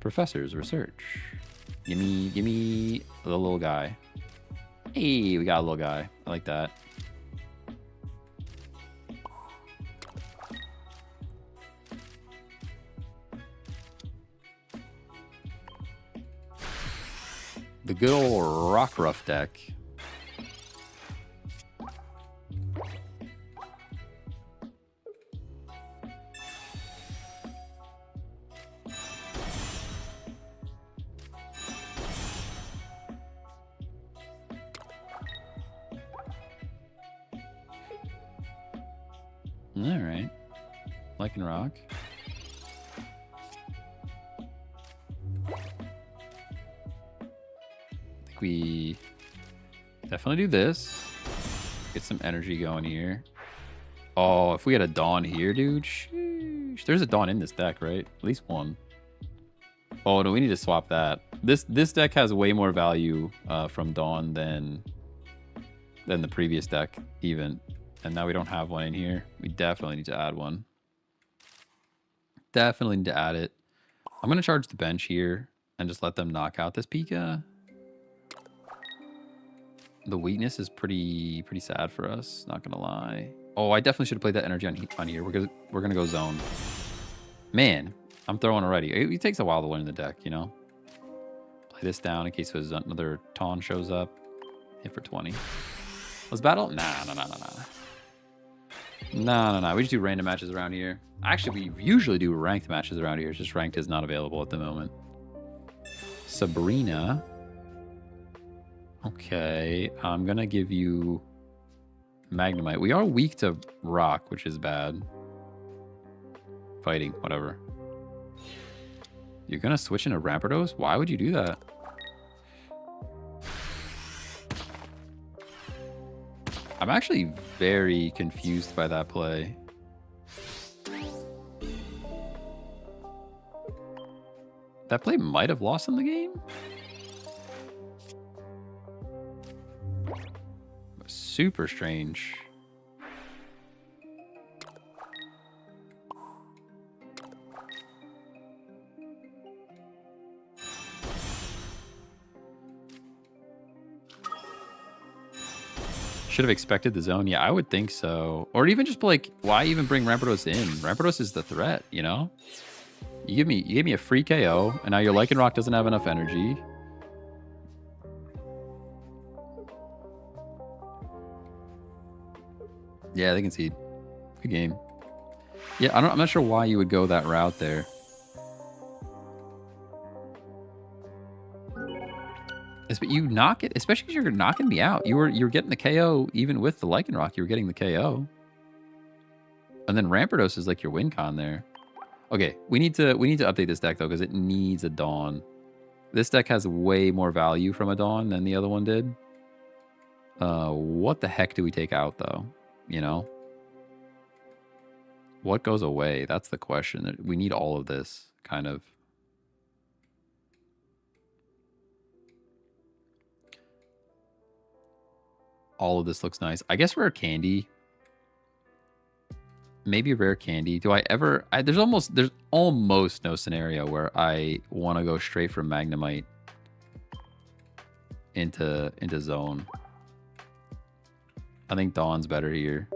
Professor's research. Gimme the little guy. Hey, we got a little guy. I like that. The good old Rockruff deck. All right. Liking rock. We definitely do this. Get some energy going here. Oh, if we had a Dawn here, dude. Sheesh. There's a Dawn in this deck, right? At least one. Oh, no, we need to swap that. This deck has way more value from Dawn than the previous deck, even. And now we don't have one in here. We definitely need to add one. Definitely need to add it. I'm going to charge the bench here and just let them knock out this Pika. The weakness is pretty sad for us, not gonna lie. Oh, I definitely should have played that energy on here. We're gonna go zone. Man, I'm throwing already. It takes a while to learn the deck, you know. Play this down in case another Taun shows up. Hit for 20. Let's battle? Nah. We just do random matches around here. Actually, we usually do ranked matches around here. It's just ranked is not available at the moment. Sabrina. Okay, I'm gonna give you Magnemite. We are weak to rock, which is bad. Fighting, whatever. You're gonna switch into Rampardos? Why would you do that? I'm actually very confused by that play. That play might have lost him the game. Super strange. Should have expected the zone. Yeah, I would think so. Or even just like, why even bring Rampardos in? Rampardos is the threat, you know? You gave me a free KO, and now your Lycanroc doesn't have enough energy. Yeah, they concede. Good game. Yeah, I'm not sure why you would go that route there. But you knock it, especially because you're knocking me out. You were getting the KO even with the Lycanroc. You were getting the KO, and then Rampardos is like your win con there. Okay, we need to update this deck though because it needs a Dawn. This deck has way more value from a Dawn than the other one did. What the heck do we take out though? You know, what goes away? That's the question. We need all of this kind of. All of this looks nice. I guess rare candy. Maybe rare candy. Do I ever... there's almost no scenario where I want to go straight from Magnemite into zone. I think Dawn's better here.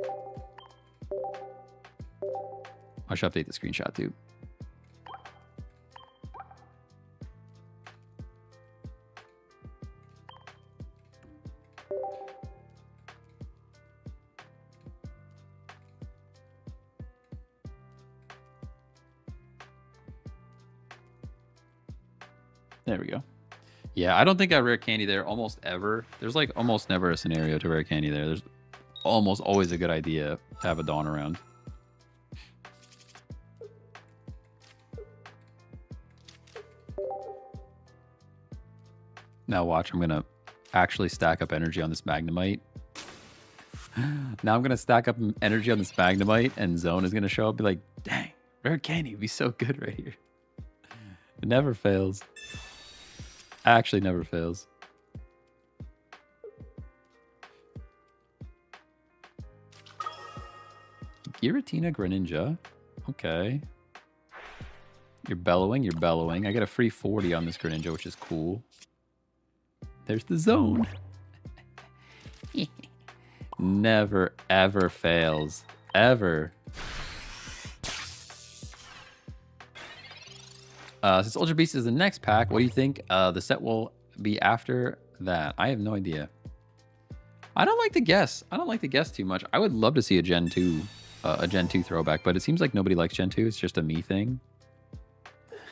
I should update the screenshot too. There we go. Yeah, I don't think I rare candy there almost ever. There's like almost never a scenario to rare candy there. There's almost always a good idea to have a Dawn around. Now watch, I'm going to actually stack up energy on this Magnemite. Now I'm going to stack up energy on this Magnemite and Zone is going to show up and be like, dang, rare candy would be so good right here. It never fails. Actually never fails. Giratina Greninja. Okay. You're bellowing. I get a free 40 on this Greninja, which is cool. There's the zone. Never, ever fails. Ever. Since Ultra Beast is the next pack, what do you think the set will be after that? I have no idea. I don't like to guess. I don't like to guess too much. I would love to see a Gen 2 throwback, but it seems like nobody likes Gen 2. It's just a me thing.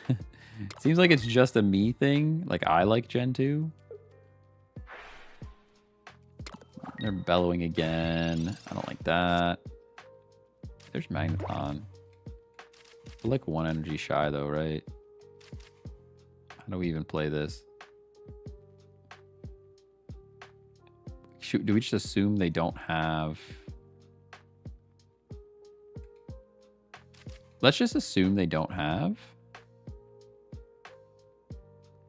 It seems like it's just a me thing. Like I like Gen 2. They're bellowing again. I don't like that. There's Magneton. We're like one energy shy though, right? How do we even play this? Do we just assume they don't have... Let's just assume they don't have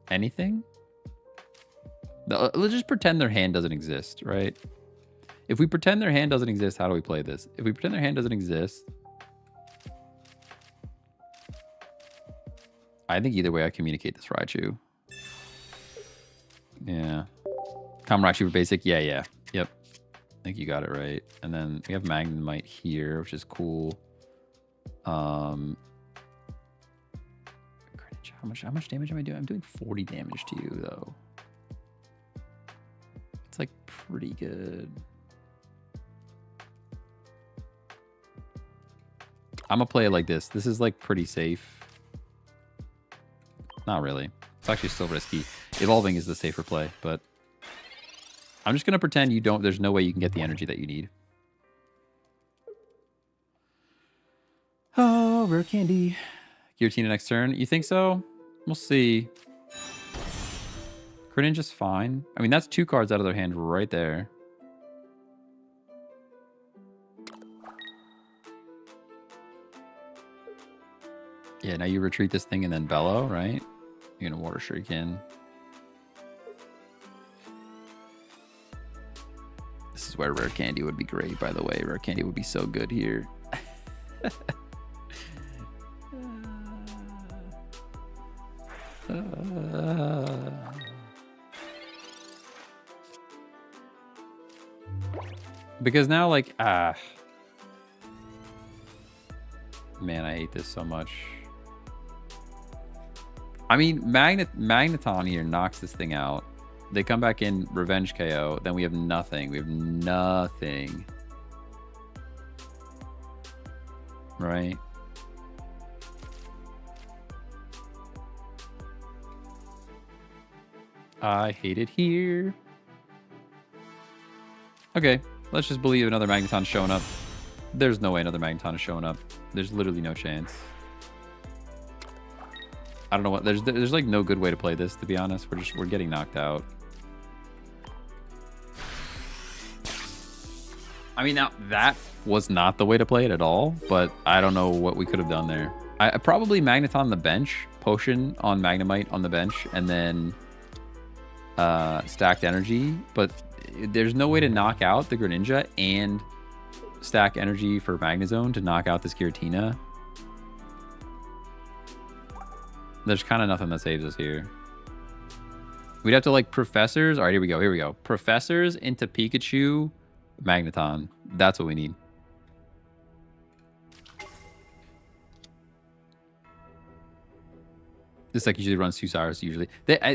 anything. Let's just pretend their hand doesn't exist, right? If we pretend their hand doesn't exist, how do we play this? If we pretend their hand doesn't exist... I think either way I communicate this Raichu. Yeah. Common Raichu for basic. Yeah. Yep. I think you got it right. And then we have Magnemite here, which is cool. Greninja, how much damage am I doing? I'm doing 40 damage to you though. It's like pretty good. I'm gonna play it like this. This is like pretty safe. Not really. It's actually still risky. Evolving is the safer play, but I'm just going to pretend you don't. There's no way you can get the energy that you need. Oh, rare candy. Giratina next turn. You think so? We'll see. Greninja's fine. I mean, that's 2 cards out of their hand right there. Yeah, now you retreat this thing and then bellow, right? You're gonna Water Shriek in. This is where Rare Candy would be great, by the way. Rare Candy would be so good here. Because now, like, man, I hate this so much. I mean, Magneton here knocks this thing out. They come back in Revenge KO. Then we have nothing. We have nothing. Right? I hate it here. Okay, let's just believe another Magneton showing up. There's no way another Magneton is showing up. There's literally no chance. I don't know what. There's like no good way to play this, to be honest. We're getting knocked out. I mean, now that was not the way to play it at all, but I don't know what we could have done there. I probably Magneton on the bench, Potion on Magnemite on the bench, and then stacked energy. But there's no way to knock out the Greninja and stack energy for Magnezone to knock out this Giratina. There's kind of nothing that saves us here. We'd have to like Professors. All right, here we go. Here we go. Professors into Pikachu, Magneton. That's what we need. This deck usually runs 2 Cyrus usually. Yeah,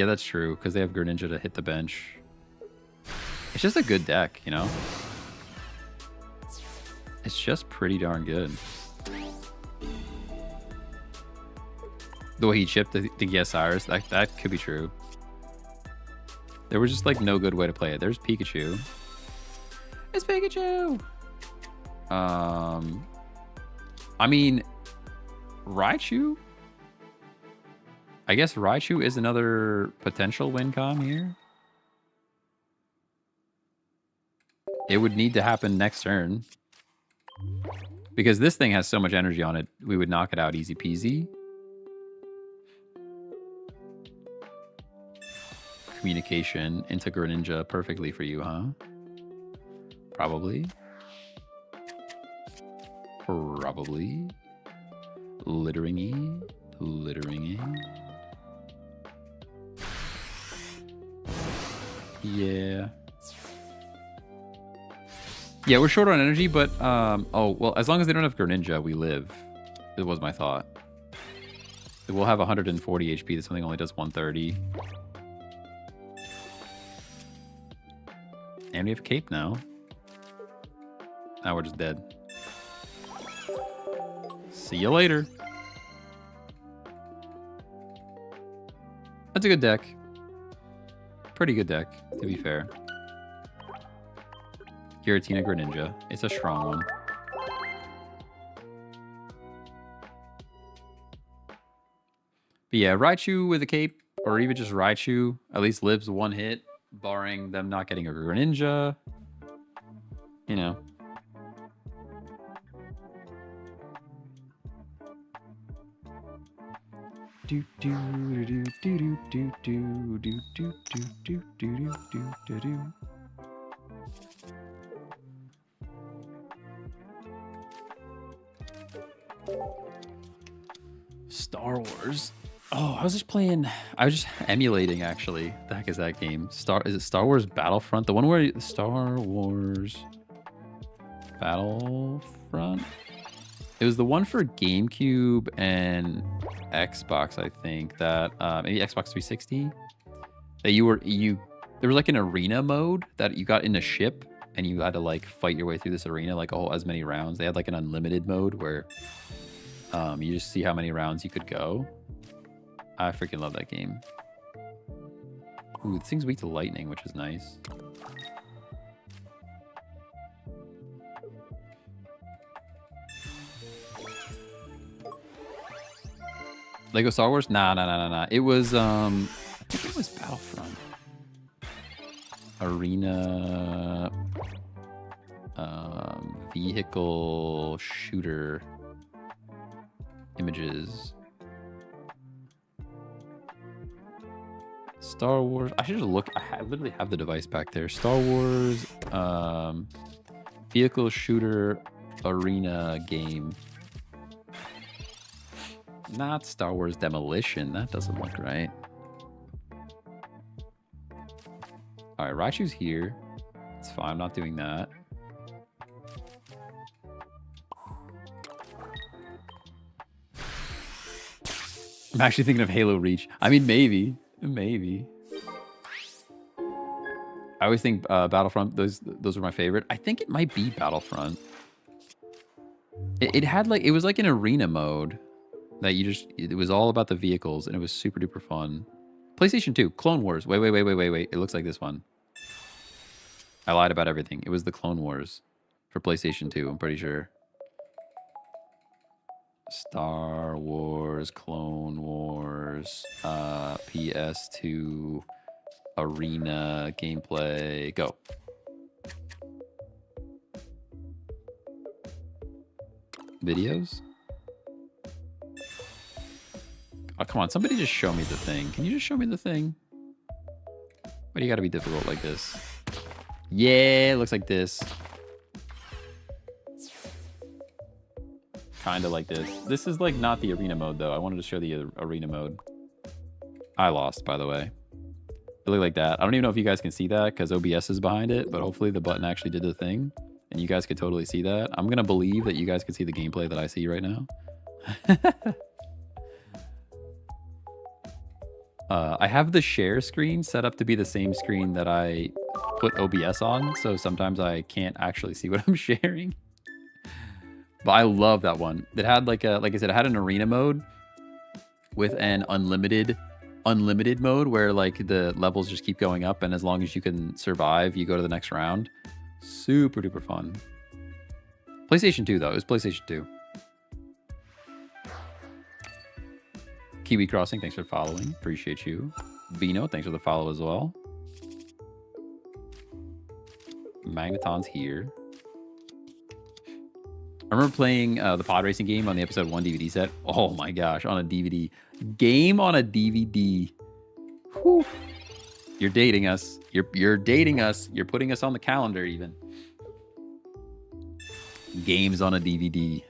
that's true because they have Greninja to hit the bench. It's just a good deck, you know. It's just pretty darn good. The way he chipped the Cyrus, that could be true. There was just like no good way to play it. There's Pikachu. It's Pikachu. I mean, Raichu. I guess Raichu is another potential win con here. It would need to happen next turn. Because this thing has so much energy on it, we would knock it out easy peasy. Communication into Greninja perfectly for you, huh? Probably. Probably. Littering-y. Littering-y. Yeah. Yeah, we're short on energy, but oh well, as long as they don't have Greninja, we live. It was my thought. We'll have 140 HP. This thing only does 130. And we have Cape now. Now we're just dead. See you later. That's a good deck. Pretty good deck, to be fair. Giratina Greninja. It's a strong one. But yeah, Raichu with a cape, or even just Raichu, at least lives 1 hit, barring them not getting a Greninja. You know. Do do do do do do do do do do do do do do. Star Wars. Oh, I was just emulating actually. The heck is that game? Is it Star Wars Battlefront? The one where Star Wars Battlefront? It was the one for GameCube and Xbox, I think. That maybe Xbox 360. That there was like an arena mode that you got in a ship and you had to like fight your way through this arena like as many rounds. They had like an unlimited mode where you just see how many rounds you could go. I freaking love that game. Ooh, this thing's weak to lightning, which is nice. Lego Star Wars? Nah. It was I think it was Battlefront. Arena vehicle shooter images. Star Wars. I should just look. I literally have the device back there. Star Wars vehicle shooter arena game. Not Star Wars Demolition. That doesn't look right. All right, Raichu's here. It's fine. I'm not doing that. I'm actually thinking of Halo Reach. I mean, maybe. I always think Battlefront. Those are my favorite. I think it might be Battlefront. It had like it was like an arena mode that it was all about the vehicles and it was super duper fun. PlayStation 2, Clone Wars. Wait. It looks like this one. I lied about everything. It was the Clone Wars for PlayStation 2, I'm pretty sure. Star Wars, Clone Wars, PS2, arena, gameplay, go. Videos? Oh, come on, somebody just show me the thing. Can you just show me the thing? Why do you gotta be difficult like this? Yeah, it looks like this. Kind of like this. This is like not the arena mode though. I wanted to show the arena mode. I lost, by the way. It looked like that. I don't even know if you guys can see that because OBS is behind it, but hopefully the button actually did the thing and you guys could totally see that. I'm gonna believe that you guys can see the gameplay that I see right now. I have the share screen set up to be the same screen that I put OBS on, so sometimes I can't actually see what I'm sharing. But I love that one. It had like I said, it had an arena mode with an unlimited mode where like the levels just keep going up, and as long as you can survive, you go to the next round. Super duper fun. PlayStation 2 though. It was PlayStation 2. Kiwi Crossing, thanks for following. Appreciate you. Vino, thanks for the follow as well. Magneton's here. I remember playing the pod racing game on the episode 1 DVD set. Oh my gosh, on a DVD. Game on a DVD. Whew. You're dating us. You're dating us. You're putting us on the calendar even. Games on a DVD.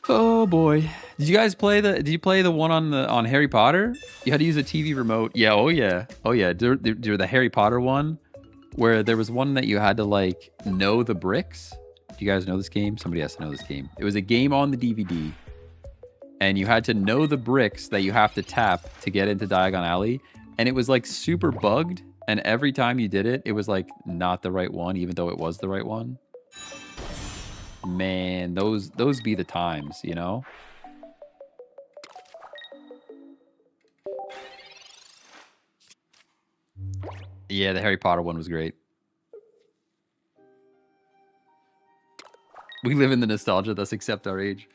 Oh boy. Did you guys play did you play the one on Harry Potter? You had to use a TV remote. Yeah, oh yeah. The Harry Potter one where there was one that you had to like know the bricks. Do you guys know this game? Somebody has to know this game. It was a game on the DVD and you had to know the bricks that you have to tap to get into Diagon Alley, and it was like super bugged, and every time you did it, it was like not the right one even though it was the right one. Man, those be the times, you know? Yeah, the Harry Potter one was great. We live in the nostalgia, thus accept our age.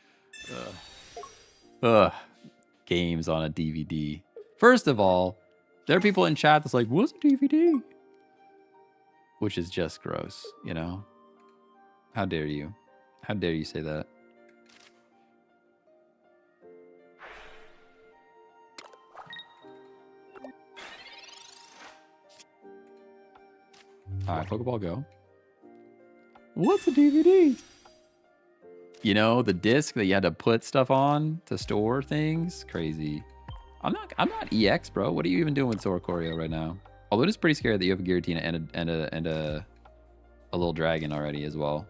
Games on a DVD. First of all, there are people in chat that's like, what's a DVD? Which is just gross, you know? How dare you? How dare you say that? All right, Pokeball Go. What's a DVD? You know, the disc that you had to put stuff on to store things. Crazy. I'm not EX, bro. What are you even doing with Sora Choreo right now? Although it is pretty scary that you have a Giratina and a little dragon already as well.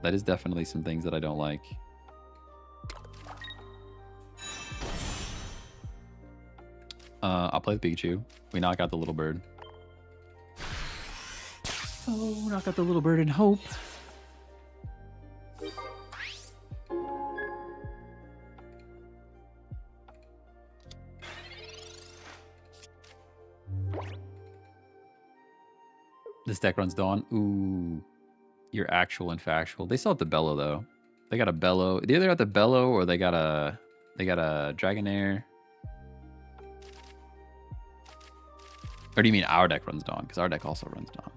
That is definitely some things that I don't like. I'll play with Pikachu. We knock out the little bird. Oh, knock out the little bird and hope. This deck runs Dawn. Ooh. You're actual and factual. They still have the Bellow, though. They got a Bellow. They either got the Bellow or they got a Dragonair. Or do you mean our deck runs Dawn? Because our deck also runs Dawn.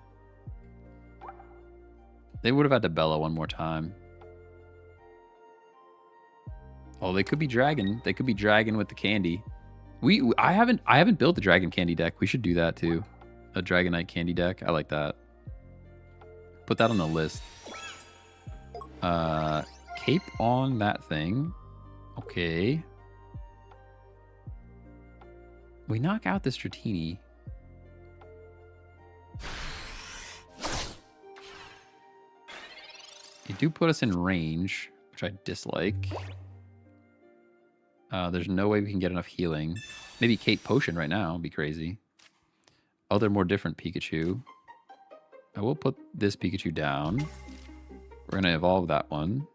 They would have had to Bellow one more time. Oh, they could be Dragon. They could be Dragon with the candy. I haven't built the Dragon Candy deck. We should do that too. A Dragonite Candy deck. I like that. Put that on the list. Cape on that thing. Okay. We knock out this Dratini. You do put us in range, which I dislike. There's no way we can get enough healing. Maybe Kate Potion right now would be crazy. Other more different Pikachu. I will put this Pikachu down. We're going to evolve that one.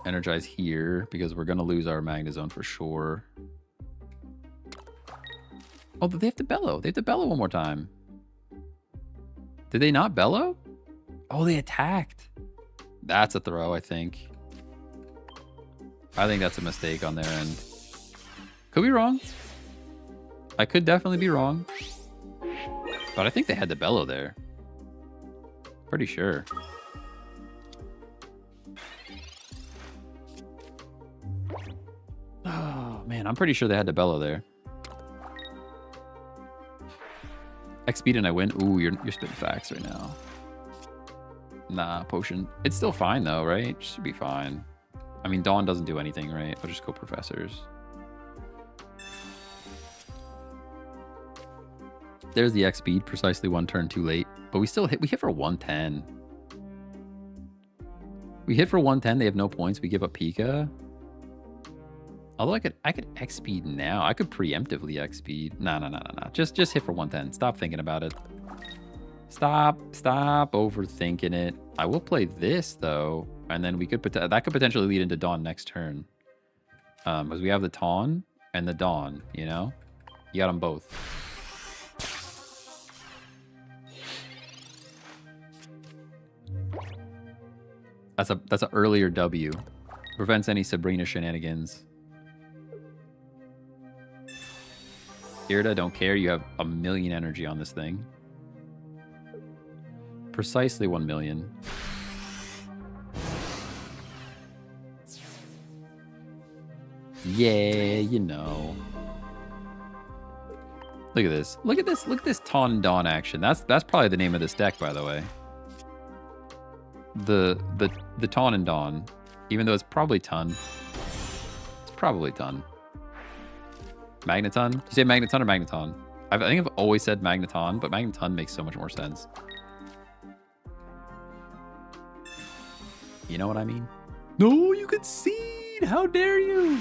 Energize here because we're going to lose our Magnezone for sure. Oh, they have to Bellow. They have to Bellow one more time. Did they not Bellow? Oh, they attacked. That's a throw, I think. I think that's a mistake on their end. Could be wrong. I could definitely be wrong. But I think they had the Bellow there. Pretty sure. Oh, man. I'm pretty sure they had the Bellow there. X-Speed and I win. Ooh, you're spitting facts right now. Nah, Potion. It's still fine, though, right? Should be fine. I mean, Dawn doesn't do anything, right? I'll just go Professors. There's the X-Speed, precisely one turn too late. But we still hit. We hit for 110. We hit for 110. They have no points. We give up Pika. Although I could X-Speed now. I could preemptively X-Speed. No. Just hit for 110. Stop thinking about it. Stop overthinking it. I will play this though, and then we could that could potentially lead into Dawn next turn. Because we have the Tawn and the Dawn. You know, you got them both. That's an earlier W. Prevents any Sabrina shenanigans. Irida, don't care. You have 1,000,000 energy on this thing. Precisely 1,000,000. Yeah, you know. Look at this. Look at this. Look at this Tawn and Dawn action. That's probably the name of this deck, by the way. The Tawn and Dawn. Even though it's probably Ton. It's probably Ton. Magneton? Did you say Magneton or Magneton? I think I've always said Magneton, but Magneton makes so much more sense. You know what I mean? No, you concede! How dare you?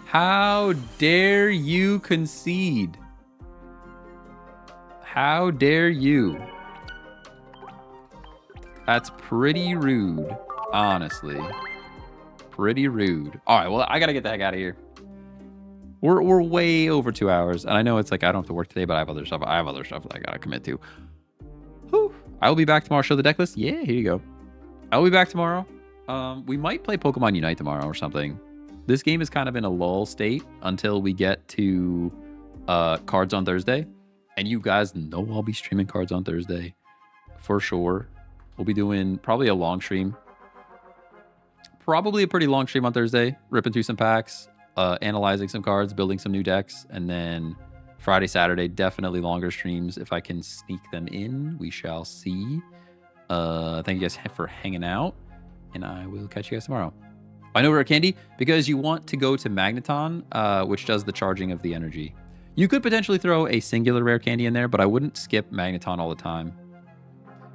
How dare you concede? How dare you? That's pretty rude, honestly. Pretty rude. All right, well, I gotta get the heck out of here. We're way over 2 hours, and I know it's like I don't have to work today, but I have other stuff. I have other stuff that I gotta commit to. Whew. I will be back tomorrow. Show the deck list. Yeah, here you go. I'll be back tomorrow. We might play Pokemon Unite tomorrow or something. This game is kind of in a lull state until we get to Cards on Thursday, and you guys know I'll be streaming Cards on Thursday for sure. We'll be doing probably a long stream. Probably a pretty long stream on Thursday, ripping through some packs. Analyzing some cards, building some new decks, and then Friday, Saturday, definitely longer streams. If I can sneak them in, we shall see. Thank you guys for hanging out, and I will catch you guys tomorrow. I know we're at Candy because you want to go to Magneton, which does the charging of the energy. You could potentially throw a singular rare candy in there, but I wouldn't skip Magneton all the time.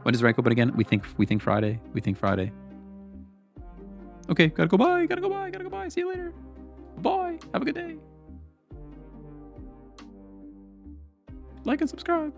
When does rank open again? We think Friday. We think Friday. Okay, gotta go bye. Gotta go bye. Gotta go bye. See you later. Bye. Have a good day. Like and subscribe.